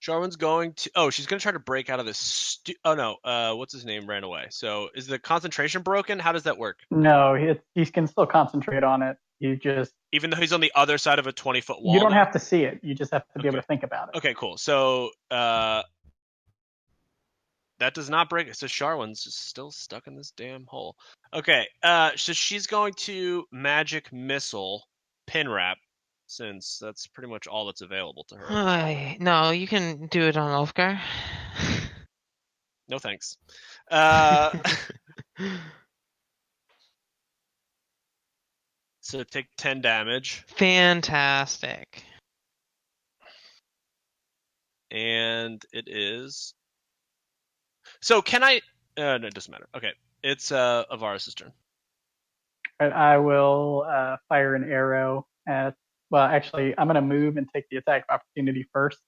Sharwin's going to... Oh, she's going to try to break out of this... Oh, no. What's his name ran away. So is the concentration broken? How does that work? No, he can still concentrate on it. You just... Even though he's on the other side of a 20-foot wall? You don't have to see it. You just have to be able to think about it. Okay, cool. So that does not break it. So Sharwin's just still stuck in this damn hole. Okay, so she's going to magic missile Pinrap, since that's pretty much all that's available to her. No, you can do it on Ulfgar. No thanks. So take 10 damage. Fantastic. And it is... So can I... no, it doesn't matter. Okay, it's Ivaris' turn. Right, I will fire an arrow at... Well, actually, I'm going to move and take the attack of opportunity first.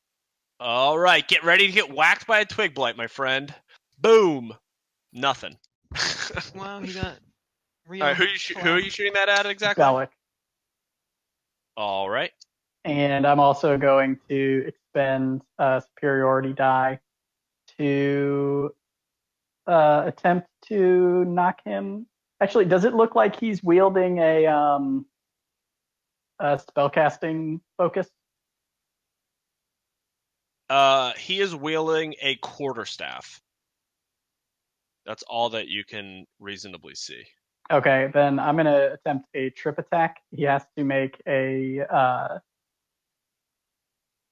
All right, get ready to get whacked by a twig blight, my friend. Boom. Nothing. Wow, he got real. All right, who are you shooting that at exactly? Bellic. All right. And I'm also going to expend a superiority die to attempt to knock him. Actually, does it look like he's wielding a spellcasting focus? He is wielding a quarterstaff. That's all that you can reasonably see. Okay, then I'm going to attempt a trip attack. He has to make a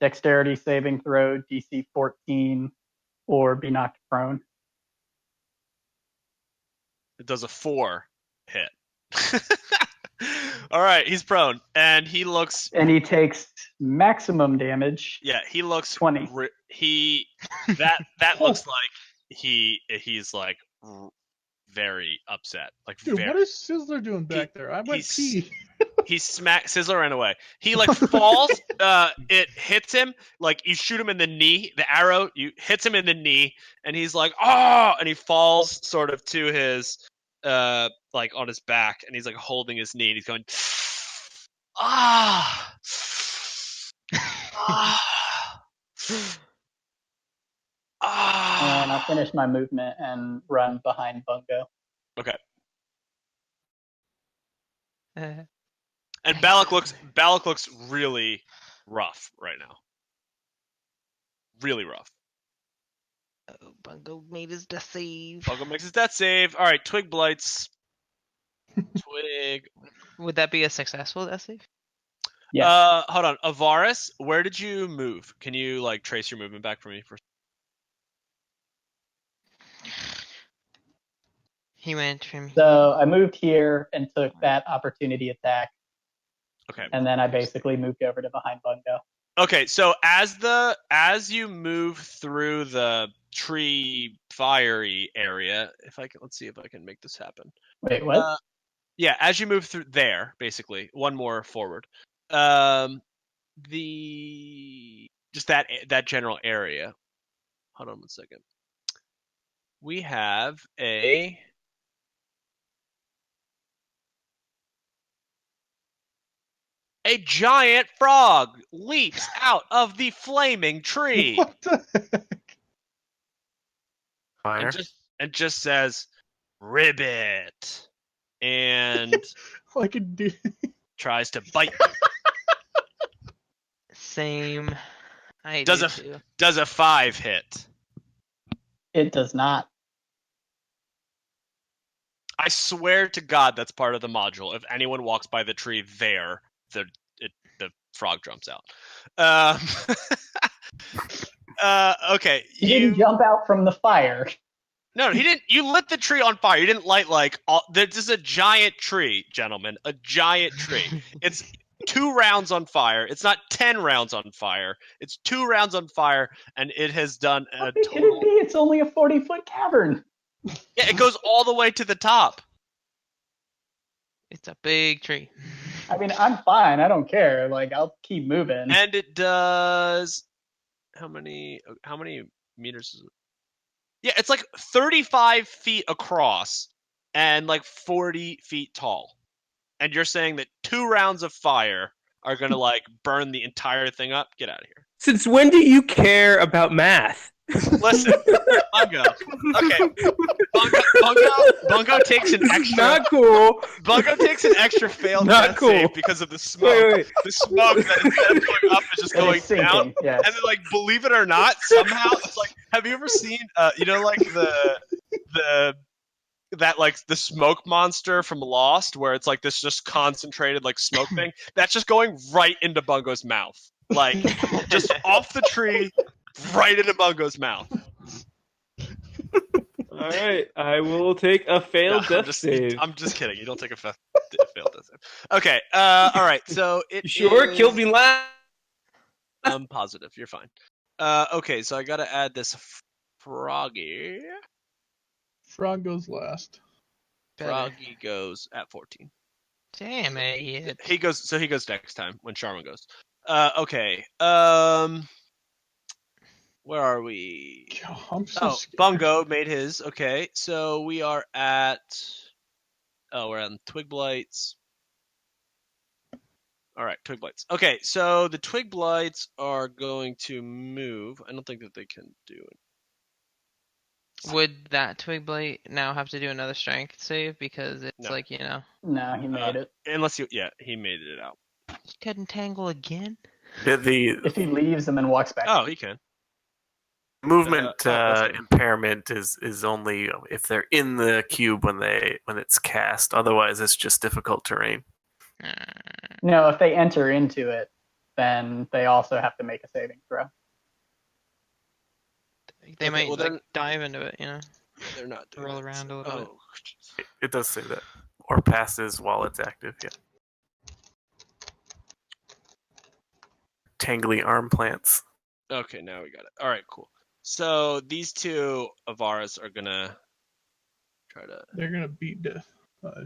dexterity saving throw, DC 14, or be knocked prone. It does a 4 hit. All right, he's prone, and he looks... And he takes maximum damage. Yeah, he looks... 20. That looks like he's like very upset. Like, Dude, very... what is Sizzler doing back there? I went pee. He Sizzler ran away. He like falls. It hits him. Like you shoot him in the knee. The arrow hits him in the knee, and he's like, "Oh!" And he falls sort of to his like on his back, and he's like holding his knee, and he's going, "Ah, ah, ah." And I'll finish my movement and run behind Bungo. Okay. And Balak looks really rough right now. Really rough. Oh, Bungo made his death save. Bungo makes his death save. All right, Twig blights. Twig. Would that be a successful death save? Yeah. Hold on, Ivaris, where did you move? Can you like trace your movement back for me? He went from. So I moved here and took that opportunity attack. Okay. And then I basically moved over to behind Bungo. Okay, so as you move through the tree fiery area, let's see if I can make this happen. Wait, what? Yeah, as you move through there, basically, one more forward. Just that general area. Hold on one second. We have a giant frog leaps out of the flaming tree. What the heck? Fire. And just says, "Ribbit," and Like a dude. tries to bite you. Same. Does a 5 hit? It does not. I swear to God, that's part of the module. If anyone walks by the tree there, the frog jumps out. Okay. He didn't jump out from the fire. No, he didn't. You lit the tree on fire. You didn't light this is a giant tree, gentlemen. A giant tree. 2 rounds on fire. It's not 10 rounds on fire. It's 2 rounds on fire, and it has done a How big can total. it be? It's only a 40-foot cavern. Yeah, it goes all the way to the top. It's a big tree. I mean, I'm fine. I don't care. Like, I'll keep moving. And it does how many meters is it? Yeah, it's like 35 feet across and like 40 feet tall. And you're saying that 2 rounds of fire are gonna like burn the entire thing up? Get out of here. Since when do you care about math? Listen, Bungo. Okay, Bungo takes an extra. Not cool. Bungo takes an extra failed Not death cool. save because of the smoke. Wait. The smoke that instead of going up is just It going is sinking, down. yes. And then, like, believe it or not, somehow it's like, have you ever seen, you know, like that like the smoke monster from Lost, where it's like this just concentrated like smoke thing? That's just going right into Bungo's mouth, like just off the tree, right into Bungo's mouth. All right, I will take a failed death save. I'm just kidding. You don't take a failed death save. Okay. All right. So it You sure? is- Killed me last. I'm positive. You're fine. Okay. So I gotta add this Froggy. Frog goes last. Better. Froggy goes at 14. Damn it. He goes next time when Charmin goes. Okay. Where are we? God, I'm so Oh, scared. Bungo made his. Okay, so we are at. Oh, we're on Twig Blights. All right, Twig Blights. Okay, so the Twig Blights are going to move. I don't think that they can do it. Would that Twig Blight now have to do another strength save because it's No. like, you know, No, he made it. Unless he made it out. couldn't tangle again? The If he leaves and then walks back. Oh, he can. movement that's good. impairment is only if they're in the cube when it's cast. Otherwise, it's just difficult terrain. No, if they enter into it, then they also have to make a saving throw. They Okay, might well like then- dive into it, you know? They're not doing Roll it. around a little bit. Oh, It does say that, or passes while it's active. Yeah. Tangly arm plants. okay. Now we got it. All right, cool. So these two Ivaris are gonna try to. They're gonna beat death.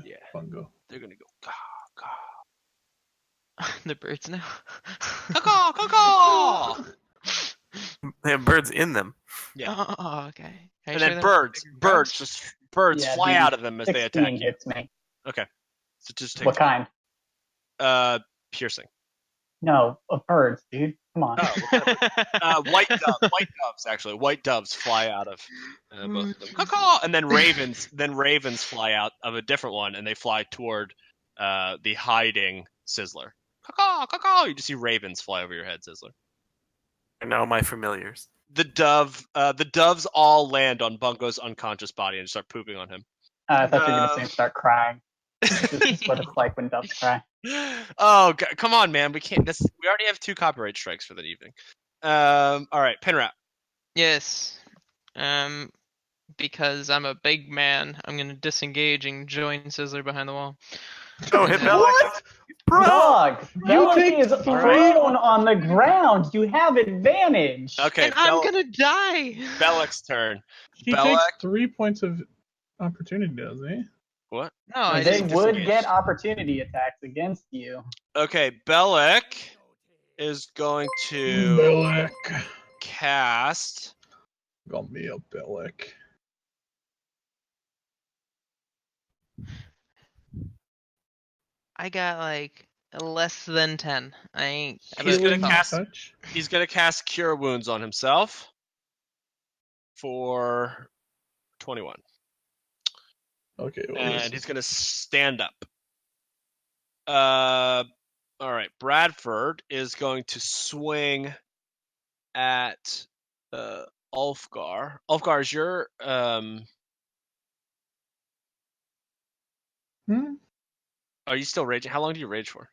Yeah. Bungo. They're gonna go. Caw, caw. The birds now. Caw, caw, caw. They have birds in them. Yeah. Oh, okay. Are you And sure then they're birds Yeah, fly the out of them as they 16 attack you. hits me. Okay. So just take What kind? piercing. No, of birds, dude. Come on. Oh, white doves actually. White doves fly out of both of them. Caw-caw! And then ravens fly out of a different one, and they fly toward the hiding Sizzler. Caw-caw, caw-caw! You just see ravens fly over your head, Sizzler. I know my familiars. The doves all land on Bungo's unconscious body and start pooping on him. I thought you were going to say start crying. This is what it's like when doves cry. Oh, come on, man! We can't. We already have 2 copyright strikes for that evening. All right, Pinrap. Yes. Because I'm a big man, I'm gonna disengage and join Sizzler behind the wall. Oh, hit What? Bro! Dog! Bellic take is 3. prone on the ground. You have advantage. Okay, And I'm gonna die! Bellic's turn. He Bellic. takes 3 points of opportunity, does he? What? No, I They just would disengaged. get opportunity attacks against you. Okay, Bellic is going to Bellic. cast. Got me a Bellic. I got like less than 10. I ain't. He's gonna Healing cast- touch. He's going to cast Cure Wounds on himself for 21. Okay, well, And he's going to stand up. All right, Bradford is going to swing at Ulfgar. Ulfgar, is your are you still raging? How long do you rage for?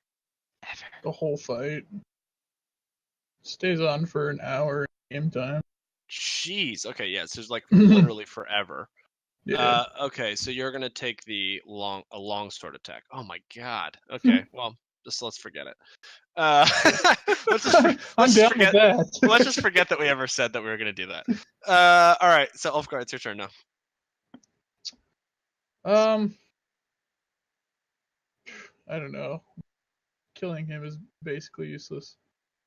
Ever. the whole fight. Stays on for an hour game time. Jeez. Okay, yeah, so it's like literally forever. Yeah. Okay, so you're gonna take the long sword attack. Oh my god. Okay, well, let's forget it. Let's I'm down forget. with that. Let's just forget that we ever said that we were going to do that. All right. So Ulfgar, it's your turn now. I don't know. Killing him is basically useless.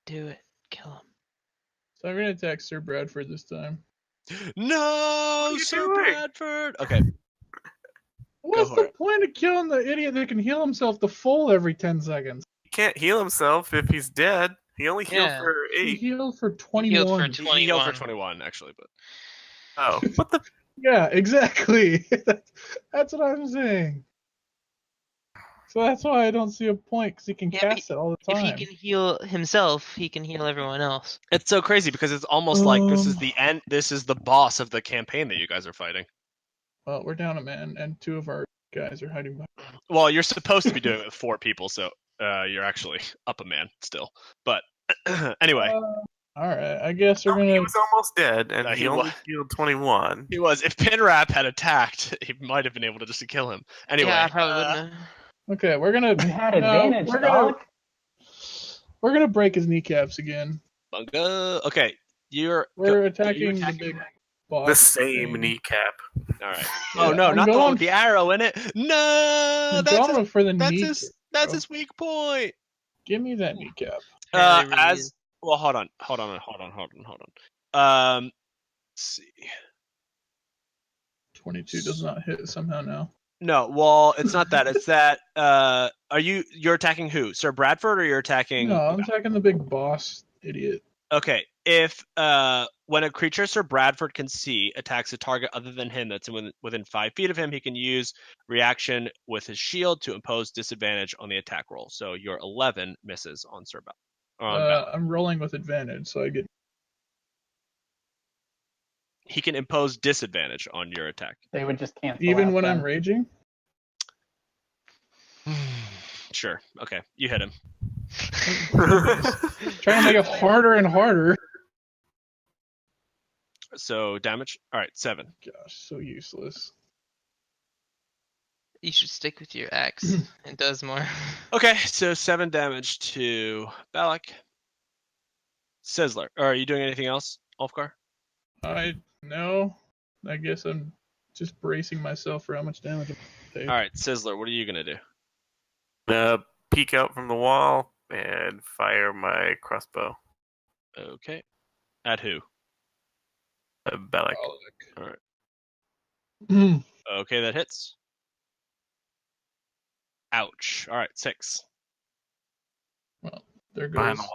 Do it. Kill him. So I'm gonna attack Sir Bradford this time. No, you Sir doing? Bradford. Okay. What's for the it. point of killing the idiot that can heal himself to full every 10 seconds? He can't heal himself if he's dead. He only healed Yeah. for He 8. healed for He 21. healed for He healed for 21. 21 actually, but Oh, what the? Yeah, exactly. That's what I'm saying. So that's why I don't see a point, because he can Yeah, but cast it all the If time. he can heal himself, he can heal everyone else. it's so crazy because it's almost like this is the end. This is the boss of the campaign that you guys are fighting. Well, we're down a man, and 2 of our guys are hiding behind. Well, you're supposed to be doing it with 4 people, so you're actually up a man still. But anyway, Alright, I guess we're No, he gonna... was almost dead, and No, he he only wa- healed 21. he was. If Pinrap had attacked, he might have been able to just kill him. Anyway, Yeah, I probably wouldn't have. Okay, we're gonna... You had no, advantage, dog. We're gonna break his kneecaps again. Bungo. Okay, We're attacking the big boss. The same thing. kneecap. All right. Yeah, Oh no, I'm not the one going with the arrow in it. No, I'm that's going for the that's kneecap. his that's bro. his weak point. Give me that kneecap. Apparently really As is. well, hold on. Let's see. 22 does not hit somehow now. No, well, it's not that. It's that. You're attacking who? Sir Bradford, or you're attacking? No, I'm attacking the big boss idiot. Okay. If when a creature Sir Bradford can see attacks a target other than him that's within 5 feet of him, he can use reaction with his shield to impose disadvantage on the attack roll. So your 11 misses on Sir Bradford. I'm rolling with advantage, so I get. He can impose disadvantage on your attack. They would just cancel Even out when then. I'm raging? Sure. Okay. You hit him. Trying to make it harder and harder. So damage. All right. 7. Gosh, so useless. You should stick with your axe. It does more. Okay. So 7 damage to Balak. Sizzler. Are you doing anything else, Ulfgar? No. I guess I'm just bracing myself for how much damage I'm gonna take. All right, Sizzler. What are you gonna do? Peek out from the wall and fire my crossbow. Okay. At who? Bellic. All right. Mm. Okay, that hits. Ouch. All right, 6. Well, there Behind goes. the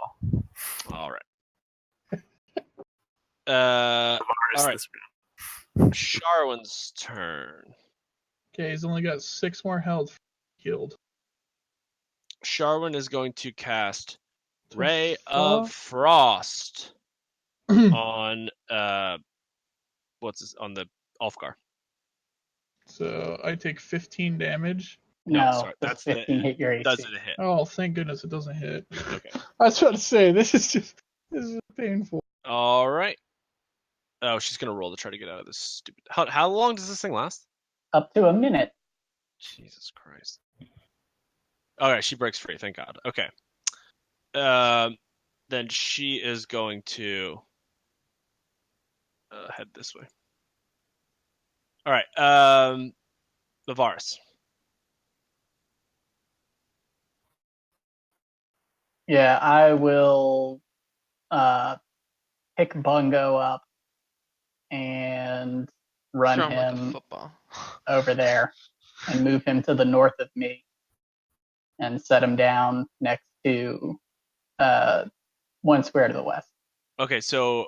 wall. All right. Ivaris all right. this round. Sharwin's turn. Okay, he's only got 6 more health. Healed. Sharwin is going to cast The Ray fuck? of Frost on on the Ulfgar. So I take 15 damage. No, No, sorry, does that's 15 hit your AC. Doesn't hit. Oh, thank goodness it doesn't hit. Okay. I was about to say, this is painful. All right. Oh, she's gonna roll to try to get out of this stupid. How long does this thing last? Up to a minute. Jesus Christ. Okay, she breaks free. Thank God. Okay. Then she is going to head this way. All right. Ivaris. Yeah, I will pick Bungo up and run Throw him like a him football. over there and move him to the north of me and set him down next to 1 square to the west. Okay, so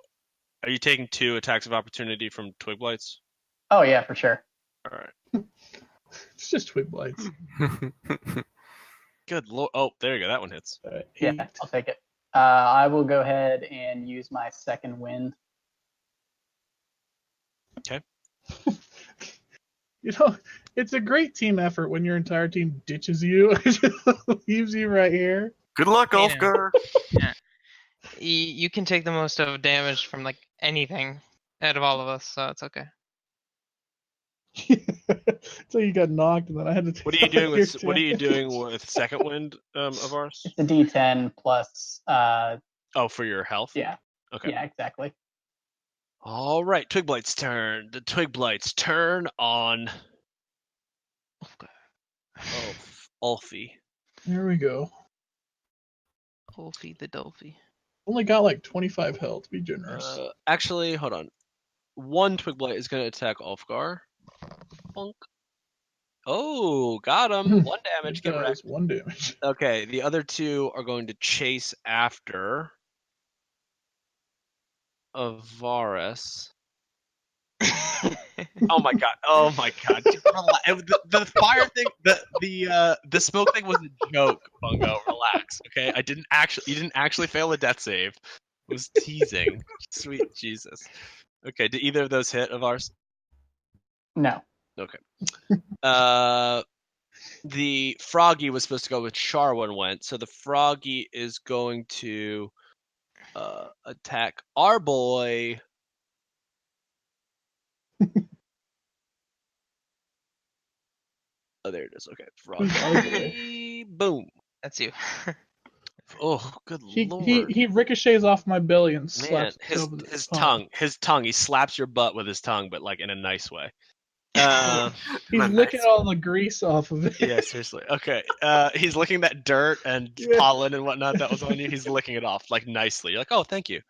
are you taking 2 attacks of opportunity from Twig Blights? Oh, yeah, for sure. All right. It's just twig blights. Good lord. Oh, there you go. That one hits. Yeah, I'll take it. I will go ahead and use my second wind. Okay. You know, it's a great team effort when your entire team ditches you and just leaves you right here. Good luck, Yeah. Ulfgar. You can take the most of damage from like anything out of all of us, so it's okay. So you got knocked, and then I had to. Take What are you doing your with What are you doing damage. with second wind, Ivaris? It's a D10 plus. Oh, for your health. Yeah. Okay. Yeah, exactly. All right, Twigblight's turn. The Twigblight's turn on Ulfie. There we go. Ulfie the Dolphy. Only got like 25 health. Be generous. Actually, hold on. One Twigblight is going to attack Ulfgar. Bonk. Oh, got him. 1 damage. It Get does wrecked. 1 damage. Okay, the other two are going to chase after Ivaris. Oh my god! Oh my god! The fire thing, the smoke thing was a joke. Bungo, relax. Okay, you didn't actually fail a death save. It was teasing. Sweet Jesus. Okay, did either of those hit Ivaris? No. Okay. The Froggy was supposed to go with Charwin went, so the Froggy is going to attack our boy. Oh, there it is. Okay, Froggy. Boom. That's you. Oh, good He lord. he ricochets off my belly and Man, slaps his me with his palm. tongue. He slaps your butt with his tongue, but like in a nice way. He's Nice. licking all the grease off of it. Yeah, seriously. Okay. He's licking that dirt and Yeah. pollen and whatnot that was on you. He's licking it off like nicely. You're like, oh, thank you.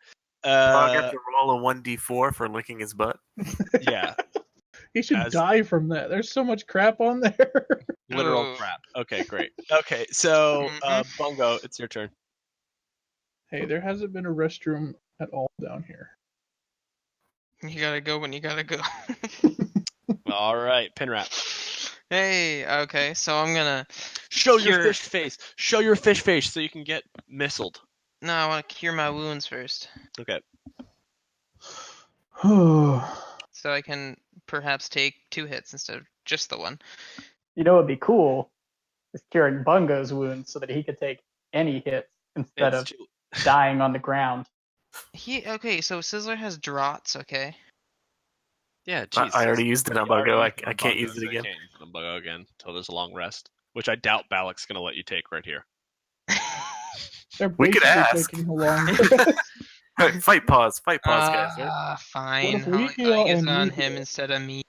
Frog has to roll a 1d4 for licking his butt. Yeah, He should As- die from that. There's so much crap on there. literal Ooh. crap. Okay, great. Okay, so Mhm. Bungo, it's your turn. Hey, there hasn't been a restroom at all down here. You gotta go when you gotta go. All right, Pinrap. Hey, okay, so I'm gonna Show your Cure- fish face. Show your fish face so you can get missiled. no, I want to cure my wounds first, Okay. so I can perhaps take 2 hits instead of just the one. You know what'd be cool is curing Bungo's wounds so that he could take any hits instead It's of too- dying on the ground. Okay, so Sizzler has draughts, okay. Yeah, I Jesus. already used it on You already Bungo. I used it on can't Bungo, use it so I again. can't use it on Bungo again until there's a long rest, which I doubt Balak's gonna let you take right here. They're We could basically ask. taking a long Right, fight pause, guys. Right? Fine. What if we I'll heal use and it on you him heal? instead of me.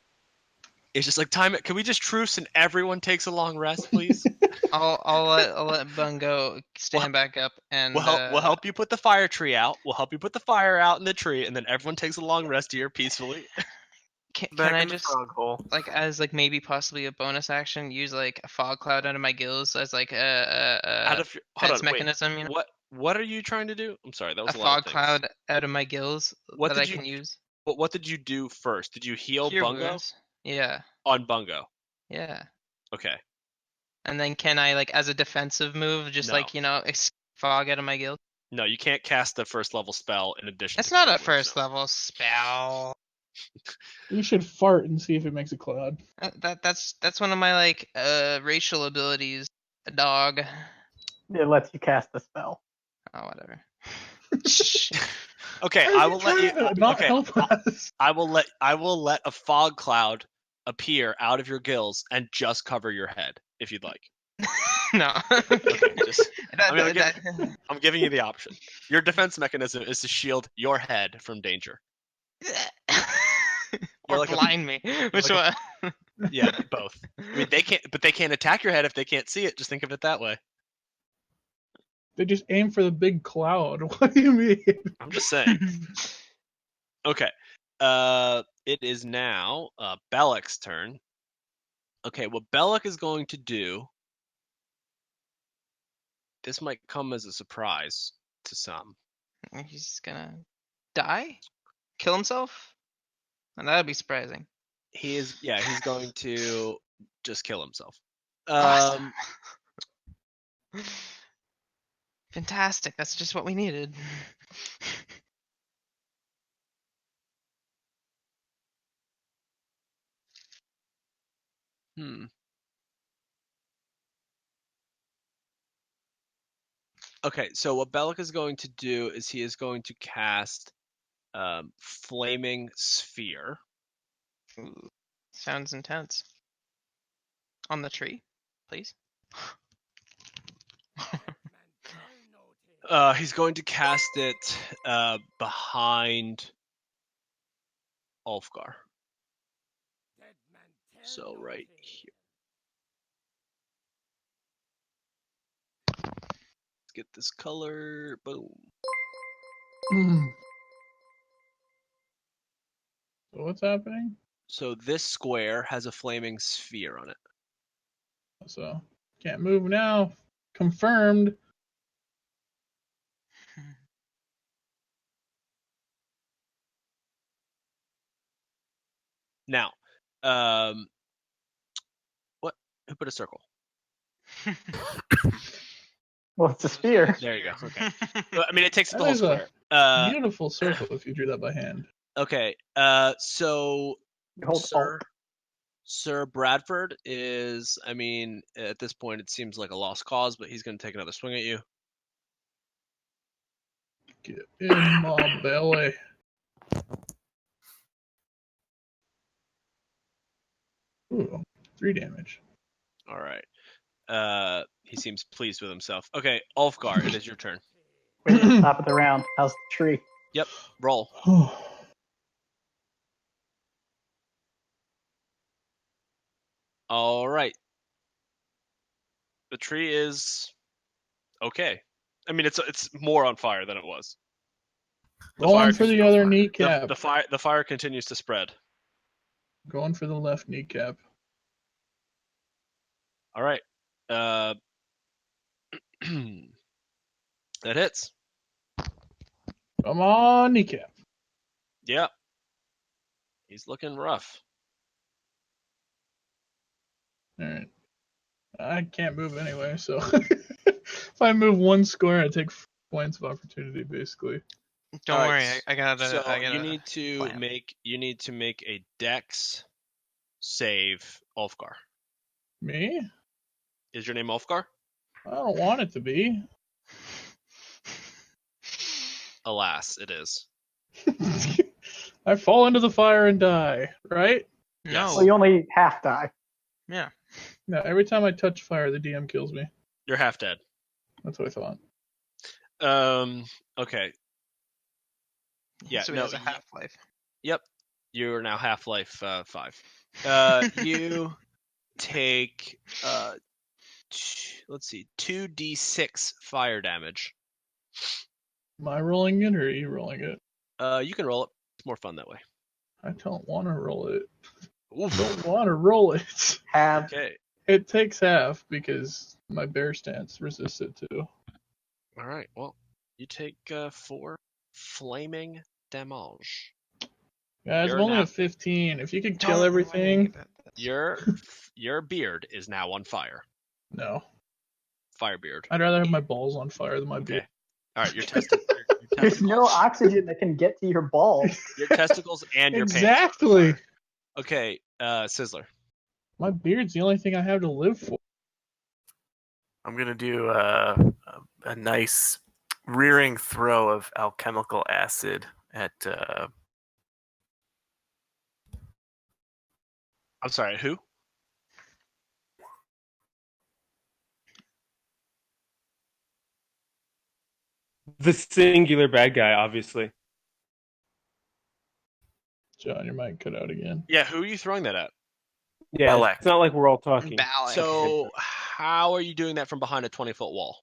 It's just like time it. Can we just truce and everyone takes a long rest, please? I'll let Bungo stand back up and We'll help you put the fire tree out. We'll help you put the fire out in the tree, and then everyone takes a long rest here peacefully. Can Back I in the just frog hole. like as like maybe possibly a bonus action use like a fog cloud out of my gills as like Out a of your, hold defense on, wait. mechanism, you know? What are you trying to do? I'm sorry, that was A a lot fog of things. cloud out of my gills What that did I you- can use. But what did you do first? Did you heal Cure Bungo wounds. Yeah, on Bungo? yeah. Okay. And then can I like as a defensive move just No. like fog out of my gills? No, you can't cast a first level spell in addition. It's to not cure a wounds, first no. level spell. You should fart and see if it makes a cloud. That's one of my like racial abilities. A dog. It lets you cast the spell. Oh whatever. Okay, Why are I you will let you. trying to not Okay, help us. I will let a fog cloud appear out of your gills and just cover your head if you'd like. No. Okay, just That- I mean, that- I'm giving you the option. Your defense mechanism is to shield your head from danger. or like a- blind me. Which like one? Yeah, both. I mean, they can't attack your head if they can't see it. Just think of it that way. They just aim for the big cloud. What do you mean? I'm just saying. Okay. It is now Belek's turn. Okay, what Belek is going to do. This might come as a surprise to some. He's gonna die? Kill himself? And that'd be surprising. He's going to just kill himself. Awesome. Fantastic. That's just what we needed. Okay, so what Belek is going to do is he is going to cast Flaming Sphere. Ooh. Sounds intense. On the tree, please. He's going to cast it behind Ulfgar. So right here. Let's get this color. Boom. So what's happening? So this square has a flaming sphere on it. So can't move now. Confirmed. Now, what? Who put a circle? Well, it's a sphere. There you go. Okay. Well, I mean, it takes up the That whole is a square. beautiful circle if you drew that by hand. Okay. So, Hold Sir Bradford is. I mean, at this point, it seems like a lost cause, but he's going to take another swing at you. Get in my belly. Ooh, 3 damage. All right. He seems pleased with himself. Okay, Ulfgar, it is your turn. Wait, top of the round. How's the tree? Yep. Roll. All right. The tree is okay. I mean, it's more on fire than it was. Going for the other kneecap. The fire continues to spread. Going for the left kneecap. All right. That hits. Come on, kneecap. Yep. He's looking rough. All right. I can't move anyway, so if I move 1 square, I take 4 points of opportunity, basically. Don't All worry, right, I got So I got you need to make a Dex save, Ulfgar. Me? Is your name Ulfgar? I don't want it to be. Alas, it is. I fall into the fire and die, right? No. Well, you only half die. Yeah. No, every time I touch fire, the DM kills me. You're half dead. That's what I thought. Okay. Yeah, So he no. has a half-life. Yep. You're now Half-Life 5. You take let's see, 2d6 fire damage. Am I rolling it or are you rolling it? You can roll it. It's more fun that way. I don't want to roll it. Oof. I don't want to roll it. Have Okay. It takes half because my bear stance resists it too. All right. Well, you take 4 flaming damage. Guys, I'm You're only now- at 15. If you could Don't kill worry everything. about this. Your beard is now on fire. No. Fire beard. I'd rather have my balls on fire than my Okay. beard. All right. Your testicles. there's no oxygen that can get to your balls. Your testicles and your pants. Exactly. Okay. Sizzler. My beard's the only thing I have to live for. I'm gonna do a nice rearing throw of alchemical acid at. I'm sorry. Who? The singular bad guy, obviously. John, your mic cut out again. Yeah. Who are you throwing that at? Yeah, Balak. it's not like we're all talking. Balak. So how are you doing that from behind a 20-foot wall?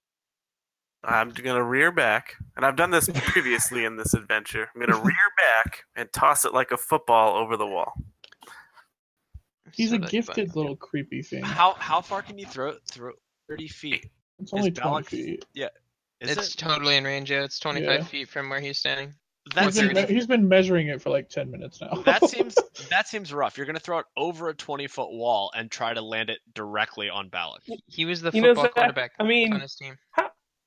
I'm gonna rear back, and I've done this previously in this adventure. I'm gonna rear back and toss it like a football over the wall. He's So a that- gifted little creepy thing. How far can you throw it? 30 feet. It's only is 20 Balak- feet. Is It's it? totally in range. Yeah, it's 25 Yeah. feet from where he's standing. That's He's been measuring it for like 10 minutes now. that seems rough. You're gonna throw it over a 20-foot wall and try to land it directly on Balak. He was the You know, football Zach, quarterback I mean- on his team.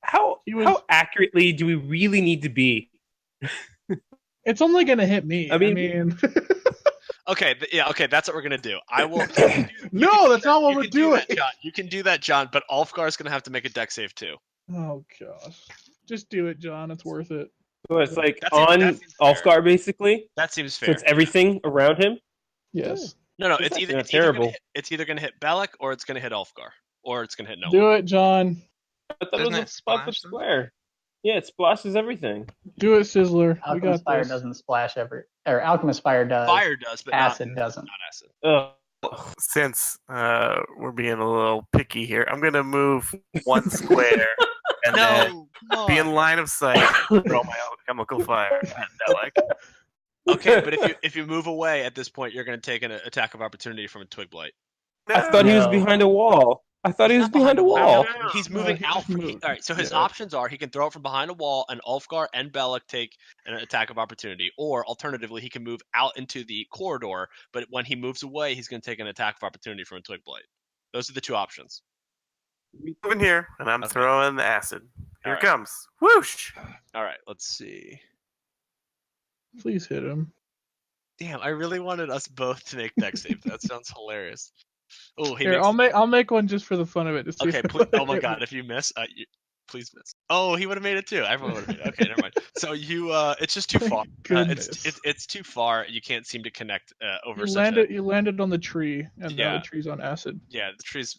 How He was- how accurately do we really need to be? It's only going to hit me. I mean- Okay, okay, that's what we're gonna do. I will. No, that's not what You we're can do doing. that, John. You can do that, John. But Ulfgar's gonna have to make a deck save too. Oh, gosh. Just do it, John. It's worth it. So it's like That on seems fair. Ulfgar, basically. That seems So fair. it's everything around him. Yes. No, It's it's actually either not it's either gonna terrible. hit, it's either gonna hit Bellic or it's gonna hit Ulfgar or it's gonna hit no one. Do it, John. I thought Doesn't it it was a 5 foot splash them? square. Yeah, it splashes everything. Do it, Sizzler. We Alchemist got Fire this. doesn't splash or Alchemist Fire does. Fire does, but Acid doesn't. not acid. Ugh. Since we're being a little picky here, I'm gonna move 1 square and then come be in on. line of sight and throw my alchemical fire at Bellic. Okay, but if you move away at this point, you're gonna take an attack of opportunity from a Twig Blight. I thought he was No. behind a wall. I thought he He's was not behind a wall. He's No, moving he out. just moved. All right, so his Yeah. options are he can throw it from behind a wall, and Ulfgar and Bellic take an attack of opportunity, or alternatively, he can move out into the corridor. But when he moves away, he's going to take an attack of opportunity from a Twig Blight. Those are the two options. Moving here, and I'm Okay. throwing the acid. Here All it right. comes. Whoosh! All right, let's see. Please hit him. Damn, I really wanted us both to make deck saves. That sounds hilarious. Oh, he Here, makes. I'll make one just for the fun of it. To see Okay, if oh my god, if you miss, please miss. Oh, he would have made it too. Everyone would have made it. Okay, never mind. So you, it's just too far. Goodness. It's too far. You can't seem to connect over You such a. you landed on the tree, and now Yeah. the tree's on acid. Yeah,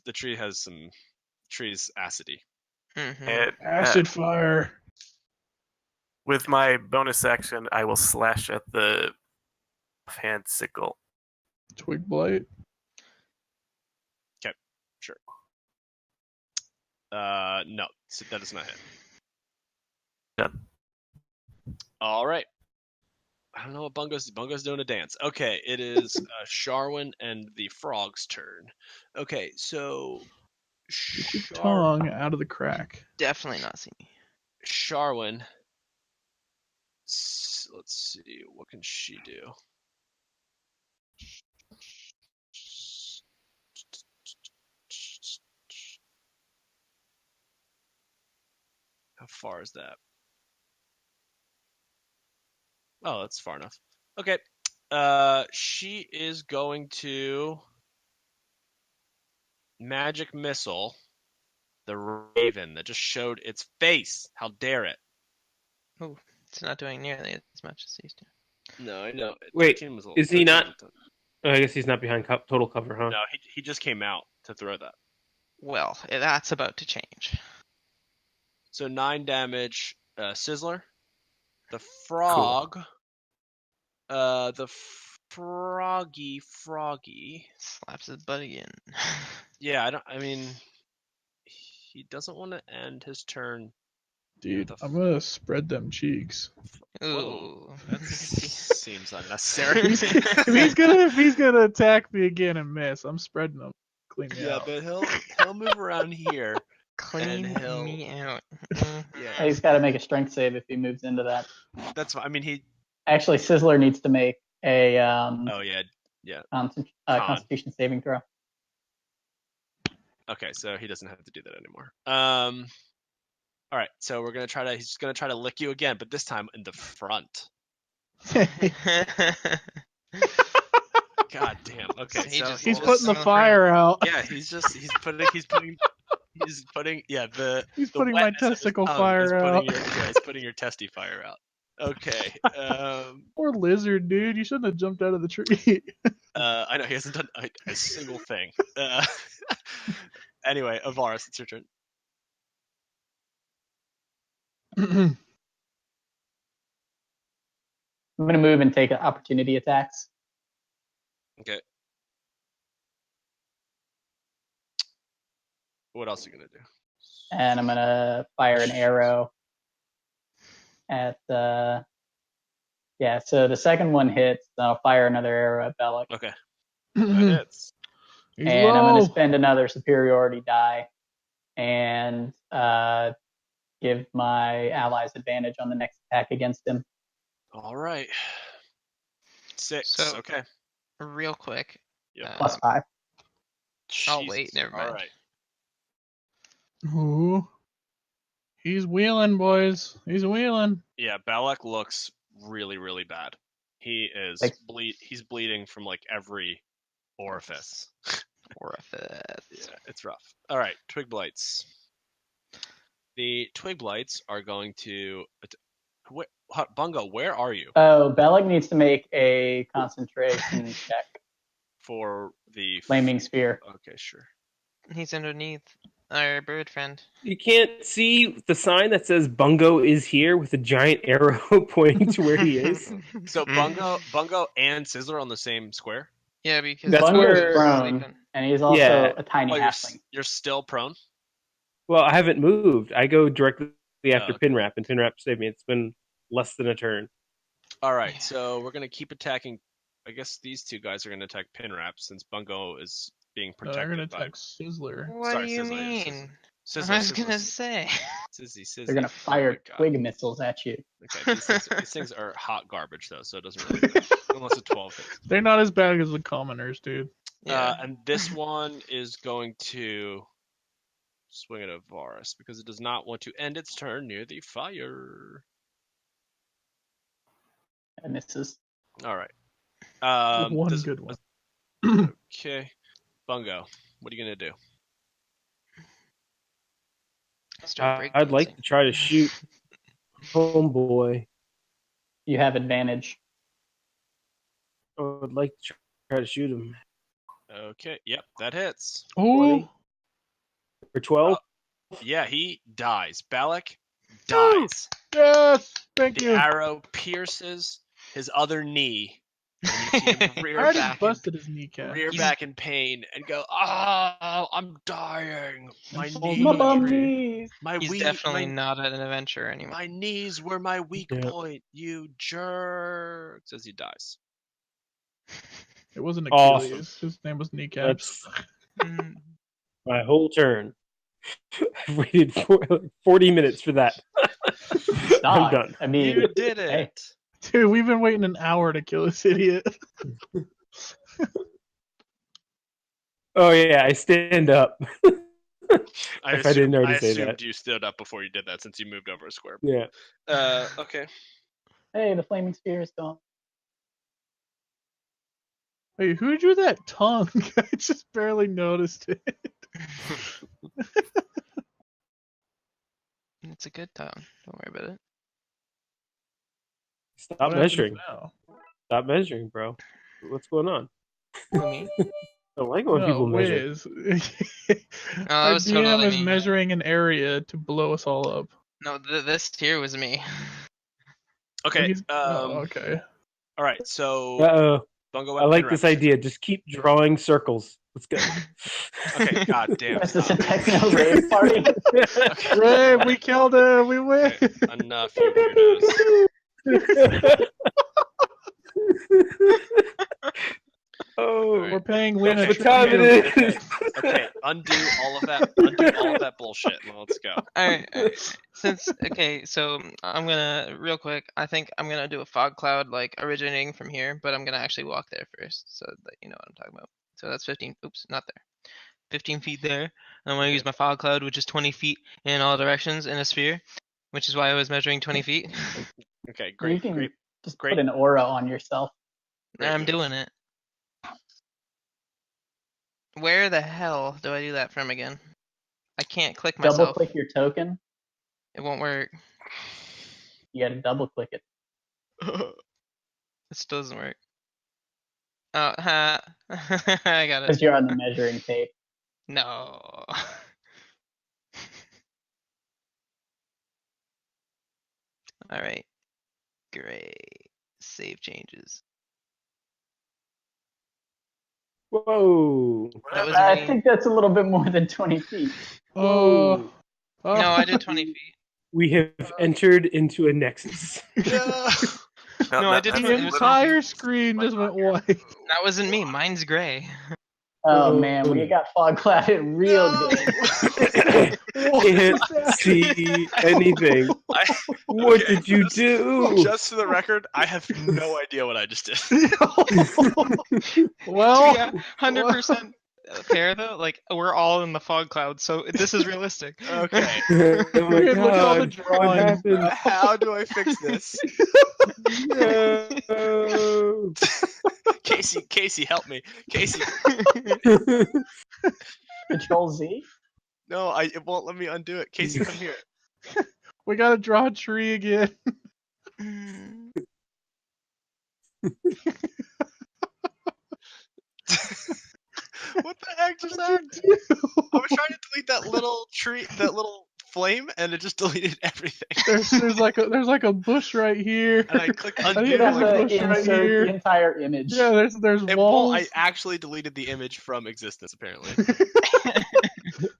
the tree has some trees acidy. Mhm. And, Acid fire. with my bonus action, I will slash at the hand sickle. Twig blight. No, so that does not hit. Done. All right. I don't know what Bungo's doing a dance. Okay, it is Sharwin and the frog's turn. Okay, so Get your tongue out of the crack. Definitely not see me. Sharwin. Let's see, what can she do? How far is that? Oh, that's far enough. Okay. She is going to magic missile the raven that just showed its face. How dare it? It's not doing nearly as much as these two. No, I know. Wait, 13 was a- is he 13 not- was a ton. Oh, I guess he's not behind total cover, huh? No, he just came out to throw that. Well, that's about to change. So 9 damage, Sizzler. The frog. The froggy. Slaps his butt again. Yeah, I mean, he doesn't want to end his turn. Dude, I'm gonna spread them cheeks. Ooh. That seems unnecessary. If he's gonna attack me again and miss, I'm spreading them. Clean me Yeah, out. but he'll move around here. Clean he'll- me out. Yeah, He's got to make a strength save if he moves into that. that's fine. I mean, he. Actually, Sizzler needs to make a Oh yeah. Constitution saving throw. Okay, so he doesn't have to do that anymore. All right, so he's gonna try to lick you again, but this time in the front. God damn. Okay, He so just He's Well, putting the it's fire out. yeah, he's putting yeah the He's the putting my wetness of his testicle tongue fire is out. he's putting your testy fire out. Okay. Poor lizard, dude. You shouldn't have jumped out of the tree. I know he hasn't done a single thing. Anyway, Ivaris, it's your turn. I'm going to move and take opportunity attacks. Okay. What else are you gonna do? And I'm going to fire an arrow at the... Yeah, so the second one hits, then I'll fire another arrow at Bellic. Okay. That hits. He's And I'm low. going to spend another superiority die and give my allies advantage on the next attack against him. All right. 6. So- Okay. Real quick. Yep. Plus 5. Oh, Jesus. wait, never All mind. right. Ooh. He's wheeling, boys. He's wheeling. Yeah, Balak looks really, really bad. He is Like- he's bleeding from like every orifice. Orifice. Yeah, it's rough. All right, Twig Blights. The Twig Blights are going to. Bungo, where are you? Oh, Bellic needs to make a concentration check. for the Flaming sphere. Okay, sure. He's underneath our bird friend. You can't see the sign that says Bungo is here with a giant arrow pointing to where he is. So Bungo and Sizzler on the same square. Yeah, because That's Bungo's where- prone, and he's also Yeah. a tiny halfling. You're still prone. Well, I haven't moved. I go directly after okay. Pinrap, and Pinrap saved me. It's been less than a turn. All right, so we're gonna keep attacking. I guess these two guys are gonna attack Pinrap since Bungo is being No, protected. they're gonna by attack Sizzler. What Sorry, do you Sizzler, mean? Sizzler, I was gonna say. Sizzy. They're gonna fire twig missiles at you. Okay, these things are hot garbage though, so it doesn't really matter. Unless a 12 hits. They're not as bad as the commoners, dude. Yeah. And this one is going to swing at Ivaris because it does not want to end its turn near the fire. And misses. All right. One good one. Okay. Bungo, what are you gonna do? Start I'd like to try to shoot homeboy. You have advantage. I would like to try to shoot him. Okay. Yep, that hits. Oh, For 12? Yeah, he dies. Balak dies. yes! Thank The you. arrow pierces his other knee. And you see him I rear already back, busted his kneecap. back in pain and go, "Oh, I'm dying. My I'm knee, falling My bum tree. knees. my He's weak, definitely my, not an adventurer anymore. my knees were my weak Yeah. point. You jerks!" As he dies. It wasn't Awesome. Achilles. His name was Kneecaps. That's Mm. my whole turn. I've waited 40 minutes for that. I'm Stop. done. I mean, You did it. hey. Dude, we've been waiting an hour to kill this idiot. Oh, yeah, I stand up. I If I didn't already say assumed that. you stood up before you did that since you moved over a square. Yeah. Okay. Hey, the flaming sphere is gone. Wait, who drew that tongue? I just barely noticed it. It's a good tongue. Don't worry about it. Stop What happens measuring. now? Stop measuring, bro. What's going on? Who, me? I don't like when people measure. Wiz. that Our was DM totally is me. measuring an area to blow us all up. No, this here was me. Okay. Okay. All right. So Uh-oh. Bungo I and like Pinrap. this idea. Just keep drawing circles. Let's go. Okay. God damn. This is a Stop. techno rave party. Ray, we killed him. We win. Okay, enough, you weirdos. Oh, We're paying Lynn Okay. a what time it tribute. is? Okay, undo all of that. Undo all of that bullshit. And let's go. Alright. So I'm gonna real quick. I think I'm gonna do a fog cloud like originating from here, but I'm gonna actually walk there first, so that you know what I'm talking about. So that's 15. Oops, not there. 15 feet there. And I'm gonna use my fog cloud, which is 20 feet in all directions in a sphere, which is why I was measuring 20 feet. Okay, You great, can great. just great. put an aura on yourself. I'm doing it. Where the hell do I do that from again? I can't click myself. Double click your token. It won't work. You gotta double click it. It still doesn't work. Oh, ha. I got Because it. you're on the measuring tape. No. All right. Great. Save changes. Whoa. That was I me. think that's a little bit more than 20 feet. Oh. No, I did 20 feet. We have entered into a nexus. No, I did that's The it was entire screen just went white. That wasn't me. Mine's gray. Oh man, we got fog clouded real good. Can't see anything. What did you do? Just for the record, I have no idea what I just did. Well, Yeah, 100% fair though. Like we're all in the fog cloud, so this is realistic. Okay. Oh my Dude, look at all the god. What drawings. happened? How do I fix this? No. Casey, help me. Casey, Control Z. no, it won't let me undo it. Casey, come here. We gotta draw a tree again. What the heck just happened? do? I was trying to delete that little tree, that little flame, and it just deleted everything. There's like a bush right here. And I clicked I think You'd undo. have there's a to bush right insert here. the entire image. Yeah, there's It walls. won't. I actually deleted the image from existence. Apparently,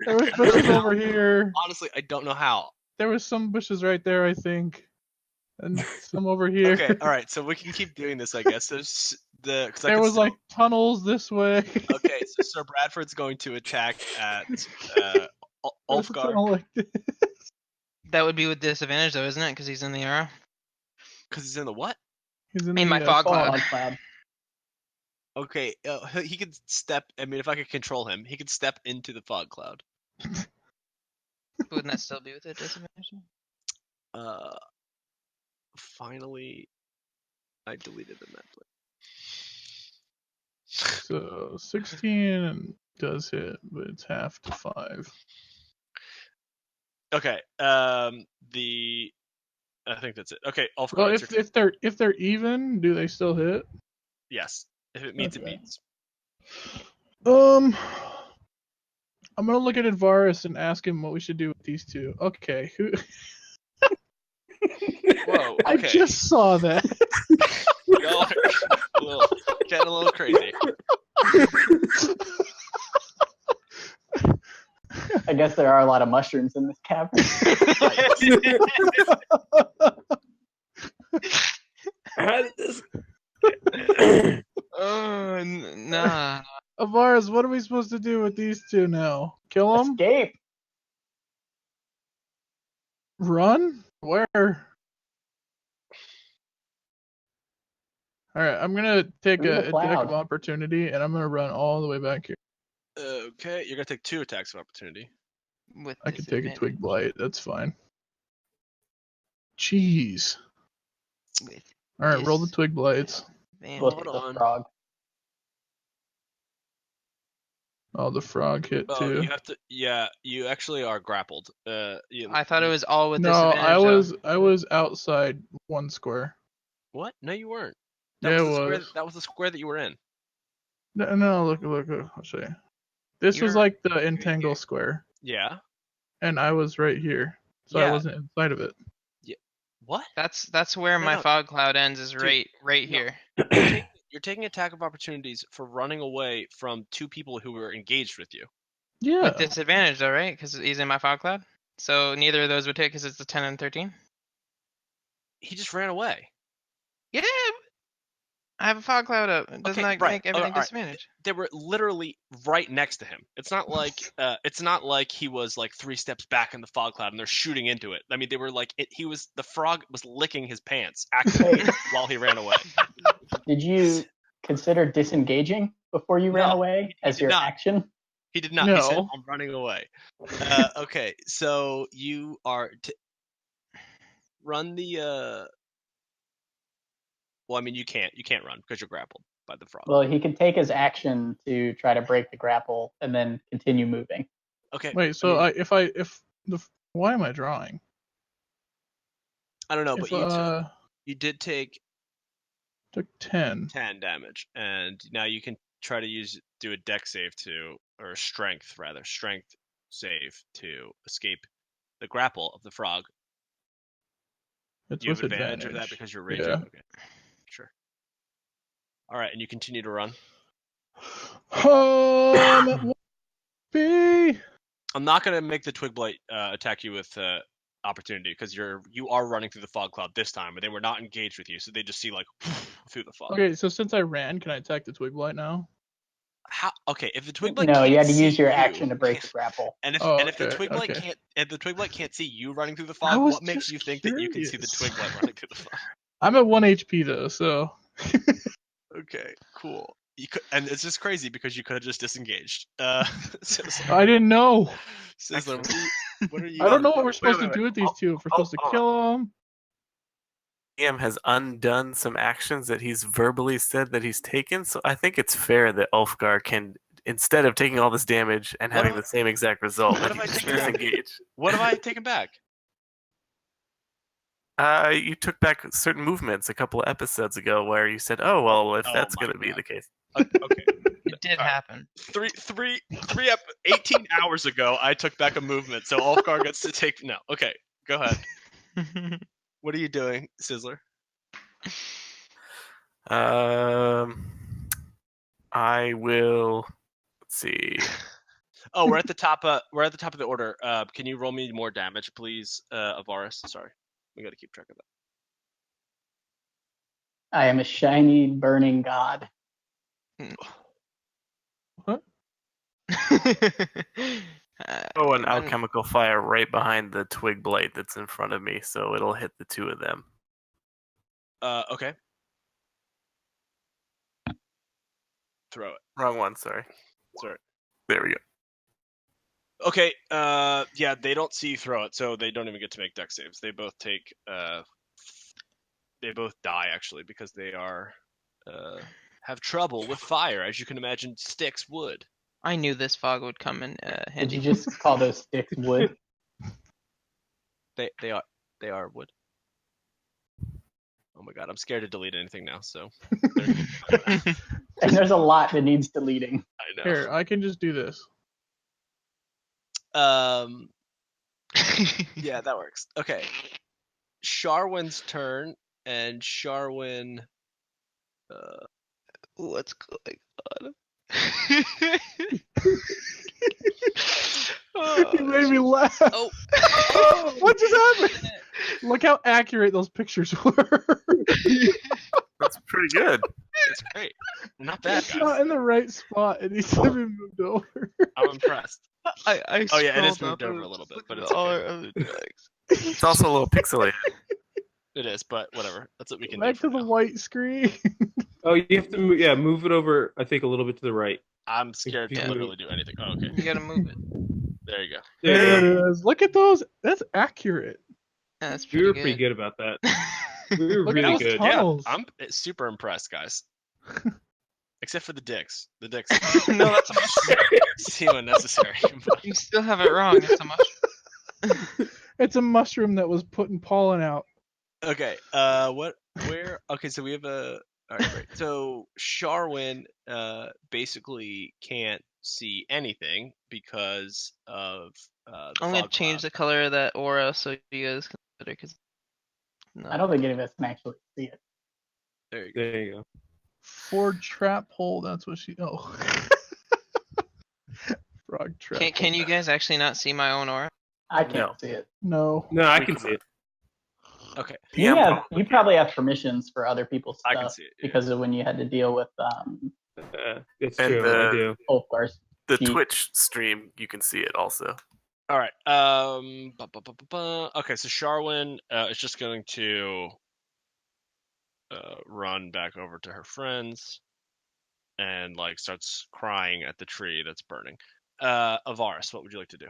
There was bushes over here. honestly, I don't know how. There was some bushes right there, I think, and some over here. Okay, all right. So we can keep doing this, I guess. There's because There was like tunnels this way. Okay, so Sir Bradford's going to attack at There's a Ulfgar. tunnel like this. That would be with disadvantage, though, isn't it? Because he's in the arrow. Because he's in the what? He's In my fog cloud. Fog cloud. Okay, he could step. I mean, if I could control him, he could step into the fog cloud. Wouldn't that still be with a disadvantage? Finally, I deleted the map. So 16 does hit, but it's half to 5. Okay, I think that's it. Okay, Ulfgar. Well, it's your turn. if they're even, do they still hit? Yes, if it meets, it Okay. meets. I'm gonna look at Ivaris and ask him what we should do with these two. Okay, who? Whoa, I okay. just saw that. Y'all are getting a little crazy. I guess there are a lot of mushrooms in this cavern. How did this? Oh, nah. Ivaris, what are we supposed to do with these two now? Kill them? Escape. Run? Where? Alright, I'm gonna take Through a the attack of cloud. opportunity and I'm gonna run all the way back here. Okay, you're gonna take 2 attacks of opportunity. With I can take a disadvantage. twig blight, that's fine. Jeez. With Alright, roll the twig blights. disadvantage. Look Hold at the on. frog. Oh, the frog hit Oh, too. you have to. Yeah, you actually are grappled. I thought it was all with No, disadvantage. I was outside one square. What? No, you weren't. Yeah, was it the square. was. That was the square that you were in. No, look, I'll show you. This was You're- like the entangle square, Yeah. and I was right here, so I Yeah. wasn't inside of it. What? That's where No, my no. fog cloud ends. Is Dude, right no. here. You're taking attack of opportunities for running away from 2 people who were engaged with you. Yeah. With disadvantage, though, right? Because he's in my fog cloud. So neither of those would hit because it's a 10 and 13. He just ran away. Yeah. I have a fog cloud up. Doesn't Okay, that right. make everything Alright. disadvantage? They were literally right next to him. It's not like he was like 3 steps back in the fog cloud and they're shooting into it. I mean, they were like the frog was licking his pants actively while he ran away. Did you consider disengaging before you ran No, away he as did your not. action? He did not. He said, No. "I'm running away." Okay, so you are run the. Well, I mean, you can't run because you're grappled by the frog. Well, he could take his action to try to break the grapple and then continue moving. Okay. Wait, so I mean, why am I drawing? I don't know, If, but you did take took 10. 10 damage, and now you can try to do a deck save or a strength save to escape the grapple of the frog. It's You have with advantage of that because you're raging. Yeah. Okay, sure. All right, and you continue to run. B. I'm not gonna make the twig blight attack you with opportunity because you are running through the fog cloud this time, but they were not engaged with you, so they just see like through the fog. Okay, so since I ran, can I attack the twig blight now? How? Okay, if the twig blight No, can't you had to see use your you, action to break the grapple. and if the Okay, twig blight okay. can't, if the twig blight can't see you running through the I fog, was what makes just you think that you can see the curious. twig blight running through the fog? I'm at 1 HP though, so Okay, cool. And it's just crazy because you could have just disengaged. Sizzler, I didn't know. Sizzler, what are you? I don't know what we're supposed wait, to do with these wait. two. If we're supposed to kill them. Liam has undone some actions that he's verbally said that he's taken, so I think it's fair that Ulfgar can, instead of taking all this damage and having the same exact result, what that have I he just taken back? disengage. What have I taken back? You took back certain movements a couple of episodes ago where you said, "Oh well, if Oh that's my going to be God. the case." Okay. It did happen. 18 hours ago, I took back a movement, so Ulfgar gets to take. No. Okay. Go ahead. What are you doing, Sizzler? I will. Let's see. Oh, we're at the top. We're at the top of the order. Can you roll me more damage, please, Ivaris? Sorry, we got to keep track of that. I am a shiny, burning god. What? Oh, an alchemical fire right behind the twig blade that's in front of me, so it'll hit the two of them. Okay. Throw it. Wrong one, sorry. Sorry. There we go. Okay. Yeah, they don't see you throw it, so they don't even get to make dex saves. They both take. They both die actually because they are have trouble with fire, as you can imagine. Sticks would. I knew this fog would come in Did handy. you just call those sticks wood? They are wood. Oh my god, I'm scared to delete anything now. So. And there's a lot that needs deleting. I know. Here, I can just do this. Yeah, that works. Okay. Sharwin's turn, and Sharwin. What's going on? You made me laugh. Oh. What just happened? Look how accurate those pictures were. That's pretty good. It's great. Not bad, It's not guys. in the right spot. It needs to be moved over. I'm impressed. I Oh yeah, it is scrolled moved up over and a little bit, looked but at it's all okay. our other decks. It's also a little pixelated. It is, but whatever. That's what we can Back do. to For the now. white screen. Oh, you have to move it over. I think a little bit to the right. I'm scared to Yeah. literally do anything. Oh, okay. You gotta move it. There you go. There it is. Look at those. That's accurate. Yeah, that's We pretty were good. pretty good about that. We were Look at really those good. tunnels. Yeah, I'm super impressed, guys. Except for the dicks. The dicks. No, that's a mushroom. seem unnecessary. But You still have it wrong. It's a mushroom. It's a mushroom that was putting pollen out. okay. Where? Okay, so we have a. All right, great. So Sharwin basically can't see anything because of the I'm gonna fog change cloud. the color of that aura so you guys can consider. Cause no. I don't think any of us can actually see it. There you go. There you go. Ford trap hole. That's what she. Oh. Frog trap. Can you guys actually not see my own aura? I can't No. see it. No. No, I We can can see it. Okay. You probably have permissions for other people's I stuff can see it. Yeah. because of when you had to deal with It's And true. I do. Ulfgar's. The Cheat. Twitch stream, you can see it also. All right. Okay, so Sharwin is just going to run back over to her friends and like starts crying at the tree that's burning. Ivaris, what would you like to do?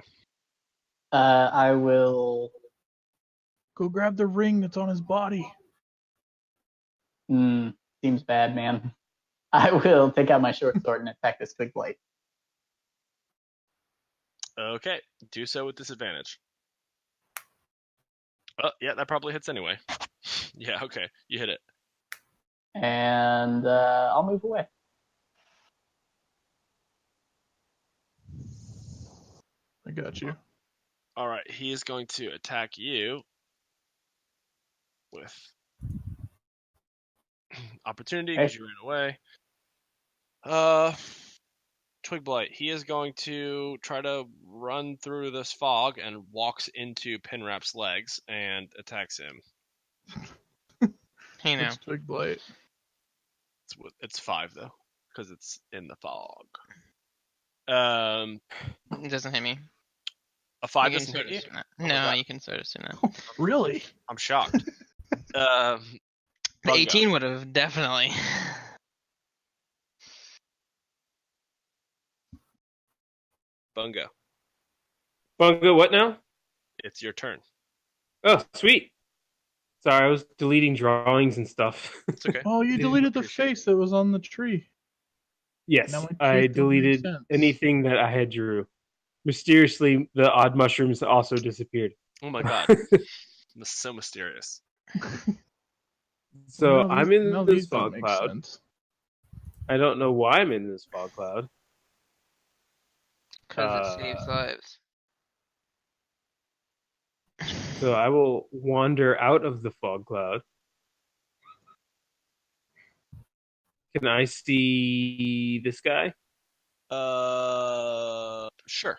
I will. Go grab the ring that's on his body. Seems bad, man. I will take out my short sword and attack this twig blade. Okay, do so with disadvantage. Oh, yeah, that probably hits anyway. Yeah, okay, you hit it. And I'll move away. I got you. All right, he is going to attack you with opportunity because you ran away. Twig Blight. He is going to try to run through this fog and walks into Pinrap's legs and attacks him. Hey now. It's twig blight. It's 5 though, because it's in the fog. It doesn't hit me. A 5 You can doesn't sort hit of you? assume that. Oh my No, God. you can sort of assume that. Really? I'm shocked. The Bungo. 18 would have definitely. Bungo, Bungo, what now? it's your turn. Oh, sweet. Sorry, I was deleting drawings and stuff. It's okay. Oh, you Didn't deleted the appreciate face that was on the tree. Yes, Now my I truth don't make deleted sense. anything that I had drew. Mysteriously, the odd mushrooms also disappeared. Oh my God, that's so mysterious. So Now I'm these- in now this these don't fog make cloud. sense. I don't know why I'm in this fog cloud. Because it saves lives. So I will wander out of the fog cloud. Can I see this guy? Sure.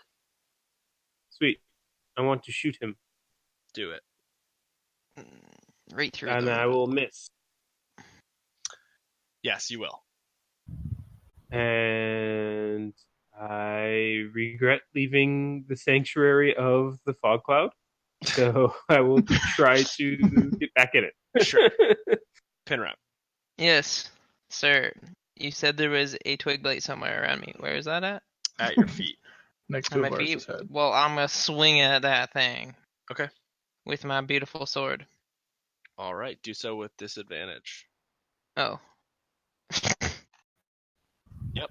Sweet. I want to shoot him. Do it. Right through And them. I will miss. Yes, you will. And I regret leaving the sanctuary of the fog cloud. So I will try to get back in it. Sure. Pinrap. Yes, sir. You said there was a twig blade somewhere around me. Where is that at? At your feet. Next At to my Ivaris' feet? head. Well, I'm gonna swing at that thing. Okay. With my beautiful sword. All right. Do so with disadvantage. Oh. Yep.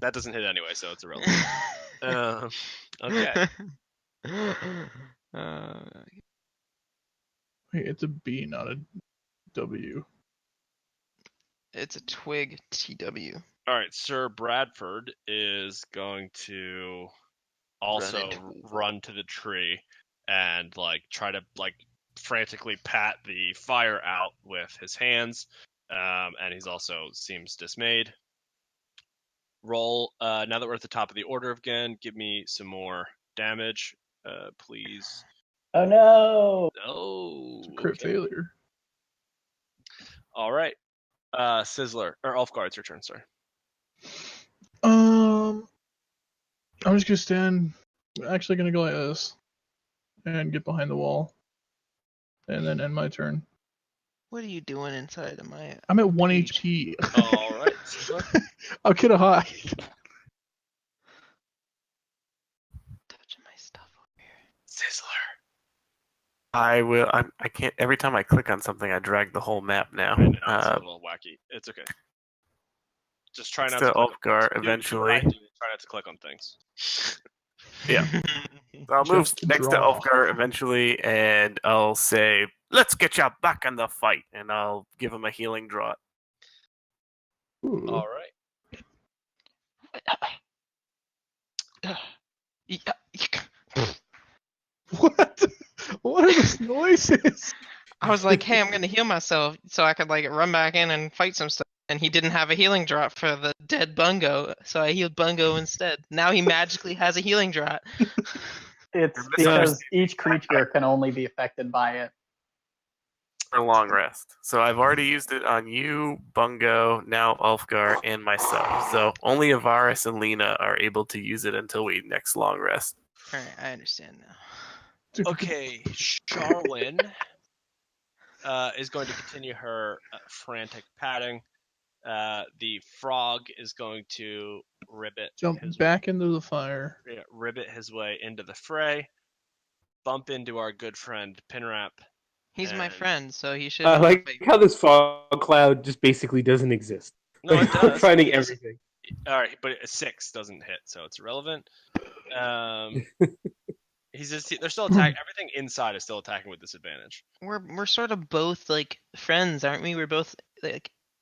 That doesn't hit anyway, so it's irrelevant. Okay. Wait, it's a B, not a W. It's a twig TW. All right. Sir Bradford is going to also run to the tree and try to frantically pat the fire out with his hands. And he's also seems dismayed. Roll. Now that we're at the top of the order again, give me some more damage, please. Oh no! Oh, It's a crit failure. All right. Sizzler or Ulfgar, it's your turn, sorry. I'm just gonna stand. Actually, gonna go like this, and get behind the wall, and then end my turn. What are you doing inside of my? I'm at 1 Peach. HP. All right, Sizzler. I'll get a high. Touching my stuff over here. Sizzler. I will. I can't. Every time I click on something, I drag the whole map now. I know, it's a little wacky. It's okay. Just try not to to click on Ulfgar things. eventually. Try not to click on things. Yeah. So I'll move Just next to draw. Ulfgar eventually, and I'll say, "Let's get you back in the fight," and I'll give him a healing draught. Ooh. All right. What? What are those noises? I was like, hey, I'm gonna heal myself so I could run back in and fight some stuff. And he didn't have a healing drop for the dead Bungo, so I healed Bungo instead. Now he magically has a healing drop. It's because each creature can only be affected by it. For a long rest. So I've already used it on you, Bungo, now Ulfgar, and myself. So only Ivaris and Lena are able to use it until we next long rest. Alright, I understand now. Okay, Charlyn is going to continue her frantic patting. The frog is going to Jump back into the fire. ribbit his way into the fray. Bump into our good friend Pinrap. He's my friend, so he should. I like how this fog cloud just basically doesn't exist. No, it We're does. finding everything. All right, but a 6 doesn't hit, so it's irrelevant. They're still attacking. Everything inside is still attacking with disadvantage. We're sort of both friends, aren't we? We're both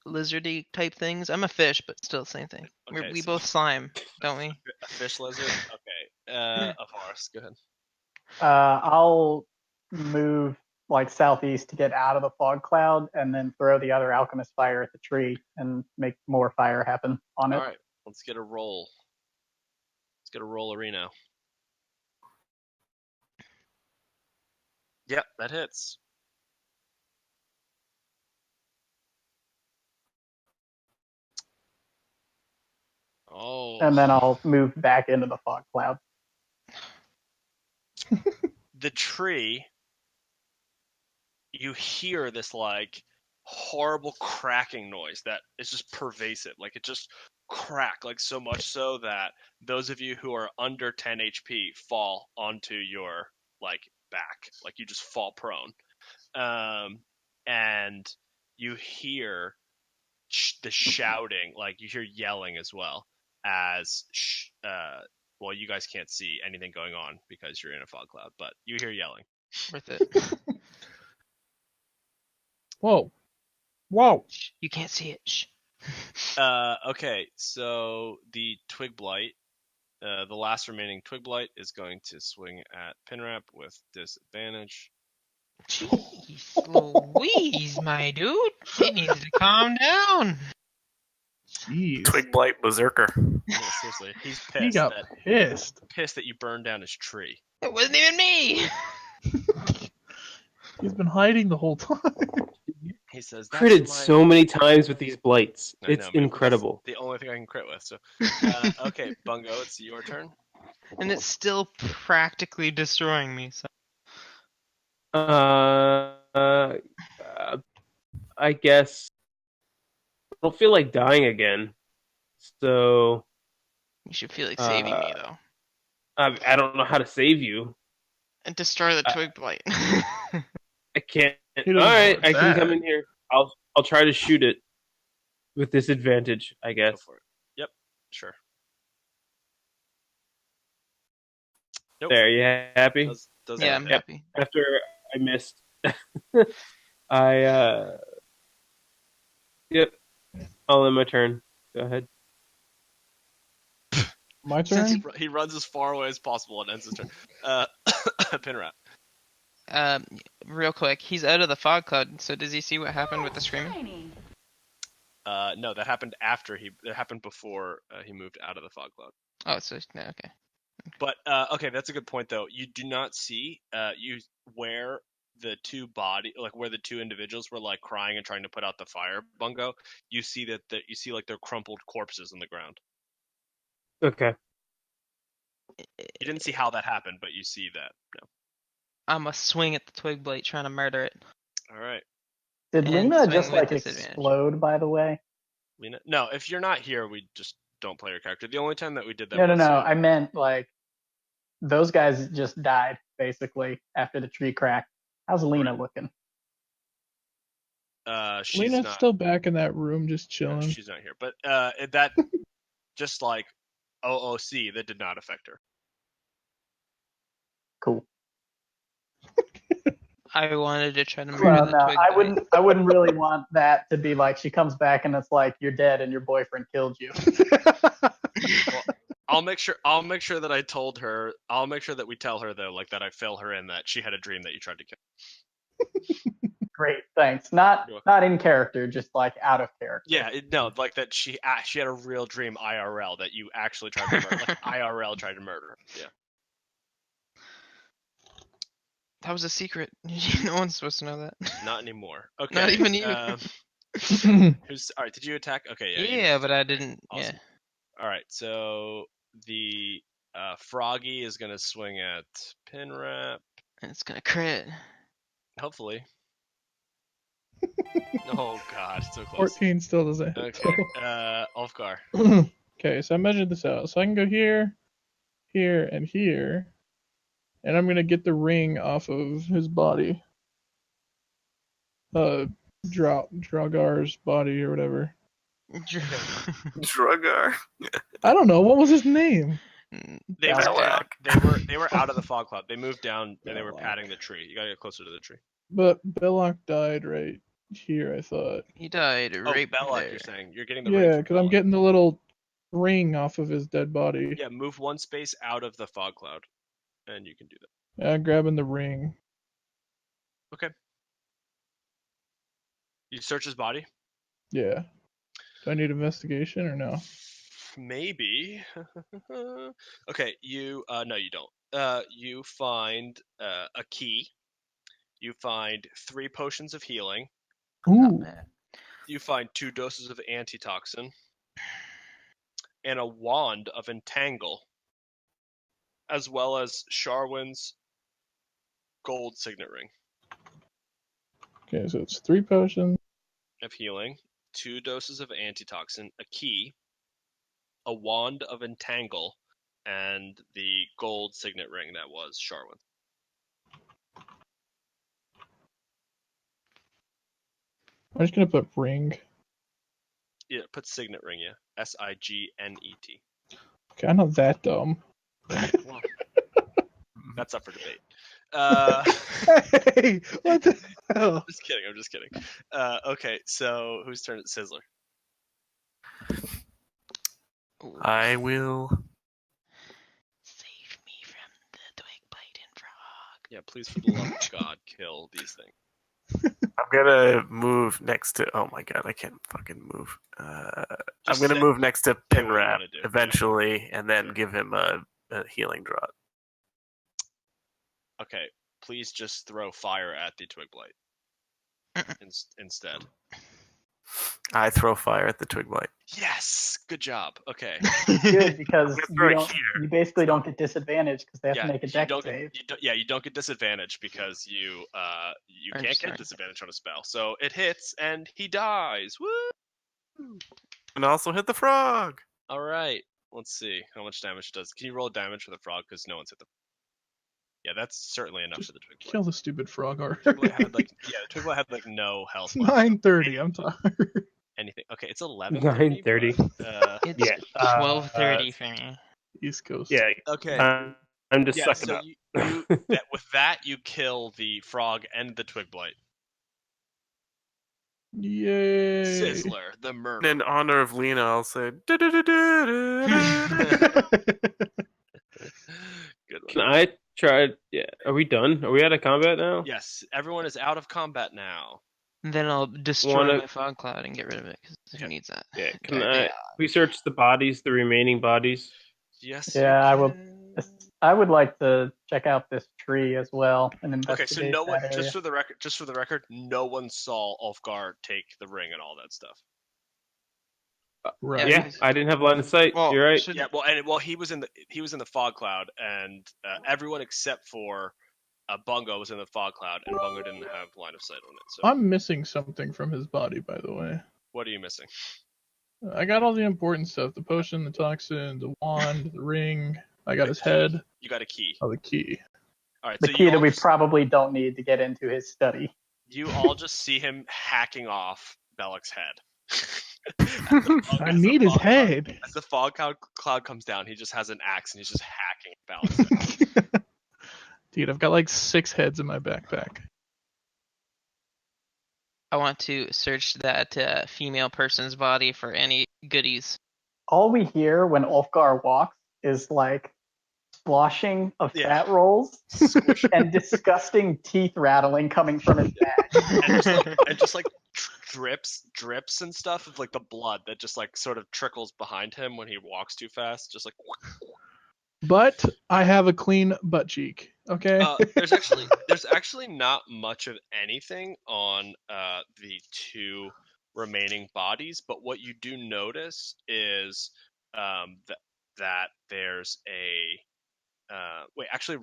lizardy type things. I'm a fish, but still same thing. Okay, we so both slime, don't we? A fish lizard. Okay. Ivaris, go ahead. I'll move southeast to get out of the fog cloud, and then throw the other alchemist fire at the tree and make more fire happen on it. All right, let's get a roll. Let's get a roll arena. Yep, that hits. Oh. And then I'll move back into the fog cloud. The tree, you hear this horrible cracking noise that is just pervasive. It just crack so much so that those of you who are under 10 HP fall onto your back. You just fall prone. And you hear the shouting, you hear yelling as well as well, you guys can't see anything going on because you're in a fog cloud, but you hear yelling. Worth it. Whoa. Whoa. You can't see it. Shh. Okay, so the Twig Blight, the last remaining Twig Blight is going to swing at Pinrap with disadvantage. Jeez Louise, my dude. She needs to calm down. Jeez. Twig Blight Berserker. Yeah, seriously, he's He pissed got pissed. that you burned down his tree. It wasn't even me. He's been hiding the whole time. He says, "That's Critted my-" so many times with these blights. I know, It's man, but incredible. that's the only thing I can crit with. So, okay, Bungo, it's your turn. And it's still practically destroying me. So I guess I don't feel like dying again. So you should feel like saving me, though. I don't know how to save you. And destroy the Twig Blight. I can't. He All doesn't right, know I can come that. in here. I'll try to shoot it with disadvantage, I Go guess. for it. Yep, sure. Nope. There, you happy? Does Yeah, I'm anything. happy. After I missed, Yep. I'll end my turn. Go ahead. My turn? He runs as far away as possible and ends his turn. Pinrap. Real quick, he's out of the fog cloud. So does he see what happened with the screaming? No, that happened after that happened before he moved out of the fog cloud. Oh, so no, okay. But okay, that's a good point though. You do not see where the two where the two individuals were like crying and trying to put out the fire, Bungo. You see you see like their crumpled corpses in the ground. Okay. You didn't see how that happened, but you see that. No. I'm a swing at the Twig Blight trying to murder it. All right, Did And Lena swing just with like disadvantage. explode? By the way. Lena. No, if you're not here, we just don't play your character. The only time that we did that. No. was I meant like those guys just died basically after the tree cracked. How's Lena looking? She's Lena's not. still back in that room just No, chilling. she's not here. But that just like OOC, that did not affect her. Cool. I wanted to try to murder Well, the no, Twig I Blight. wouldn't really want that to be like she comes back and it's like you're dead and your boyfriend killed you. I'll make sure that I told her. I'll make sure that we tell her though, like that I fill her in that she had a dream that you tried to kill. Great, thanks. Not in character, just like out of character. Yeah, no, like that she had a real dream IRL that you actually tried to murder. Like IRL tried to murder her. Yeah. That was a secret. No one's supposed to know that. Not anymore. Okay. Not even you. Who's all right? Did you attack? Okay. Yeah. Yeah, but I didn't. Awesome. All right. So the Froggy is gonna swing at Pinrap. And it's gonna crit. Hopefully. Oh God, so close. 14 still doesn't hit. Okay. Ulfgar. Okay, so I measured this out. So I can go here, here, and here. And I'm gonna get the ring off of his body. Dragar's body or whatever. Drugar. I don't know, what was his name? They were Belloc. they were out of the fog cloud. They moved down and they were Belloc. patting the tree. You gotta get closer to the tree. But Belloc died right here, I thought. He died Oh, right Belloc, there. you're saying. You're getting the Yeah, ring from because I'm Belloc. getting the little ring off of his dead body. Yeah, move one space out of the fog cloud, and you can do that. I'm grabbing the ring. Okay. You search his body? Yeah. Do I need investigation or no? Maybe. Okay, you no you don't. You find a key. You find 3 potions of healing. Not Ooh. bad. You find 2 doses of antitoxin. And a wand of entangle. As well as Sharwin's gold signet ring Okay, so it's 3 potions. of healing, 2 doses of antitoxin, a key, a wand of entangle, and the gold signet ring that was Sharwin. I'm just gonna put ring. Yeah, put signet ring, yeah. SIGNET. Okay, I'm not that dumb. Well, that's up for debate. Hey, what the hell? I'm just kidding. Okay, so whose turn is it? Sizzler. Ooh. I will. Save me from the twig biting frog. Yeah, please, for the love of God, kill these things. I'm gonna move next to. Oh my god, I can't fucking move. I'm Just gonna say- move next to say what you Pinrap wanna do, yeah. eventually, and then give him a healing draught. Okay, please just throw fire at the twig blight instead. I throw fire at the twig blight. Yes, good job. Okay. Good, because I'm gonna throw you it don't. here. You basically don't get disadvantage because they have Yeah, to make a you deck don't save. you don't get disadvantage because you Or can't get sorry. disadvantage on a spell. So it hits and he dies. Woo! And also hit the frog. All right. Let's see how much damage it does. Can you roll damage for the frog? Because no one's hit the. Yeah, that's certainly enough Just for the twig blight. Kill the stupid frog already. Twig blight had like the twig blight had like no health It's left. 9:30. I'm tired. Anything. Okay, it's 11:30. 9:30. but, It's Yeah, 12:30 for me. East Coast. Yeah, okay. I'm just Yeah. sucking So up. with that you kill the frog and the twig blight. Yay. Sizzler, the murderer. In honor of Lena, I'll say. "Du-du-du-du-du-du-du." Good one. Can I try? Yeah, are we done? Are we out of combat now? Yes, everyone is out of combat now. Then I'll destroy Wanna- my fog cloud and get rid of it. Because who Okay. needs that? Yeah. Can Okay. I? We search the bodies, the remaining bodies. Yes. Yeah, you I will- can. I would like to check out this tree as well and Okay, so investigate no one. that area. Just for the record, no one saw Ulfgar take the ring and all that stuff. Right. Yeah, Yeah, because- I didn't have line of sight. Well, You're right. should- Yeah, he was in the fog cloud, and everyone except for Bungo was in the fog cloud, and Bungo didn't have line of sight on it. So I'm missing something from his body, by the way. what are you missing? I got all the important stuff: the potion, the toxin, the wand, the ring. I got his head. You got a key. Oh, the key. All right, The so key you that all we just, probably don't need to get into his study. you all just see him hacking off Bellic's head. I need his head. As the fog cloud comes down, he just has an axe and he's just hacking Bellic's head. Dude, I've got like 6 heads in my backpack. I want to search that female person's body for any goodies. All we hear when Ulfgar walks is like sloshing of Yeah. fat rolls Squish. and disgusting teeth rattling coming from his back. and just like drips and stuff of like the blood that just like sort of trickles behind him when he walks too fast, just like But I have a clean butt cheek. Okay. there's actually not much of anything on the 2 remaining bodies, but what you do notice is that there's a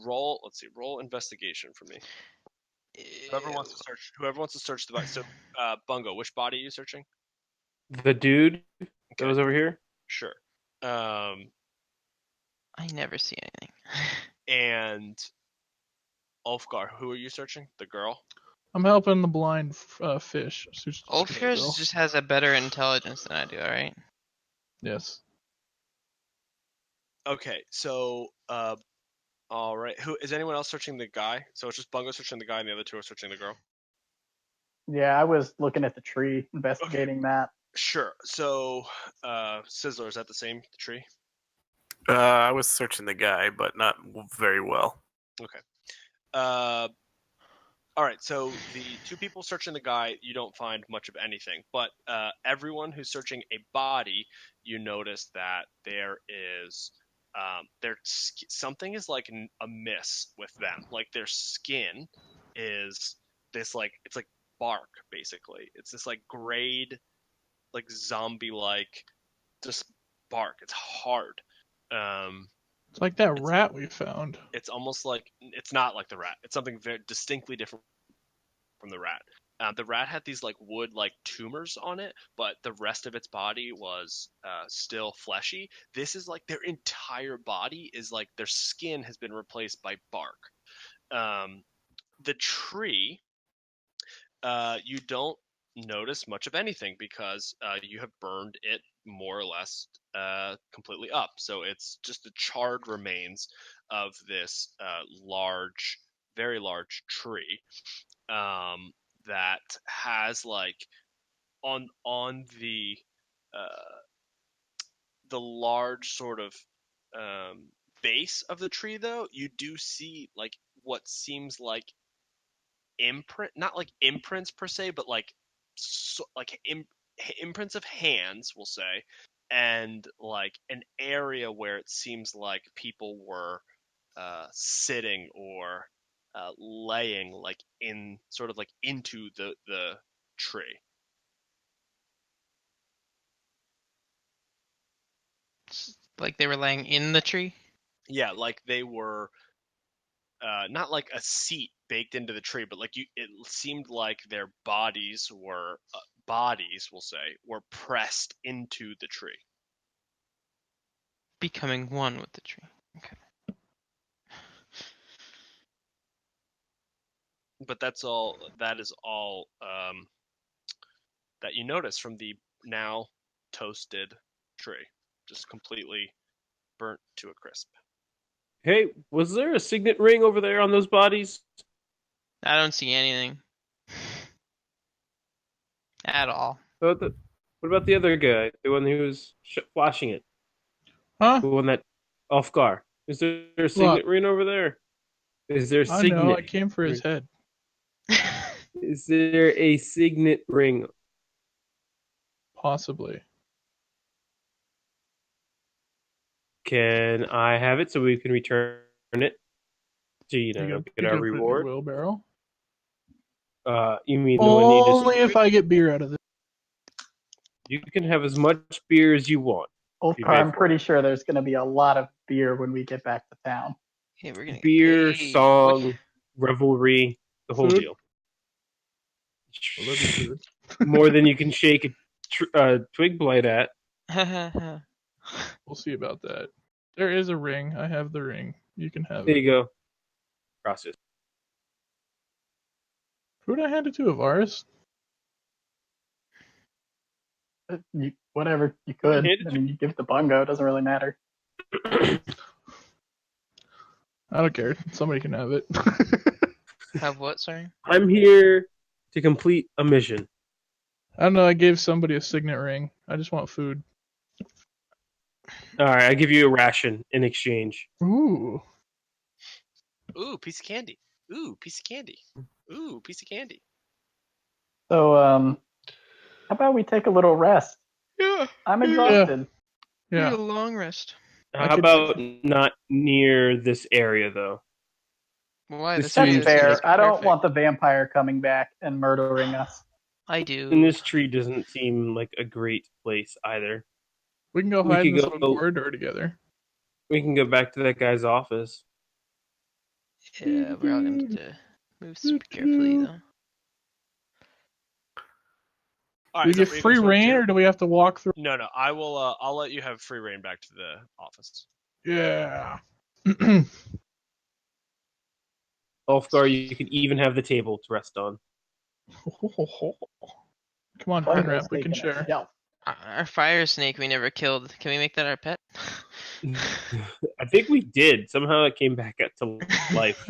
roll investigation for me. Whoever wants to search the body. So Bungo, which body are you searching? The dude that Okay. was over here. Sure. I never see anything. And Ulfgar, who are you searching? The girl? I'm helping the blind fish. Ulfgar just has a better intelligence than I do, alright? Yes. Okay, so all right. Who is anyone else searching the guy? So it's just Bungo searching the guy, and the other 2 are searching the girl. Yeah, I was looking at the tree, investigating that. Sure. So Sizzler, is that the same tree? I was searching the guy, but not very well. Okay. All right. So the 2 people searching the guy, you don't find much of anything. But everyone who's searching a body, you notice that there is something is like amiss with them. Like their skin is this like it's like bark basically. It's this like grayed, like zombie-like, just bark. It's hard. It's like that rat we found. It's almost like it's not like the rat. It's something very distinctly different from the rat. The rat had these like wood like tumors on it, but the rest of its body was still fleshy. This is like their entire body is like their skin has been replaced by bark. The tree, you don't notice much of anything because you have burned it more or less completely up. So it's just the charred remains of this very large tree that has like on the large sort of base of the tree, though, you do see like what seems like not like imprints per se, but like imprints of hands, we'll say, and like an area where it seems like people were sitting or laying like in sort of like into the tree. Like they were laying in the tree? Yeah, like they were not like a seat baked into the tree, but like it seemed like their bodies, we'll say, were pressed into the tree. Becoming one with the tree. Okay. But that is all that you notice from the now toasted tree, just completely burnt to a crisp. Hey, was there a signet ring over there on those bodies? I don't see anything. At all. What about the other guy? The one who was flashing it? Huh? The one that off guard. Is there a signet ring over there? Is there a I signet? know, I came for his head. Is there a signet ring? Possibly. Can I have it so we can return it to You can get our reward? Wheelbarrow. You mean the one you just? Only if I get beer out of this. You can have as much beer as you want. Ulfgar, I'm pretty sure there's going to be a lot of beer when we get back to town. Yeah, we're gonna Beer, hey, song, revelry, the whole Food. deal. Well, that'd be good. More than you can shake a twig blight at. what? We'll see about that. There is a ring. I have the ring. You can have There it. you go. Process. Who did I hand it to? Ivaris? Whatever you could. I mean, you give it to Bungo. It doesn't really matter. I don't care. Somebody can have it. Have what, sorry? I'm here to complete a mission. I don't know. I gave somebody a signet ring. I just want food. All right, I give you a ration in exchange. Ooh. Ooh, piece of candy. Ooh, piece of candy. Ooh, piece of candy. So, how about we take a little rest? Yeah. I'm exhausted. Need Yeah. a long rest. How about not near this area, though? Why? This This tree That's is fair. I don't perfect. want the vampire coming back and murdering us. I do. And this tree doesn't seem like a great place either. We can go We hide could in this go- little corridor together. We can go back to that guy's office. Yeah, we're all gonna have to move super carefully though. All right, Do we is that get what you free guys wanna reign, do? or do we have to walk through? No, I will. I'll let you have free reign back to the office. Yeah. Ulfgar, you can even have the table to rest on. Come on, Bungo's Pinrap. We can taking a share. shelf. Our fire snake we never killed. Can we make that our pet? I think we did. Somehow it came back up to life.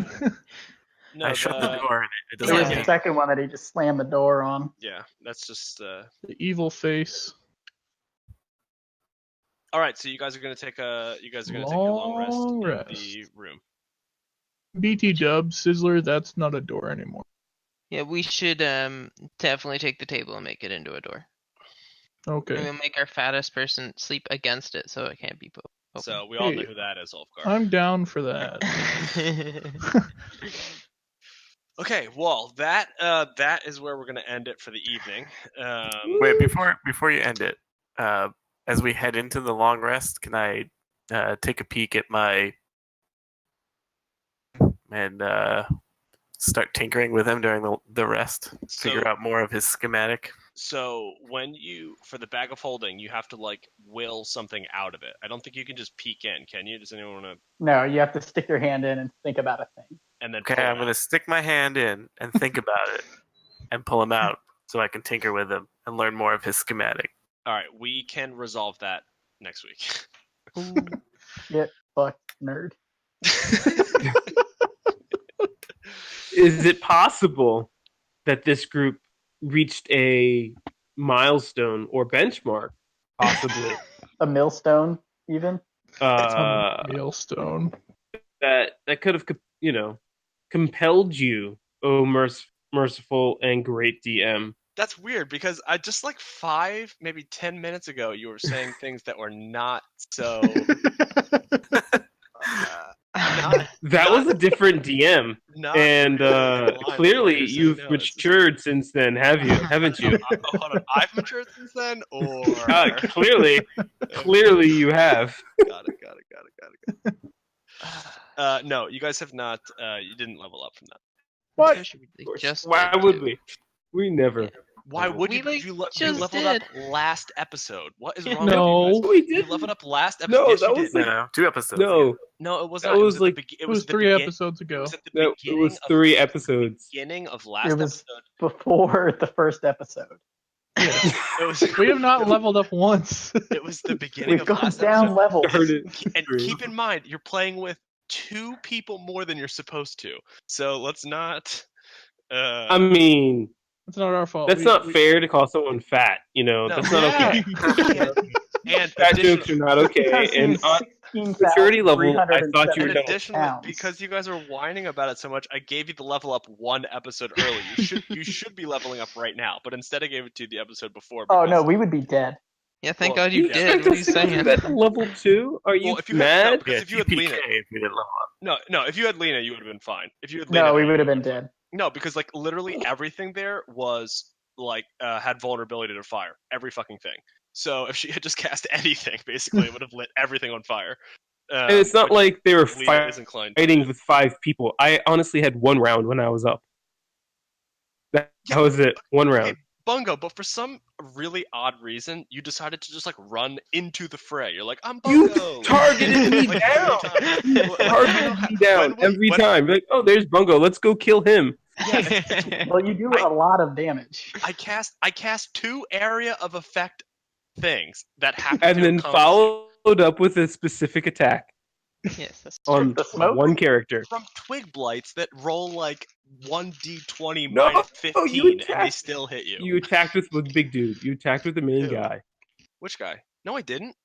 No, I shut the door and it There doesn't was Yeah. the work. second one that he just slammed the door on. Yeah, that's just. The evil face. All right, so you guys are gonna take a long rest Long in rest. the room. BT dub, Sizzler, that's not a door anymore. Yeah, we should definitely take the table and make it into a door. And Okay. we'll make our fattest person sleep against it so it can't be open. So we all know Hey, who that is, Ulfgar. I'm down for that. Okay, well that is where we're gonna end it for the evening. Wait, before you end it, as we head into the long rest, can I take a peek at my and start tinkering with him during the rest? Figure out more of his schematic. So when for the bag of holding, you have to like will something out of it. I don't think you can just peek in, can you? Does anyone want to? No, you have to stick your hand in and think about a thing. And then Okay, pull it I'm going to out? stick my hand in and think about it and pull him out so I can tinker with him and learn more of his schematic. All right, we can resolve that next week. Ooh. Get fucked, nerd. Is it possible that this group reached a milestone or benchmark, possibly, A millstone, even. Hailstone. that could have, compelled you, oh merciful and great DM. That's weird because I just like 5, maybe 10 minutes ago, you were saying things that were not so. That was a different DM, and really clearly you've matured since then, haven't you? Hold on, I've matured since then, or clearly you have. Got it. No, you guys have not. You didn't level up from that. What? Why would we? We never. Why would you? You leveled up last episode. What is wrong with you guys? We did. You leveled up last episode. No, yes, that you was did. No, 2 episodes. No, No, it was that not. was like it was 3 episodes ago. It was 3 episodes. Beginning of last It was episode. before the first episode. It was. We have not leveled up once. It was the beginning We've of gone last down episode. levels. And keep in mind, you're playing with 2 people more than you're supposed to. So let's not. I mean, it's not our fault. That's not fair to call someone fat. No. That's not okay. And fat jokes are not okay. And on maturity level, I thought you were done. Additionally, because you guys are whining about it so much, I gave you the level up 1 episode early. You should be leveling up right now, but instead I gave it to you the episode before. Oh no, we would be dead. Yeah, thank God you did. What are you saying? Level 2? Are you mad? If you had Lena, if we didn't level up. No. If you had Lena, you would have been fine. If you had No, Lena, we would have been dead. No, because like literally everything there was like had vulnerability to fire. Every fucking thing. So if she had just cast anything, basically, it would have lit everything on fire. And it's not like they were fighting with 5 people. I honestly had 1 round when I was up. That was it. 1 round. Okay, Bungo, but for some really odd reason, you decided to just like run into the fray. You're like, I'm Bungo. You targeted me down. You targeted me down every time. You're like, oh, there's Bungo. Let's go kill him. Well, you do a lot of damage. I cast 2 area of effect things that happen and then followed up with a specific attack. Yes, that's on one character from twig blights that roll like 1d20 minus 15 and they still hit you. You attacked with the big dude. You attacked with the main guy. Which guy? No, I didn't.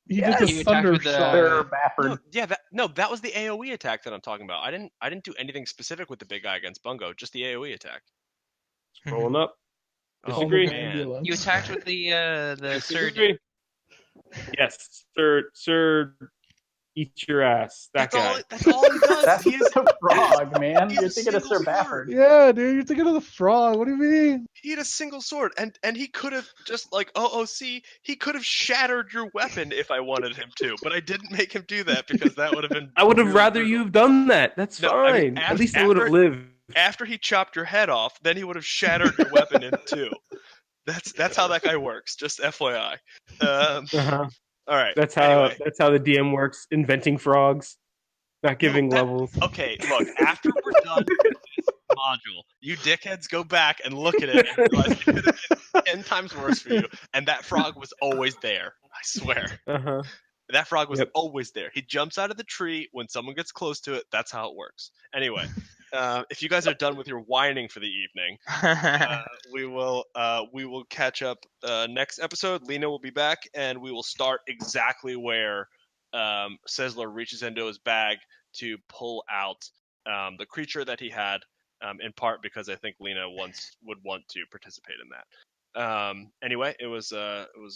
You did the thunder shot. That was the AoE attack that I'm talking about. I didn't do anything specific with the big guy against Bungo, just the AoE attack. Rolling up. Disagree. You attacked with the surge. Yes, Sir. Eat your ass. That guy. That's all he does. That's a frog, man. You're thinking of Sir Bafford. Yeah, dude, you're thinking of the frog. What do you mean? He had a single sword, and he could have just like OOC. He could have shattered your weapon if I wanted him to, but I didn't make him do that because that would have been. I would have rather you've done that. That's fine. I mean, at least I would have lived. After he chopped your head off, then he would have shattered your weapon in 2. That's how that guy works. Just FYI. All right. That's how the DM works. Inventing frogs, not giving levels. Okay, look. After we're done with this module, you dickheads go back and look at it and realize it could have been 10 times worse for you. And that frog was always there. I swear. That frog was always there. He jumps out of the tree when someone gets close to it. That's how it works. Anyway, if you guys are done with your whining for the evening, we will catch up next episode. Lena will be back, and we will start exactly where Sizzler reaches into his bag to pull out the creature that he had, in part because I think Lena would want to participate in that. Anyway, it was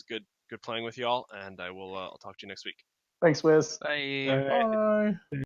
good playing with y'all, and I'll talk to you next week. Thanks, Wiz. Bye. Bye.